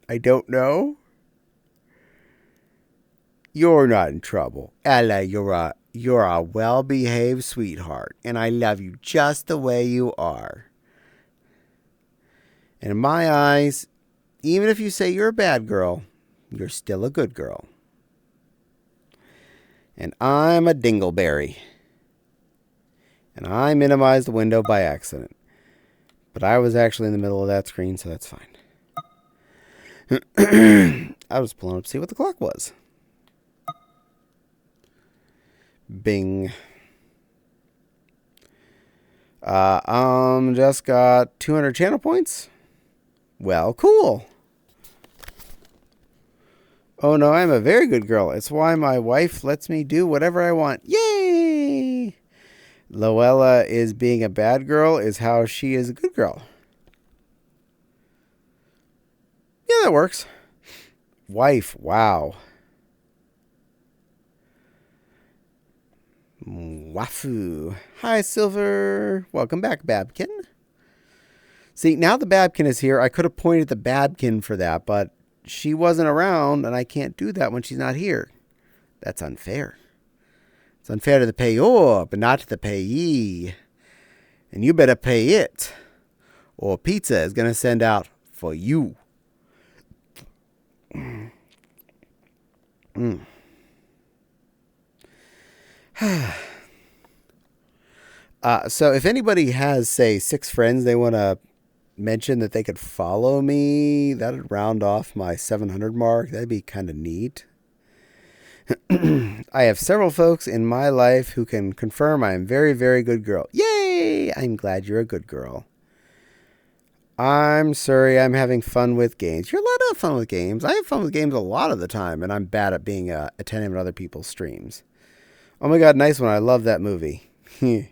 S1: I don't know. You're not in trouble. Ella, you're a well-behaved sweetheart, and I love you just the way you are. And in my eyes, even if you say you're a bad girl, you're still a good girl. And I'm a dingleberry. And I minimized the window by accident. But I was actually in the middle of that screen, so that's fine. I was pulling up to see what the clock was. Bing. Just got 200 channel points. Well, cool. Oh no, I'm a very good girl. It's why my wife lets me do whatever I want. Yay! Loella is being a bad girl is how she is a good girl. Yeah, that works. Wife, wow. Wafu. Hi, Silver. Welcome back, Babkin. See, now the Babkin is here. I could have pointed the Babkin for that, but she wasn't around, and I can't do that when she's not here. That's unfair. It's unfair to the payor, but not to the payee. And you better pay it, or pizza is going to send out for you. So if anybody has, say, 6 friends they want to mention that they could follow me, that would round off my 700 mark. That'd be kind of neat. I have several folks in my life who can confirm I am a very, very good girl. Yay! I'm glad you're a good girl. I'm sorry I'm having fun with games. You're allowed to have fun with games. I have fun with games a lot of the time, and I'm bad at being attentive to other people's streams. Oh my god, nice one. I love that movie. She's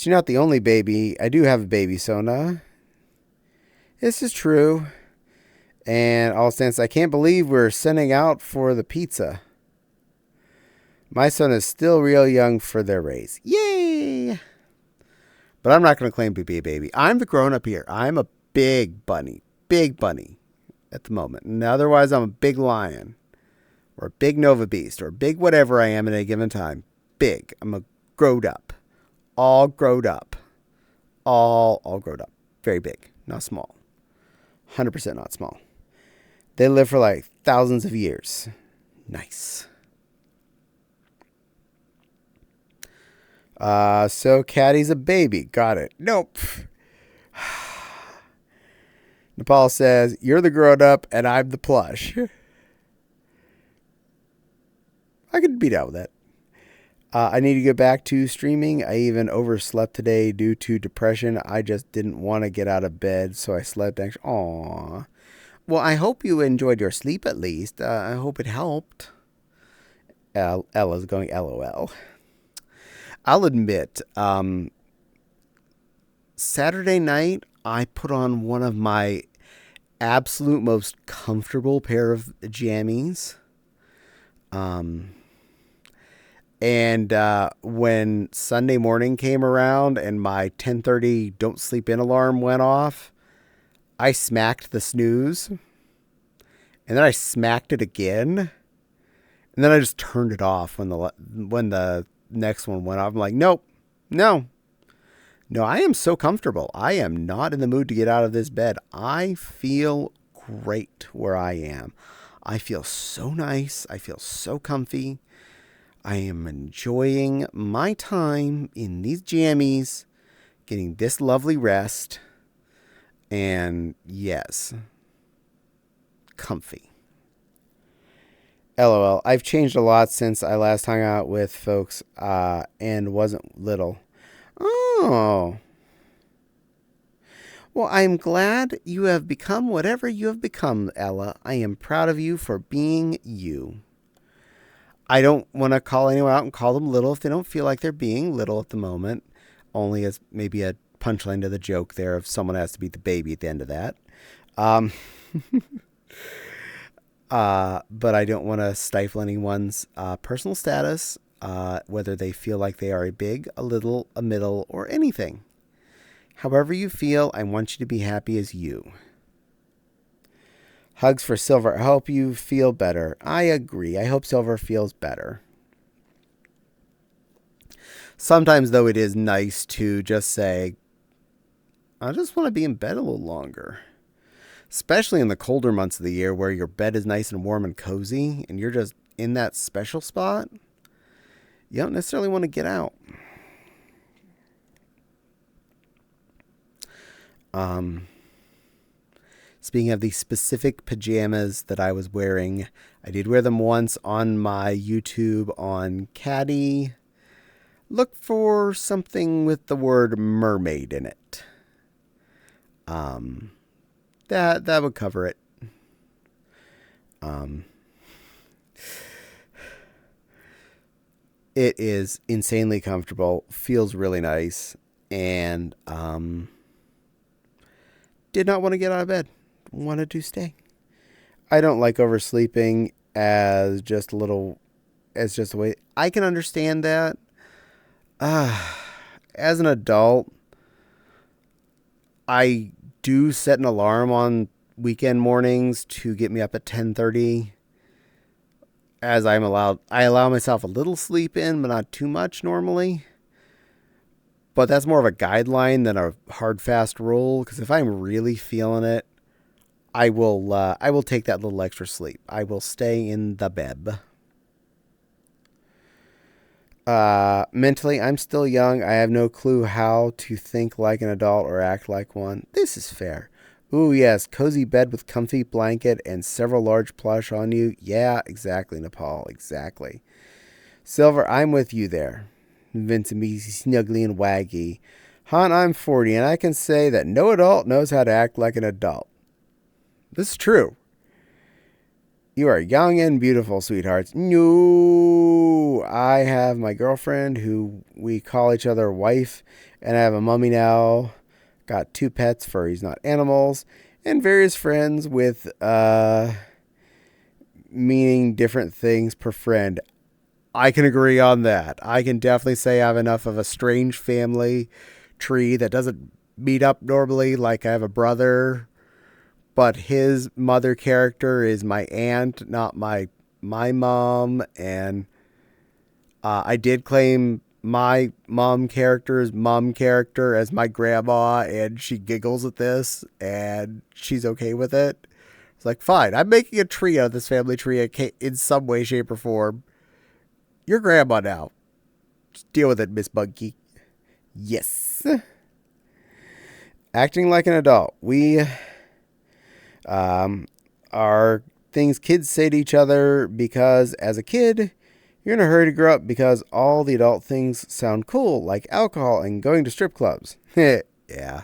S1: not the only baby. I do have a baby, Sona. This is true. And all since I can't believe we're sending out for the pizza. My son is still real young for their race. Yay! But I'm not going to claim to be a baby. I'm the grown-up here. I'm a big bunny. Big bunny at the moment. And otherwise, I'm a big lion. Or a big Nova Beast. Or a big whatever I am at a given time. Big. I'm a growed up. All growed up. All growed up. Very big. Not small. 100% not small. They live for like thousands of years. Nice. So Caddie's a baby. Got it. Nope. Nepal says, you're the grown up and I'm the plush. I could be down with that. I need to get back to streaming. I even overslept today due to depression. I just didn't want to get out of bed, so I slept extra. Aww. Well, I hope you enjoyed your sleep at least. I hope it helped. Ella's going LOL. I'll admit, Saturday night, I put on one of my absolute most comfortable pair of jammies. And when Sunday morning came around and my 10:30 don't sleep in alarm went off, I smacked the snooze. And then I smacked it again. And then I just turned it off when the next one went off. I'm like, nope, no, I am so comfortable. I am not in the mood to get out of this bed. I feel great where I am. I feel so nice. I feel so comfy. I am enjoying my time in these jammies, getting this lovely rest, and yes, comfy. LOL. I've changed a lot since I last hung out with folks and wasn't little. Oh. Well, I'm glad you have become whatever you have become, Ella. I am proud of you for being you. I don't want to call anyone out and call them little if they don't feel like they're being little at the moment. only as maybe a punchline to the joke there of someone has to beat the baby at the end of that. Um, but I don't want to stifle anyone's personal status, whether they feel like they are a big, a little, a middle, or anything. However you feel, I want you to be happy as you. Hugs for Silver. I hope you feel better. I agree. I hope Silver feels better. Sometimes, though, it is nice to just say, I just want to be in bed a little longer. Especially in the colder months of the year where your bed is nice and warm and cozy and you're just in that special spot. You don't necessarily want to get out. Speaking of the specific pajamas that I was wearing, I did wear them once on my YouTube on Caddie. Look for something with the word mermaid in it. That would cover it. It is insanely comfortable, feels really nice, and did not want to get out of bed. Wanted to stay. I don't like oversleeping as just a way. I can understand that. As an adult, I do set an alarm on weekend mornings to get me up at 10:30. As I allow myself a little sleep in, but not too much normally. But that's more of a guideline than a hard, fast rule. Because if I'm really feeling it, I will take that little extra sleep. I will stay in the bed. Mentally, I'm still young. I have no clue how to think like an adult or act like one. This is fair. Ooh, yes, cozy bed with comfy blanket and several large plush on you. Yeah, exactly, Nepal, exactly. Silver, I'm with you there. Vincent be snuggly and waggy. Hon, I'm 40, and I can say that no adult knows how to act like an adult. This is true. You are young and beautiful, sweethearts. No, I have my girlfriend who we call each other wife, and I have a mummy now. Got 2 pets, furries, not animals, and various friends with meaning different things per friend. I can agree on that. I can definitely say I have enough of a strange family tree that doesn't meet up normally. Like I have a brother, but his mother character is my aunt, not my mom. And I did claim my mom character's mom character as my grandma, and she giggles at this, and she's okay with it. It's like, fine, I'm making a tree out of this family tree in some way, shape, or form. You're grandma now. Just deal with it, Miss Monkey. Yes. Acting like an adult. We are things kids say to each other because as a kid, you're in a hurry to grow up because all the adult things sound cool, like alcohol and going to strip clubs. Yeah.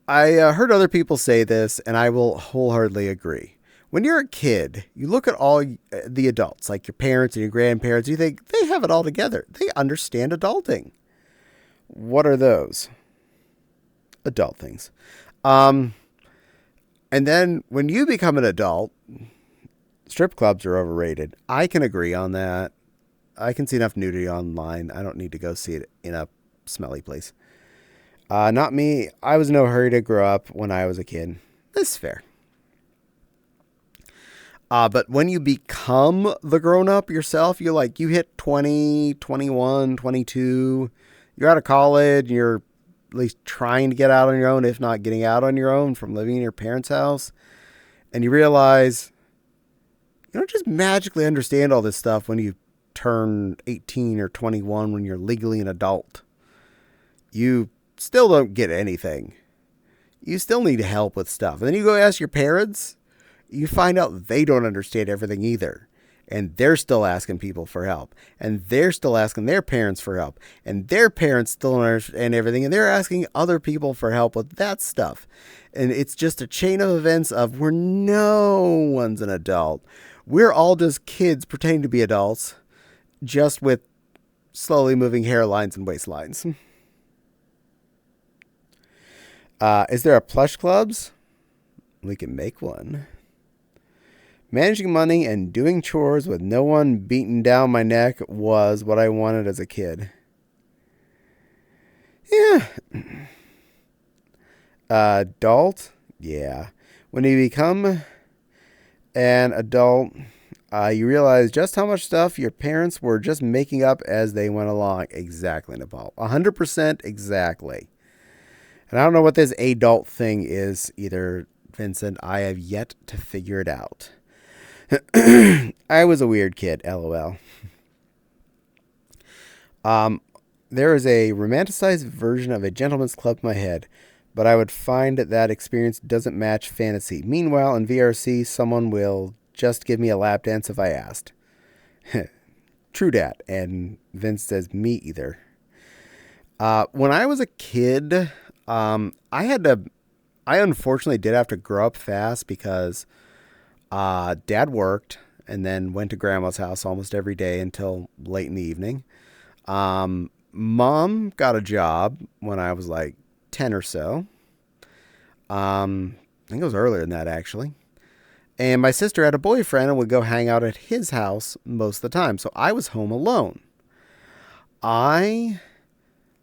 S1: I heard other people say this, and I will wholeheartedly agree. When you're a kid, you look at all the adults, like your parents and your grandparents, you think they have it all together. They understand adulting. What are those? Adult things. And then when you become an adult, strip clubs are overrated. I can agree on that. I can see enough nudity online. I don't need to go see it in a smelly place. Not me. I was in no hurry to grow up when I was a kid. This is fair. But when you become the grown-up yourself, you hit 20, 21, 22. You're out of college. You're at least trying to get out on your own, if not getting out on your own from living in your parents' house. And you realize you don't just magically understand all this stuff when you turn 18 or 21 when you're legally an adult. You still don't get anything. You still need help with stuff. And then you go ask your parents, you find out they don't understand everything either. And they're still asking people for help. And they're still asking their parents for help. And their parents still don't understand everything. And they're asking other people for help with that stuff. And it's just a chain of events of where no one's an adult. We're all just kids pretending to be adults, just with slowly moving hairlines and waistlines. Is there a plush clubs? We can make one. Managing money and doing chores with no one beating down my neck was what I wanted as a kid. Yeah. Adult? Yeah. When you become an adult, you realize just how much stuff your parents were just making up as they went along. Exactly, Nepal. 100% exactly. And I don't know what this adult thing is either, Vincent. I have yet to figure it out. I was a weird kid, LOL. There is a romanticized version of a gentleman's club in my head, but I would find that experience doesn't match fantasy. Meanwhile, in VRC, someone will just give me a lap dance if I asked. True dat. And Vince says, me either. When I was a kid, I unfortunately did have to grow up fast because Dad worked and then went to Grandma's house almost every day until late in the evening. Mom got a job when I was like 10 or so. I think it was earlier than that, actually. And my sister had a boyfriend and would go hang out at his house most of the time. So I was home alone. I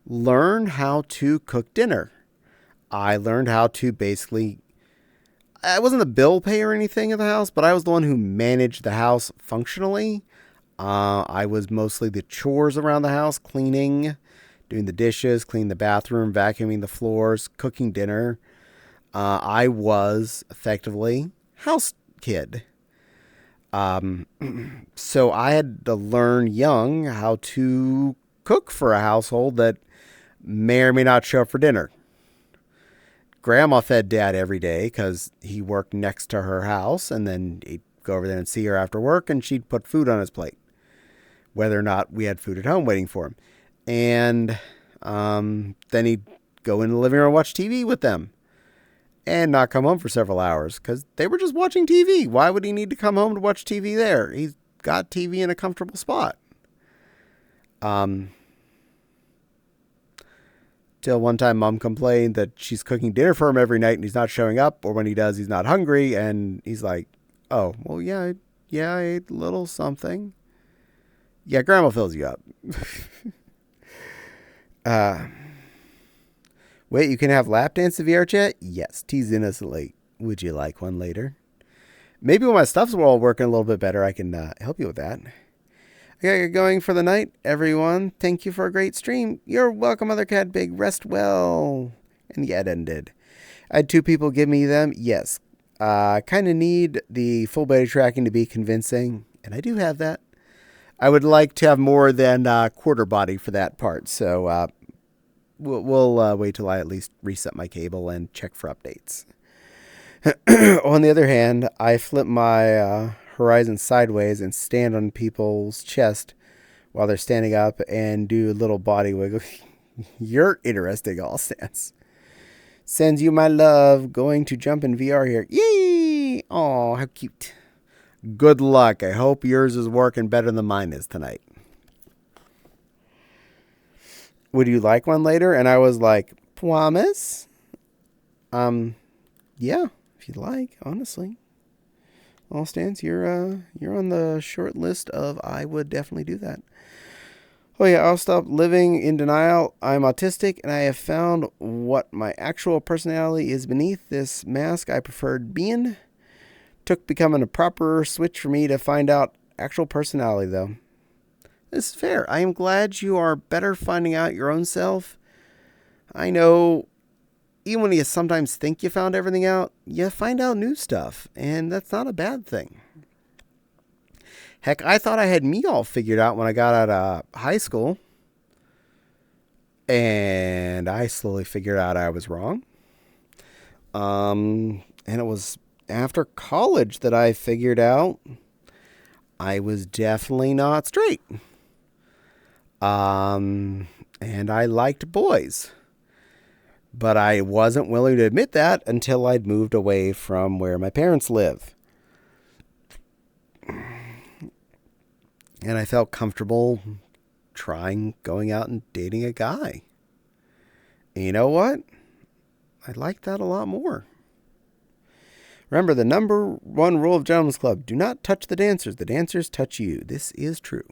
S1: learned how to cook dinner. I learned how to basically... I wasn't the bill payer or anything at the house, but I was the one who managed the house functionally. I was mostly the chores around the house, cleaning, doing the dishes, cleaning the bathroom, vacuuming the floors, cooking dinner. I was effectively house kid. So I had to learn young how to cook for a household that may or may not show up for dinner. Grandma fed Dad every day because he worked next to her house, and then he'd go over there and see her after work, and she'd put food on his plate, whether or not we had food at home waiting for him. And then he'd go in the living room and watch TV with them and not come home for several hours because they were just watching TV. Why would he need to come home to watch TV there? He's got TV in a comfortable spot. Till one time Mom complained that she's cooking dinner for him every night and he's not showing up, or when he does, he's not hungry. And he's like, oh, well, yeah, I ate a little something. Yeah, Grandma fills you up. Wait, you can have lap dance in VR chat? Yes, tease innocently. Would you like one later? Maybe when my stuff's all working a little bit better, I can help you with that. I got you going for the night, everyone. Thank you for a great stream. You're welcome, Mother Cat Big. Rest well. And yet ended. I had 2 people give me them. Yes. Kind of need the full body tracking to be convincing. And I do have that. I would like to have more than quarter body for that part. So we'll wait till I at least reset my cable and check for updates. On the other hand, I flip my horizon sideways and stand on people's chest while they're standing up and do a little body wiggle. You're interesting, all stance. Sends you my love. Going to jump in VR here. Yay! Oh, how cute. Good luck. I hope yours is working better than mine is tonight. Would you like one later? And I was like, promise? Yeah, if you'd like, honestly. All stands, you're on the short list of I would definitely do that. Oh yeah, I'll stop living in denial. I'm autistic, and I have found what my actual personality is beneath this mask I preferred being. Took becoming a proper switch for me to find out actual personality, though. This is fair. I am glad you are better finding out your own self. I know, even when you sometimes think you found everything out, you find out new stuff, and that's not a bad thing. Heck, I thought I had me all figured out when I got out of high school, and I slowly figured out I was wrong. And it was after college that I figured out I was definitely not straight. And I liked boys. But I wasn't willing to admit that until I'd moved away from where my parents live. And I felt comfortable trying going out and dating a guy. And you know what? I like that a lot more. Remember, the number one rule of Gentlemen's Club, do not touch the dancers. The dancers touch you. This is true.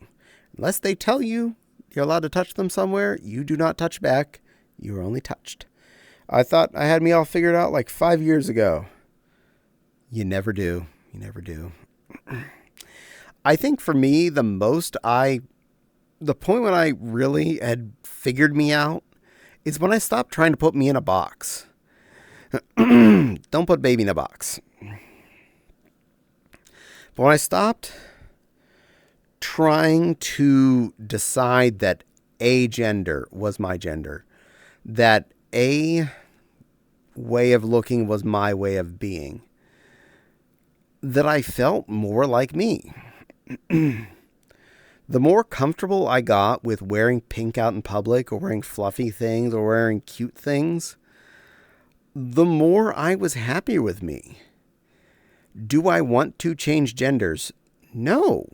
S1: Unless they tell you you're allowed to touch them somewhere, you do not touch back. You are only touched. I thought I had me all figured out like 5 years ago. You never do. You never do. I think for me, the point when I really had figured me out is when I stopped trying to put me in a box. Don't put baby in a box. But when I stopped trying to decide that a gender was my gender, that a way of looking was my way of being, that I felt more like me. The more comfortable I got with wearing pink out in public, or wearing fluffy things, or wearing cute things, the more I was happier with me. Do I want to change genders? No.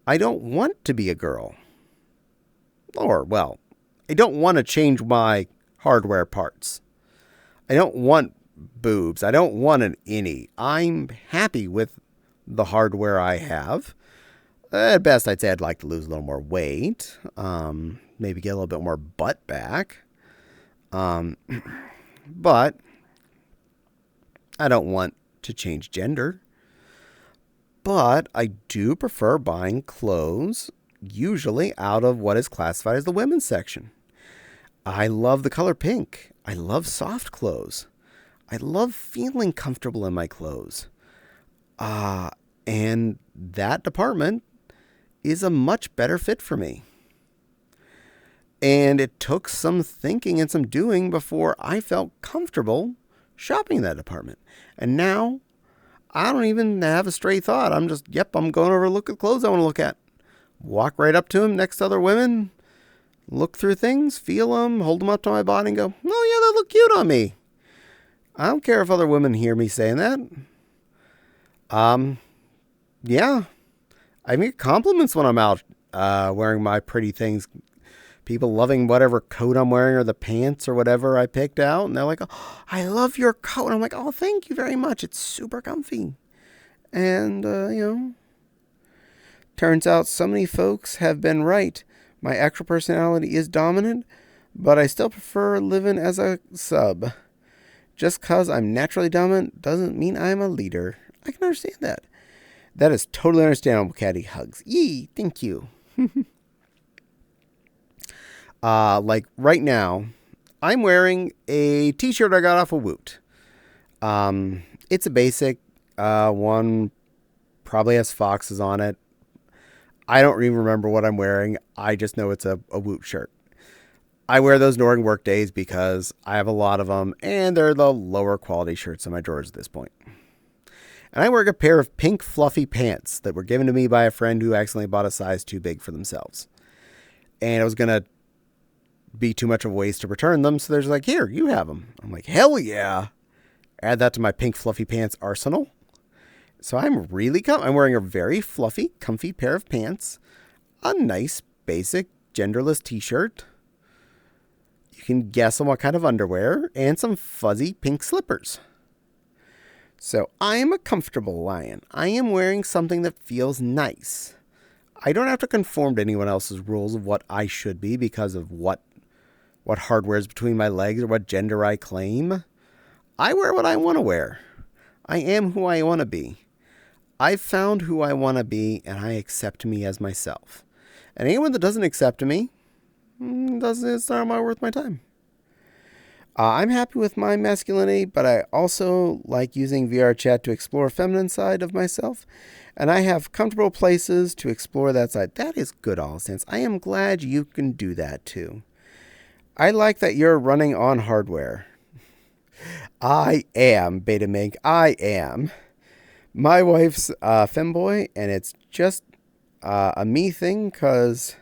S1: I don't want to be a girl. Or, well, I don't want to change my hardware parts. I don't want boobs. I don't want an innie. I'm happy with the hardware I have. At best, I'd say I'd like to lose a little more weight. Maybe get a little bit more butt back. But I don't want to change gender. But I do prefer buying clothes, usually out of what is classified as the women's section. I love the color pink. I love soft clothes. I love feeling comfortable in my clothes. And that department is a much better fit for me. And it took some thinking and some doing before I felt comfortable shopping in that department. And now I don't even have a stray thought. I'm going over to look at clothes I want to look at. Walk right up to them next to other women, look through things, feel them, hold them up to my body and go, oh yeah, they look cute on me. I don't care if other women hear me saying that. Yeah. I get compliments when I'm out wearing my pretty things. People loving whatever coat I'm wearing or the pants or whatever I picked out. And they're like, oh, I love your coat. And I'm like, oh, thank you very much. It's super comfy. And, turns out so many folks have been right. My actual personality is dominant, but I still prefer living as a sub. Just because I'm naturally dominant doesn't mean I'm a leader. I can understand that. That is totally understandable, Caddie. Hugs. Yee, thank you. Like right now, I'm wearing a t-shirt I got off of Woot. It's a basic one, probably has foxes on it. I don't even remember what I'm wearing. I just know it's a Woot shirt. I wear those during work days because I have a lot of them, and they're the lower quality shirts in my drawers at this point. And I wear a pair of pink fluffy pants that were given to me by a friend who accidentally bought a size too big for themselves. And I was going to be too much of a waste to return them, so they're just like, here, you have them. I'm like, hell yeah. Add that to my pink fluffy pants arsenal. So I'm wearing a very fluffy, comfy pair of pants, a nice, basic, genderless t-shirt. You can guess on what kind of underwear, and some fuzzy pink slippers. So I am a comfortable lion. I am wearing something that feels nice. I don't have to conform to anyone else's rules of what I should be because of what hardware is between my legs or what gender I claim. I wear what I want to wear. I am who I want to be. I've found who I want to be, and I accept me as myself. And anyone that doesn't accept me, it's not worth my time. I'm happy with my masculinity, but I also like using VR chat to explore a feminine side of myself. And I have comfortable places to explore that side. That is good, all sense. I am glad you can do that too. I like that you're running on hardware. I am, Beta Mink. I am. My wife's femboy, and it's just a me thing because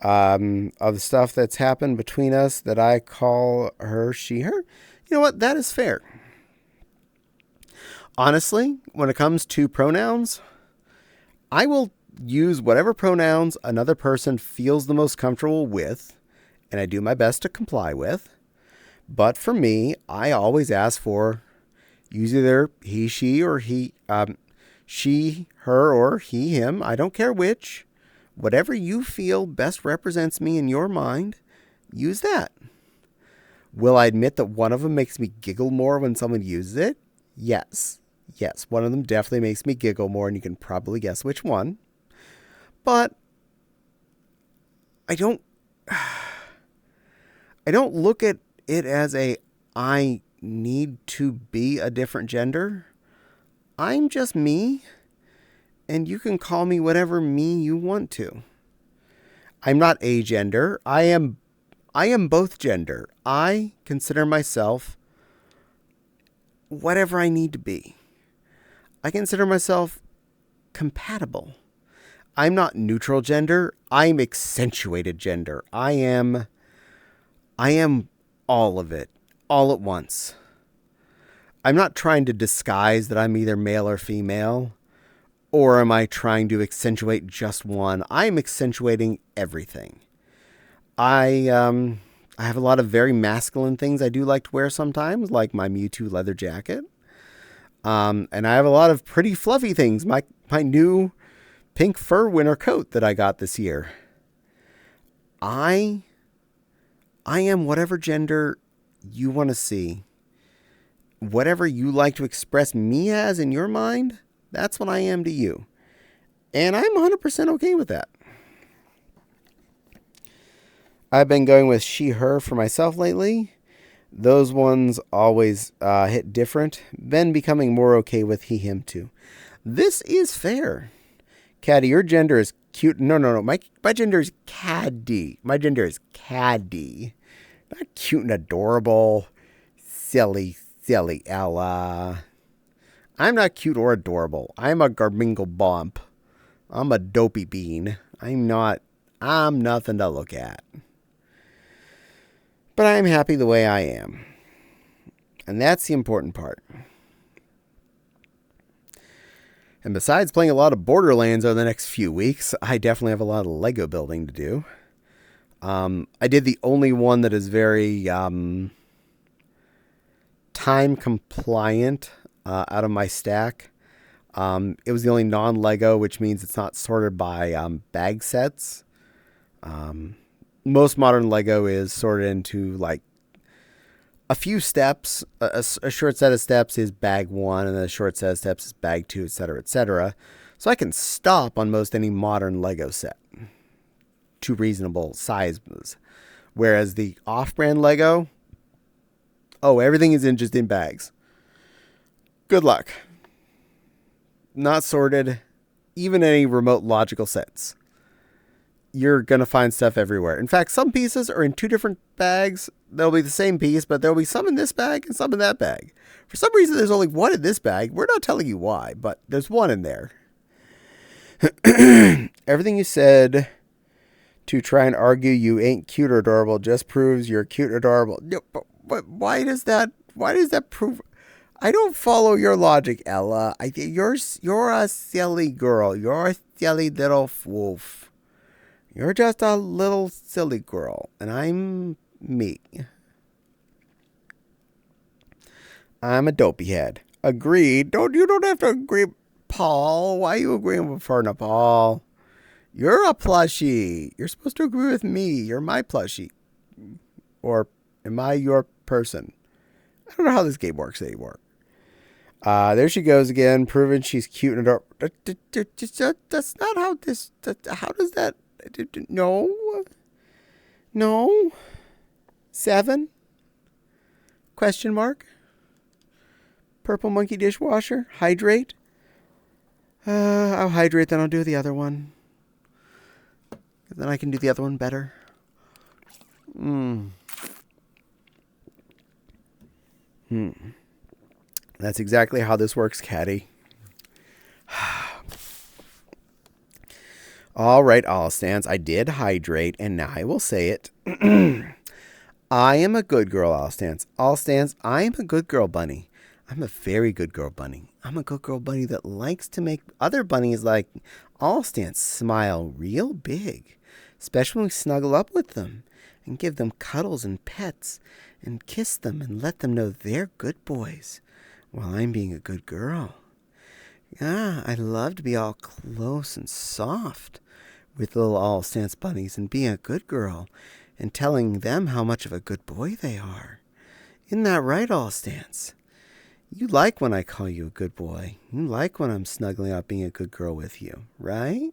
S1: of the stuff that's happened between us that I call her, she, her. You know what? That is fair. Honestly, when it comes to pronouns, I will use whatever pronouns another person feels the most comfortable with, and I do my best to comply with. But for me, I always ask for use either he, she, or she, her, or he, him. I don't care which. Whatever you feel best represents me in your mind, use that. Will I admit that one of them makes me giggle more when someone uses it? Yes. Yes, one of them definitely makes me giggle more, and you can probably guess which one. But I don't look at it as I need to be a different gender. I'm just me, and you can call me whatever me you want to. I'm not a gender. I am both gender. I consider myself whatever I need to be. I consider myself compatible. I'm not neutral gender. I'm accentuated gender. I am all of it, all at once. I'm not trying to disguise that I'm either male or female, or am I trying to accentuate just one? I'm accentuating everything. I have a lot of very masculine things I do like to wear sometimes, like my Mewtwo leather jacket. And I have a lot of pretty fluffy things. My new pink fur winter coat that I got this year. I am whatever gender you want to see. Whatever you like to express me as in your mind, that's what I am to you. And I'm 100% okay with that. I've been going with she, her for myself lately. Those ones always hit different. Been becoming more okay with he, him too. This is fair. Caddie, your gender is cute. No. My gender is Caddie. My gender is Caddie. Not cute and adorable. Silly Ella. I'm not cute or adorable. I'm a garmingle bump. I'm a dopey bean. I'm nothing to look at. But I'm happy the way I am. And that's the important part. And besides playing a lot of Borderlands over the next few weeks, I definitely have a lot of Lego building to do. I did the only one that is very time compliant out of my stack. It was the only non-Lego, which means it's not sorted by bag sets. Most modern Lego is sorted into like a few steps. A short set of steps is bag 1, and then a short set of steps is bag 2, etc., etc. So I can stop on most any modern Lego set to reasonable sizes. Whereas the off-brand Lego, everything is just in bags. Good luck. Not sorted, even in any remote logical sense. You're going to find stuff everywhere. In fact, some pieces are in 2 different bags. They'll be the same piece, but there'll be some in this bag and some in that bag. For some reason, there's only one in this bag. We're not telling you why, but there's one in there. Everything you said to try and argue you ain't cute or adorable just proves you're cute or adorable. No, but why does that prove? I don't follow your logic, Ella. You're a silly girl. You're a silly little wolf. You're just a little silly girl, and I'm me. I'm a dopey head. Agreed. You don't have to agree, Paul. Why are you agreeing with Ferna, Paul? You're a plushie. You're supposed to agree with me. You're my plushie. Or am I your person? I don't know how this game works anymore. There she goes again, proving she's cute and adorable. That's not how this... How does that... No. 7? Question mark? Purple monkey dishwasher? Hydrate? I'll hydrate, then I'll do the other one. Then I can do the other one better. That's exactly how this works, Caddie. All right, all stands. I did hydrate, and now I will say it. I am a good girl, all stands. All stands, I am a good girl bunny. I'm a very good girl bunny. I'm a good girl bunny that likes to make other bunnies like, All Stance smile real big, especially when we snuggle up with them and give them cuddles and pets and kiss them and let them know they're good boys while I'm being a good girl. Yeah, I love to be all close and soft with little All Stance bunnies and being a good girl and telling them how much of a good boy they are. Isn't that right, All Stance? You like when I call you a good boy. You like when I'm snuggling up being a good girl with you, right?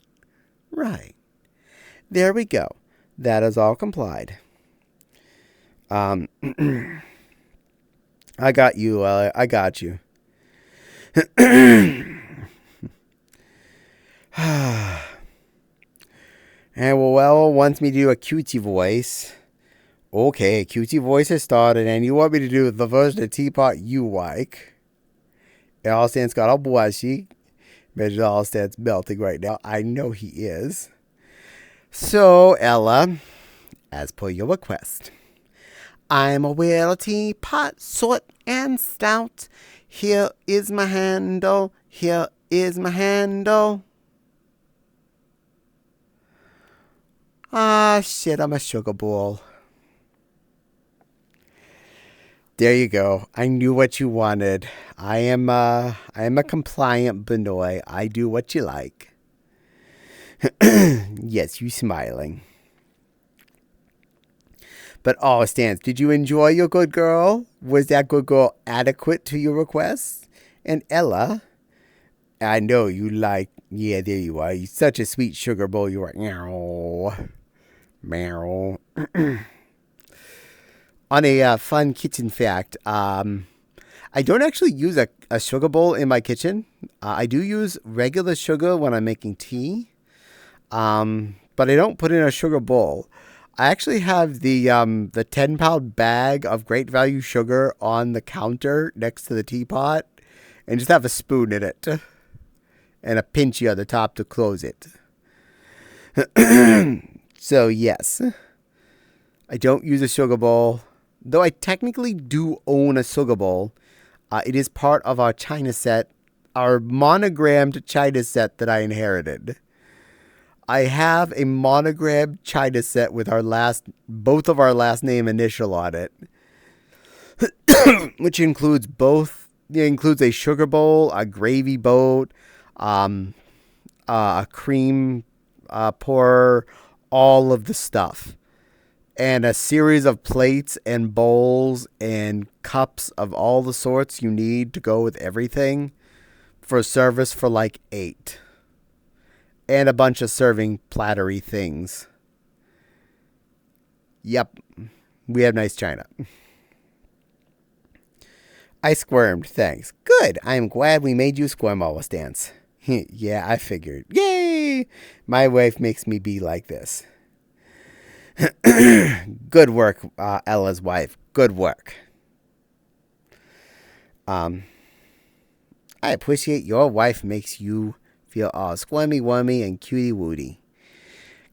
S1: Right. There we go. That is all complied. I got you. I got you. And well, wants me to do a cutie voice. Okay, cutie voice has started, and you want me to do the version of Teapot you like. And All Stance got all blushy. Imagine All Stance melting right now. I know he is. So, Ella, as per your request, I'm a little teapot, short and stout. Here is my handle. Here is my handle. Ah, shit, I'm a sugar bowl. There you go. I knew what you wanted. I am a compliant Benoy. I do what you like. Yes, you smiling. But All Stance, did you enjoy your good girl? Was that good girl adequate to your requests? And Ella, I know you like. Yeah, there you are. You're such a sweet sugar bowl. You are. Meow, meow. On a fun kitchen fact, I don't actually use a sugar bowl in my kitchen. I do use regular sugar when I'm making tea, but I don't put in a sugar bowl. I actually have the 10-pound bag of great value sugar on the counter next to the teapot, and just have a spoon in it and a pinchy on the top to close it. So yes, I don't use a sugar bowl. Though I technically do own a sugar bowl, it is part of our China set, our monogrammed China set that I inherited. I have a monogrammed China set with both of our last name initial on it, which includes both. It includes a sugar bowl, a gravy boat, a cream pour, all of the stuff. And a series of plates and bowls and cups of all the sorts you need to go with everything for service for like 8. And a bunch of serving plattery things. Yep, we have nice china. I squirmed, thanks. Good, I'm glad we made you squirm, All Stance. Yeah, I figured. Yay! My wife makes me be like this. Good work, Ella's wife. Good work. I appreciate your wife makes you feel all squirmy wormy and cutie woody.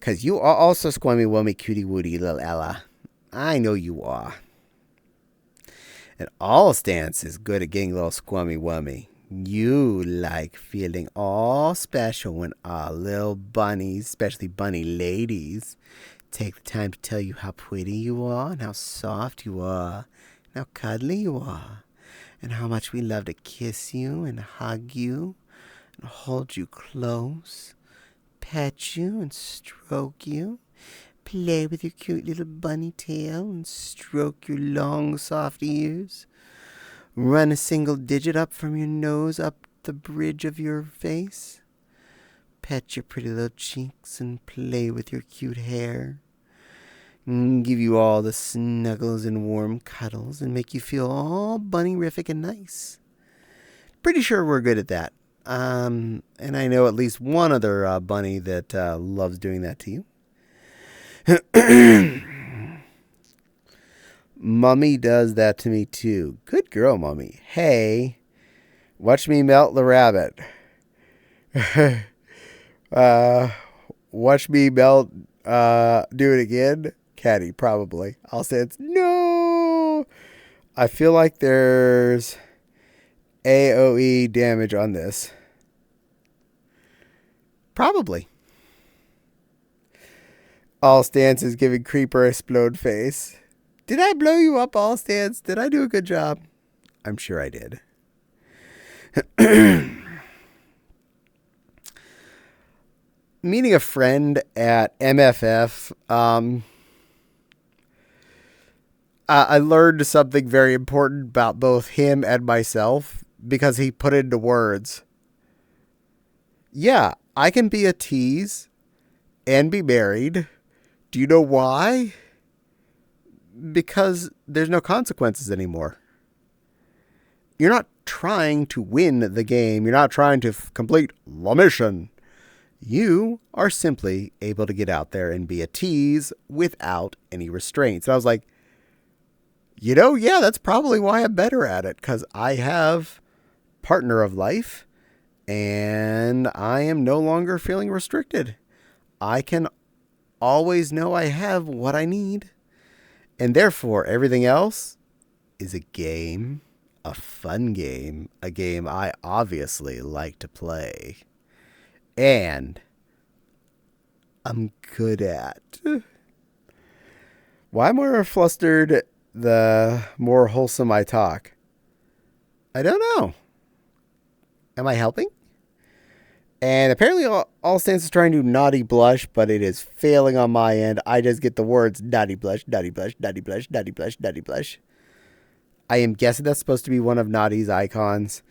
S1: 'Cause you are also squirmy wormy cutie woody, little Ella. I know you are. And All Stance is good at getting a little squirmy wormy. You like feeling all special when our little bunnies, especially bunny ladies, take the time to tell you how pretty you are and how soft you are and how cuddly you are and how much we love to kiss you and hug you and hold you close, pet you and stroke you, play with your cute little bunny tail and stroke your long soft ears, run a single digit up from your nose up the bridge of your face, pet your pretty little cheeks and play with your cute hair, and give you all the snuggles and warm cuddles and make you feel all bunny-rific and nice. Pretty sure we're good at that. And I know at least one other bunny that loves doing that to you. Mummy does that to me too. Good girl, Mummy. Hey, watch me melt the rabbit. Watch me melt. Do it again. Caddie, probably. I'll say it's no. I feel like there's AOE damage on this. Probably. All Stance is giving Creeper a explode face. Did I blow you up, All Stance? Did I do a good job? I'm sure I did. Meeting a friend at MFF, I learned something very important about both him and myself because he put into words. Yeah, I can be a tease and be married. Do you know why? Because there's no consequences anymore. You're not trying to win the game. You're not trying to complete the mission. You are simply able to get out there and be a tease without any restraints. And I was like, yeah, that's probably why I'm better at it. Because I have partner of life and I am no longer feeling restricted. I can always know I have what I need. And therefore, everything else is a game, a fun game, a game I obviously like to play. And I'm good at. Why more flustered the more wholesome I talk? I don't know. Am I helping? And apparently all Stance is trying to naughty blush, but it is failing on my end. I just get the words naughty blush, naughty blush, naughty blush, naughty blush, naughty blush. I am guessing that's supposed to be one of Naughty's icons.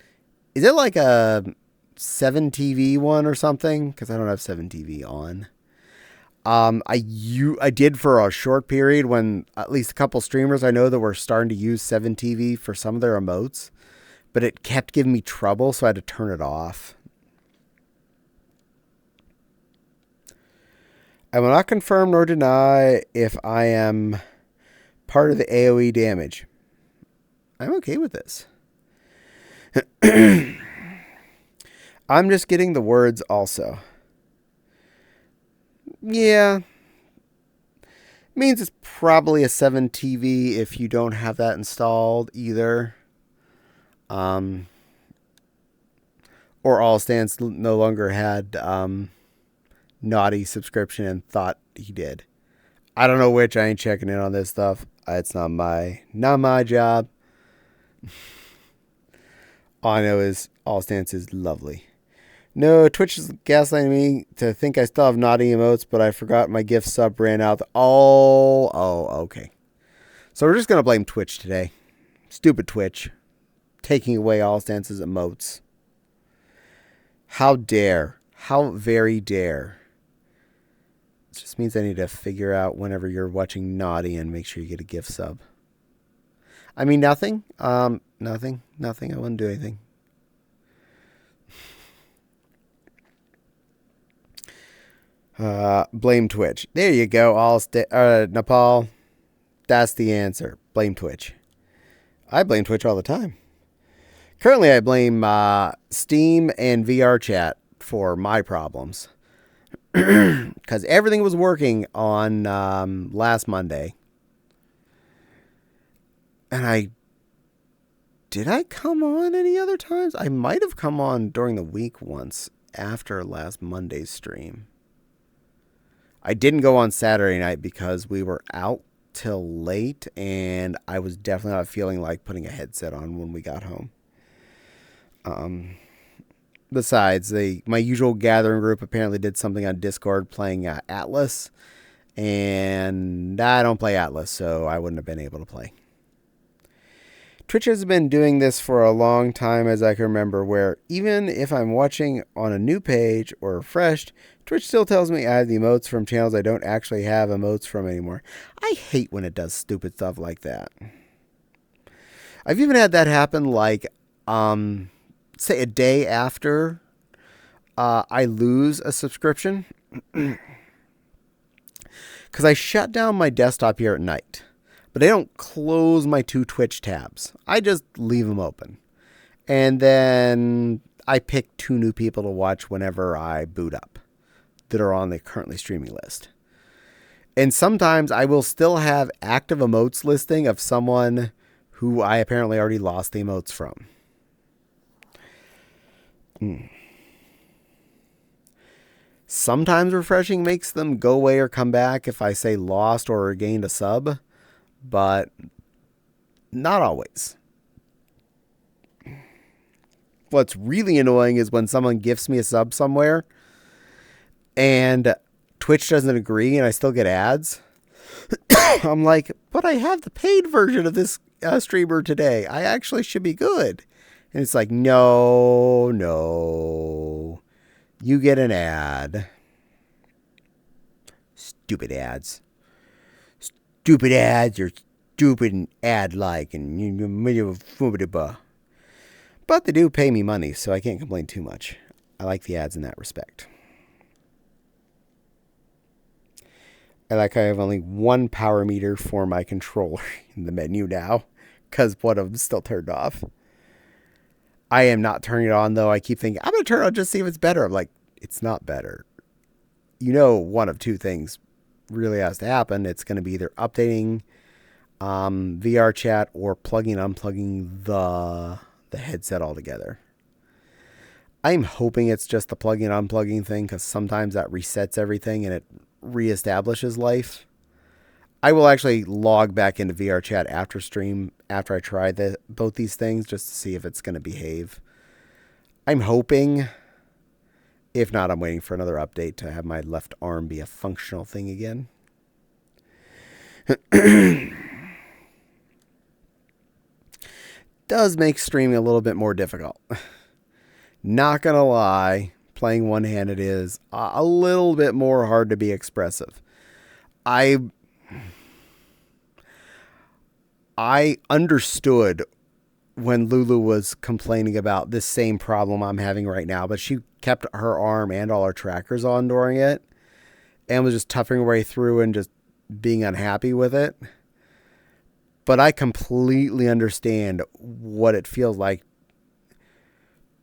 S1: Is it like a 7TV one or something? Because I don't have 7TV on. I did for a short period when at least a couple streamers I know that were starting to use 7TV for some of their emotes. But it kept giving me trouble, so I had to turn it off. I will not confirm nor deny if I am part of the AoE damage. I'm okay with this. I'm just getting the words also. Yeah. Means it's probably a 7TV if you don't have that installed either. Or All Stance no longer had Naughty subscription and thought he did. I don't know which. I ain't checking in on this stuff. It's not my job. All I know is All Stance is lovely. No, Twitch is gaslighting me to think I still have naughty emotes, but I forgot my gift sub ran out. Oh, okay. So we're just going to blame Twitch today. Stupid Twitch. Taking away All Stance's emotes. How dare. How very dare. It just means I need to figure out whenever you're watching Naughty and make sure you get a gift sub. I mean, nothing. Nothing. I wouldn't do anything. Blame Twitch. There you go, Nepal. That's the answer. Blame Twitch. I blame Twitch all the time. Currently, I blame Steam and VR Chat for my problems. Because everything was working on last Monday. And did I come on any other times? I might have come on during the week once after last Monday's stream. I didn't go on Saturday night because we were out till late and I was definitely not feeling like putting a headset on when we got home. Besides, my usual gathering group apparently did something on Discord playing Atlas, and I don't play Atlas, so I wouldn't have been able to play. Twitch has been doing this for a long time, as I can remember, where even if I'm watching on a new page or refreshed, Twitch still tells me I have the emotes from channels I don't actually have emotes from anymore. I hate when it does stupid stuff like that. I've even had that happen, like, say a day after I lose a subscription. Because I shut down my desktop here at night. But I don't close my 2 Twitch tabs. I just leave them open. And then I pick 2 new people to watch whenever I boot up that are on the currently streaming list. And sometimes I will still have active emotes listing of someone who I apparently already lost the emotes from. Sometimes refreshing makes them go away or come back if I say lost or gained a sub, but not always. What's really annoying is when someone gifts me a sub somewhere and Twitch doesn't agree and I still get ads. I'm like, but I have the paid version of this streamer today. I actually should be good. And it's like, no. You get an ad. Stupid ads. Stupid ads. You're stupid and ad-like. But they do pay me money, so I can't complain too much. I like the ads in that respect. I like I have only one power meter for my controller in the menu now, because one of them's still turned off. I am not turning it on, though. I keep thinking, I'm going to turn it on just to see if it's better. I'm like, it's not better. You know, one of two things really has to happen. It's going to be either updating VR chat or plugging and unplugging the headset altogether. I'm hoping it's just the plugging and unplugging thing, because sometimes that resets everything and it reestablishes life. I will actually log back into VR chat after stream, after I try both these things, just to see if it's going to behave. I'm hoping. If not, I'm waiting for another update to have my left arm be a functional thing again. Does make streaming a little bit more difficult. Not gonna lie, playing one-handed is a little bit more hard to be expressive. I understood when Lulu was complaining about this same problem I'm having right now, but she kept her arm and all her trackers on during it and was just toughing her way through and just being unhappy with it. But I completely understand what it feels like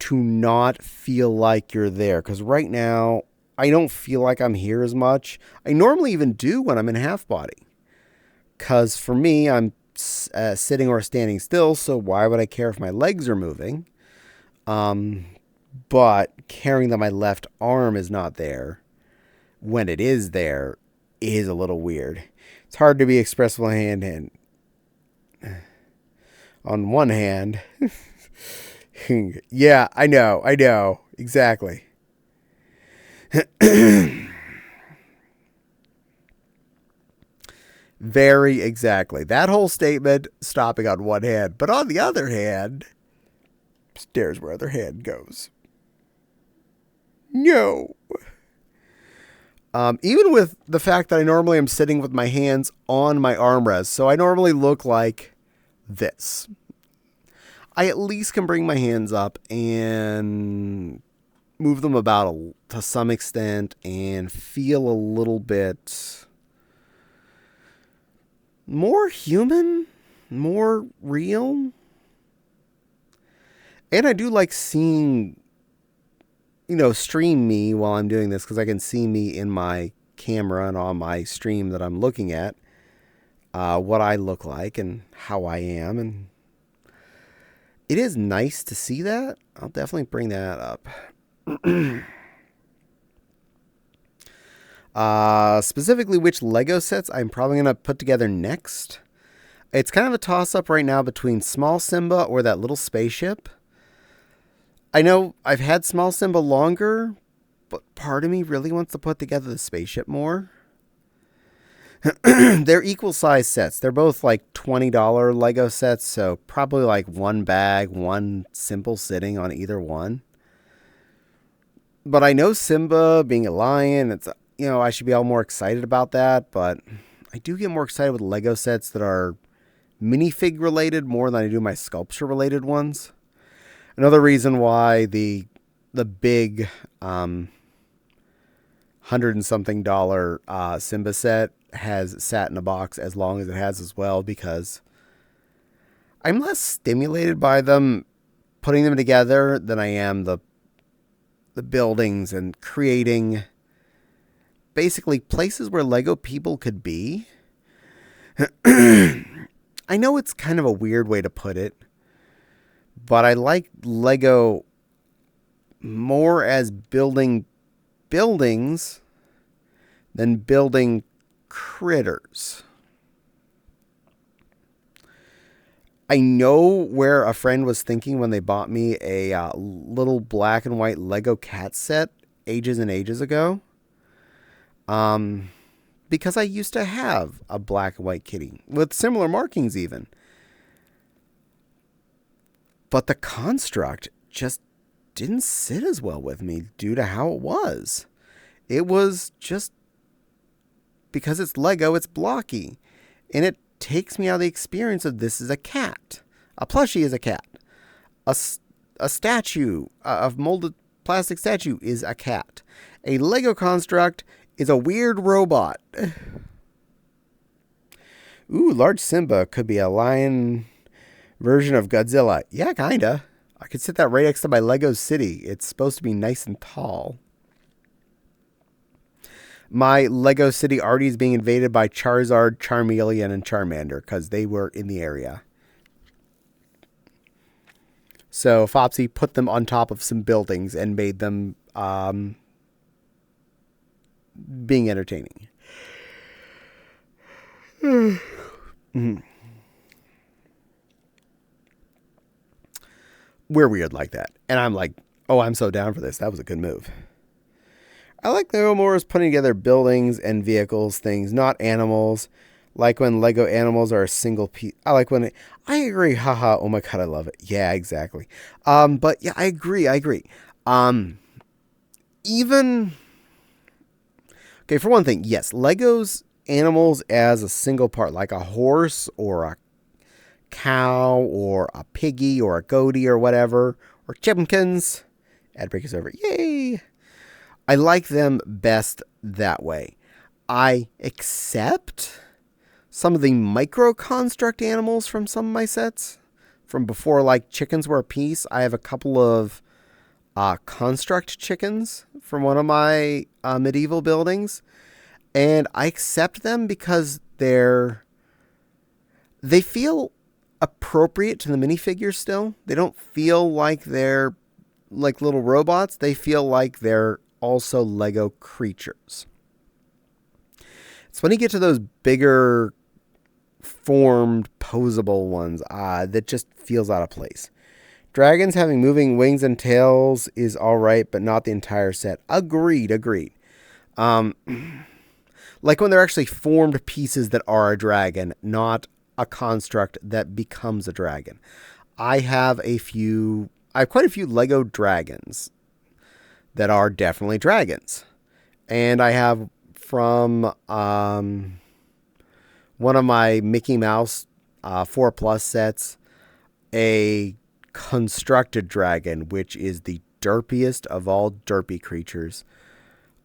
S1: to not feel like you're there. Because right now, I don't feel like I'm here as much. I normally even do when I'm in half body. Because for me, I'm sitting or standing still, so why would I care if my legs are moving? But caring that my left arm is not there when it is there is a little weird. It's hard to be expressive hand. On one hand, yeah, I know, exactly. Very exactly. That whole statement, stopping on one hand. But on the other hand, stairs where other hand goes. No. Even with the fact that I normally am sitting with my hands on my armrest, so I normally look like this. I at least can bring my hands up and move them about to some extent and feel a little bit more human, more real. And I do like seeing, stream me while I'm doing this, because I can see me in my camera and on my stream that I'm looking at, what I look like and how I am. And it is nice to see that. I'll definitely bring that up. Specifically which Lego sets I'm probably going to put together next. It's kind of a toss-up right now between Small Simba or that little spaceship. I know I've had Small Simba longer, but part of me really wants to put together the spaceship more. They're equal size sets. They're both like $20 Lego sets, so probably like one bag, one simple sitting on either one. But I know Simba being a lion, it's I should be all more excited about that, but I do get more excited with Lego sets that are minifig related more than I do my sculpture related ones. Another reason why the big $100 and something Simba set has sat in a box as long as it has as well, because I'm less stimulated by them putting them together than I am the buildings and creating basically places where Lego people could be. I know it's kind of a weird way to put it, but I like Lego more as building buildings than building critters. I know where a friend was thinking when they bought me a little black and white Lego cat set ages and ages ago. Because I used to have a black and white kitty with similar markings even. But the construct just didn't sit as well with me due to how it was. It was just, because it's Lego, it's blocky. And it takes me out of the experience of this is a cat. A plushie is a cat. A statue, a molded plastic statue is a cat. A Lego construct is a weird robot. Ooh, large Simba could be a lion version of Godzilla. Yeah, kinda. I could sit that right next to my Lego city. It's supposed to be nice and tall. My Lego city already is being invaded by Charizard, Charmeleon, and Charmander because they were in the area. So Fopsy put them on top of some buildings and made them being entertaining. Mm-hmm. We're weird like that. And I'm like, oh, I'm so down for this. That was a good move. I like Lego more as putting together buildings and vehicles, things, not animals. Like when Lego animals are a single piece. I agree. Haha. Oh my God, I love it. Yeah, exactly. But yeah, I agree. Okay, for one thing, yes, Lego's animals as a single part, like a horse or a cow or a piggy or a goatee or whatever, or chipmunkins. Ad break is over. Yay! I like them best that way. I accept some of the micro construct animals from some of my sets from before, like chickens were a piece. I have a couple of construct chickens from one of my medieval buildings, and I accept them because they feel appropriate to the minifigures still. They don't feel like they're like little robots. They feel like they're also Lego creatures. It's when you get to those bigger formed posable ones that just feels out of place. Dragons having moving wings and tails is all right, but not the entire set. Agreed. Like when they're actually formed pieces that are a dragon, not a construct that becomes a dragon. I have quite a few Lego dragons that are definitely dragons. And I have from one of my Mickey Mouse 4+ sets a constructed dragon, which is the derpiest of all derpy creatures.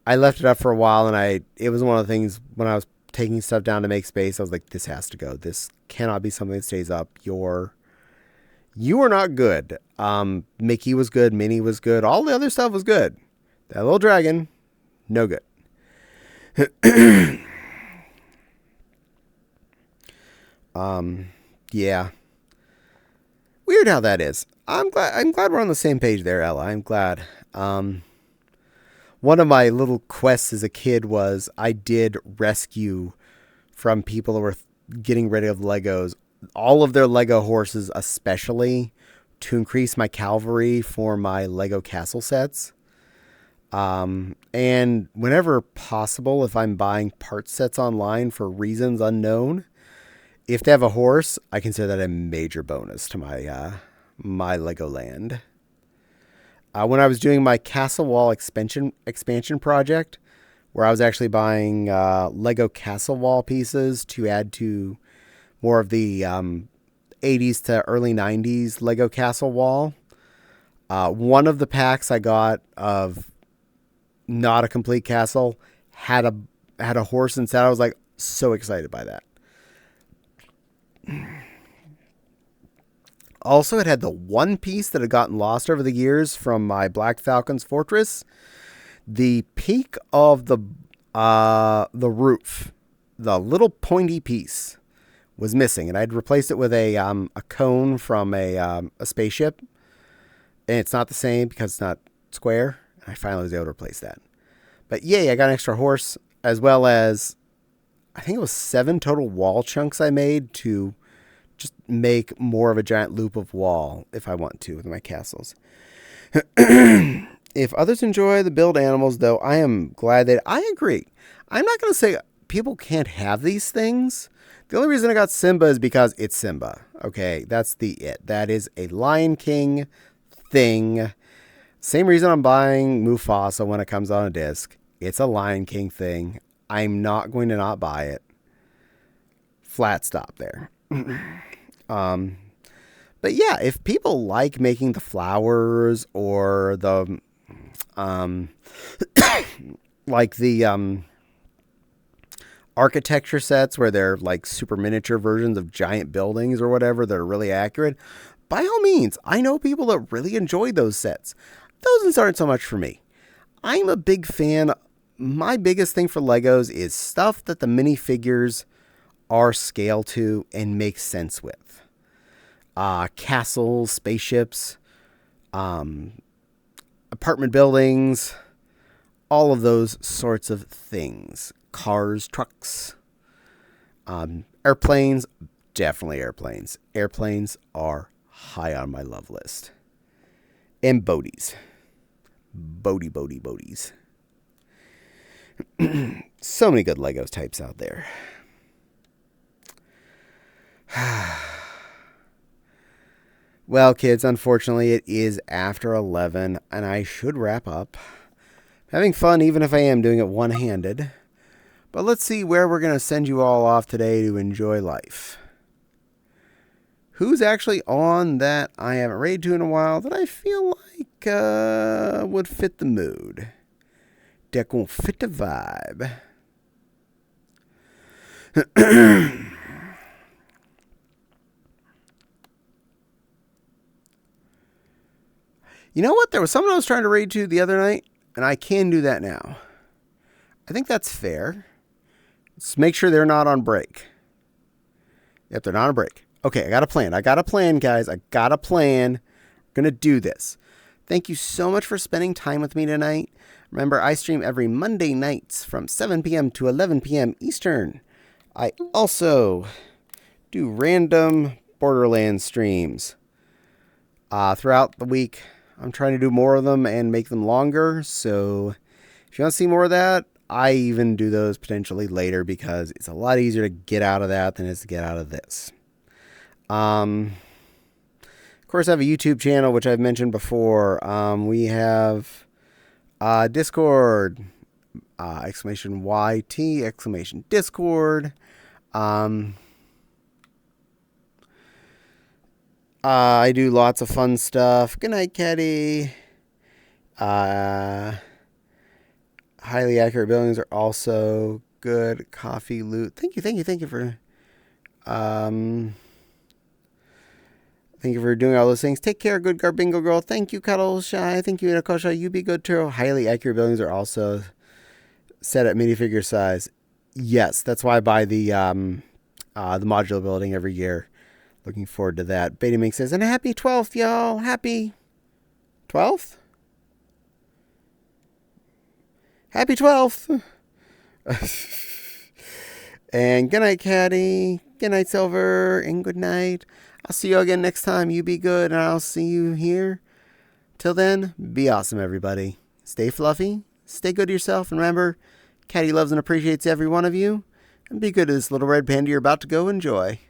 S1: I left it up for a while, and it was one of the things when I was taking stuff down to make space, I was like, this has to go. This cannot be something that stays up. You are not good. Mickey was good. Minnie was good. All the other stuff was good. That little dragon, no good. Yeah. Weird how that is. I'm glad we're on the same page there, Ella. I'm glad. One of my little quests as a kid was I did rescue from people who were getting rid of Legos, all of their Lego horses, especially to increase my cavalry for my Lego castle sets. And whenever possible, if I'm buying part sets online for reasons unknown, if they have a horse, I consider that a major bonus to my my Legoland. When I was doing my Castle Wall expansion project, where I was actually buying Lego Castle Wall pieces to add to more of the 80s to early 90s Lego Castle Wall, one of the packs I got of not a complete castle had a horse inside. I was like so excited by that. Also, it had the one piece that had gotten lost over the years from my Black Falcon's Fortress. The peak of the roof, the little pointy piece, was missing, and I'd replaced it with a cone from a spaceship, and it's not the same because it's not square. I finally was able to replace that. But yay, I got an extra horse, as well as, I think it was 7 total wall chunks I made to just make more of a giant loop of wall if I want to with my castles. If others enjoy the build animals, though, I am glad that I agree. I'm not going to say people can't have these things. The only reason I got Simba is because it's Simba. Okay, that's it. That is a Lion King thing. Same reason I'm buying Mufasa when it comes on a disc. It's a Lion King thing. I'm not going to not buy it. Flat stop there. But yeah, if people like making the flowers or the like the architecture sets where they're like super miniature versions of giant buildings or whatever that are really accurate, by all means, I know people that really enjoy those sets. Those ones aren't so much for me. I'm a big fan. My biggest thing for Legos is stuff that the minifigures are scale to and make sense with. Castles, spaceships, apartment buildings, all of those sorts of things. Cars, trucks, airplanes, definitely airplanes. Airplanes are high on my love list. And boaties. Boaties. So many good Legos types out there. Well, kids, unfortunately, it is after 11, and I should wrap up. Having fun, even if I am doing it one-handed. But let's see where we're going to send you all off today to enjoy life. Who's actually on that I haven't raided to in a while that I feel like would fit the mood? That gonna fit the vibe. You know what? There was someone I was trying to raid to the other night, and I can do that now. I think that's fair. Let's make sure they're not on break. Yep, they're not on break. Okay, I got a plan, guys. I got a plan. I'm going to do this. Thank you so much for spending time with me tonight. Remember, I stream every Monday nights from 7 p.m. to 11 p.m. Eastern. I also do random Borderlands streams throughout the week. I'm trying to do more of them and make them longer. So if you want to see more of that, I even do those potentially later because it's a lot easier to get out of that than it is to get out of this. Of course, I have a YouTube channel, which I've mentioned before. We have Discord, exclamation YT, exclamation Discord. I do lots of fun stuff. Good night, Caddie. Highly accurate buildings are also good. Coffee loot. Thank you for thank you for doing all those things. Take care, good Garbingo girl. Thank you, Cuddle Shy. Thank you, Inakosha. You be good too. Highly accurate buildings are also set at minifigure size. Yes, that's why I buy the modular building every year. Looking forward to that. Beta Mink says, and a happy 12th, y'all. Happy 12th? Happy 12th. And good night, Caddie. Good night, Silver. And good night. I'll see you again next time. You be good, and I'll see you here. Till then, be awesome, everybody. Stay fluffy. Stay good to yourself. And remember, Caddie loves and appreciates every one of you. And be good to this little red panda you're about to go enjoy.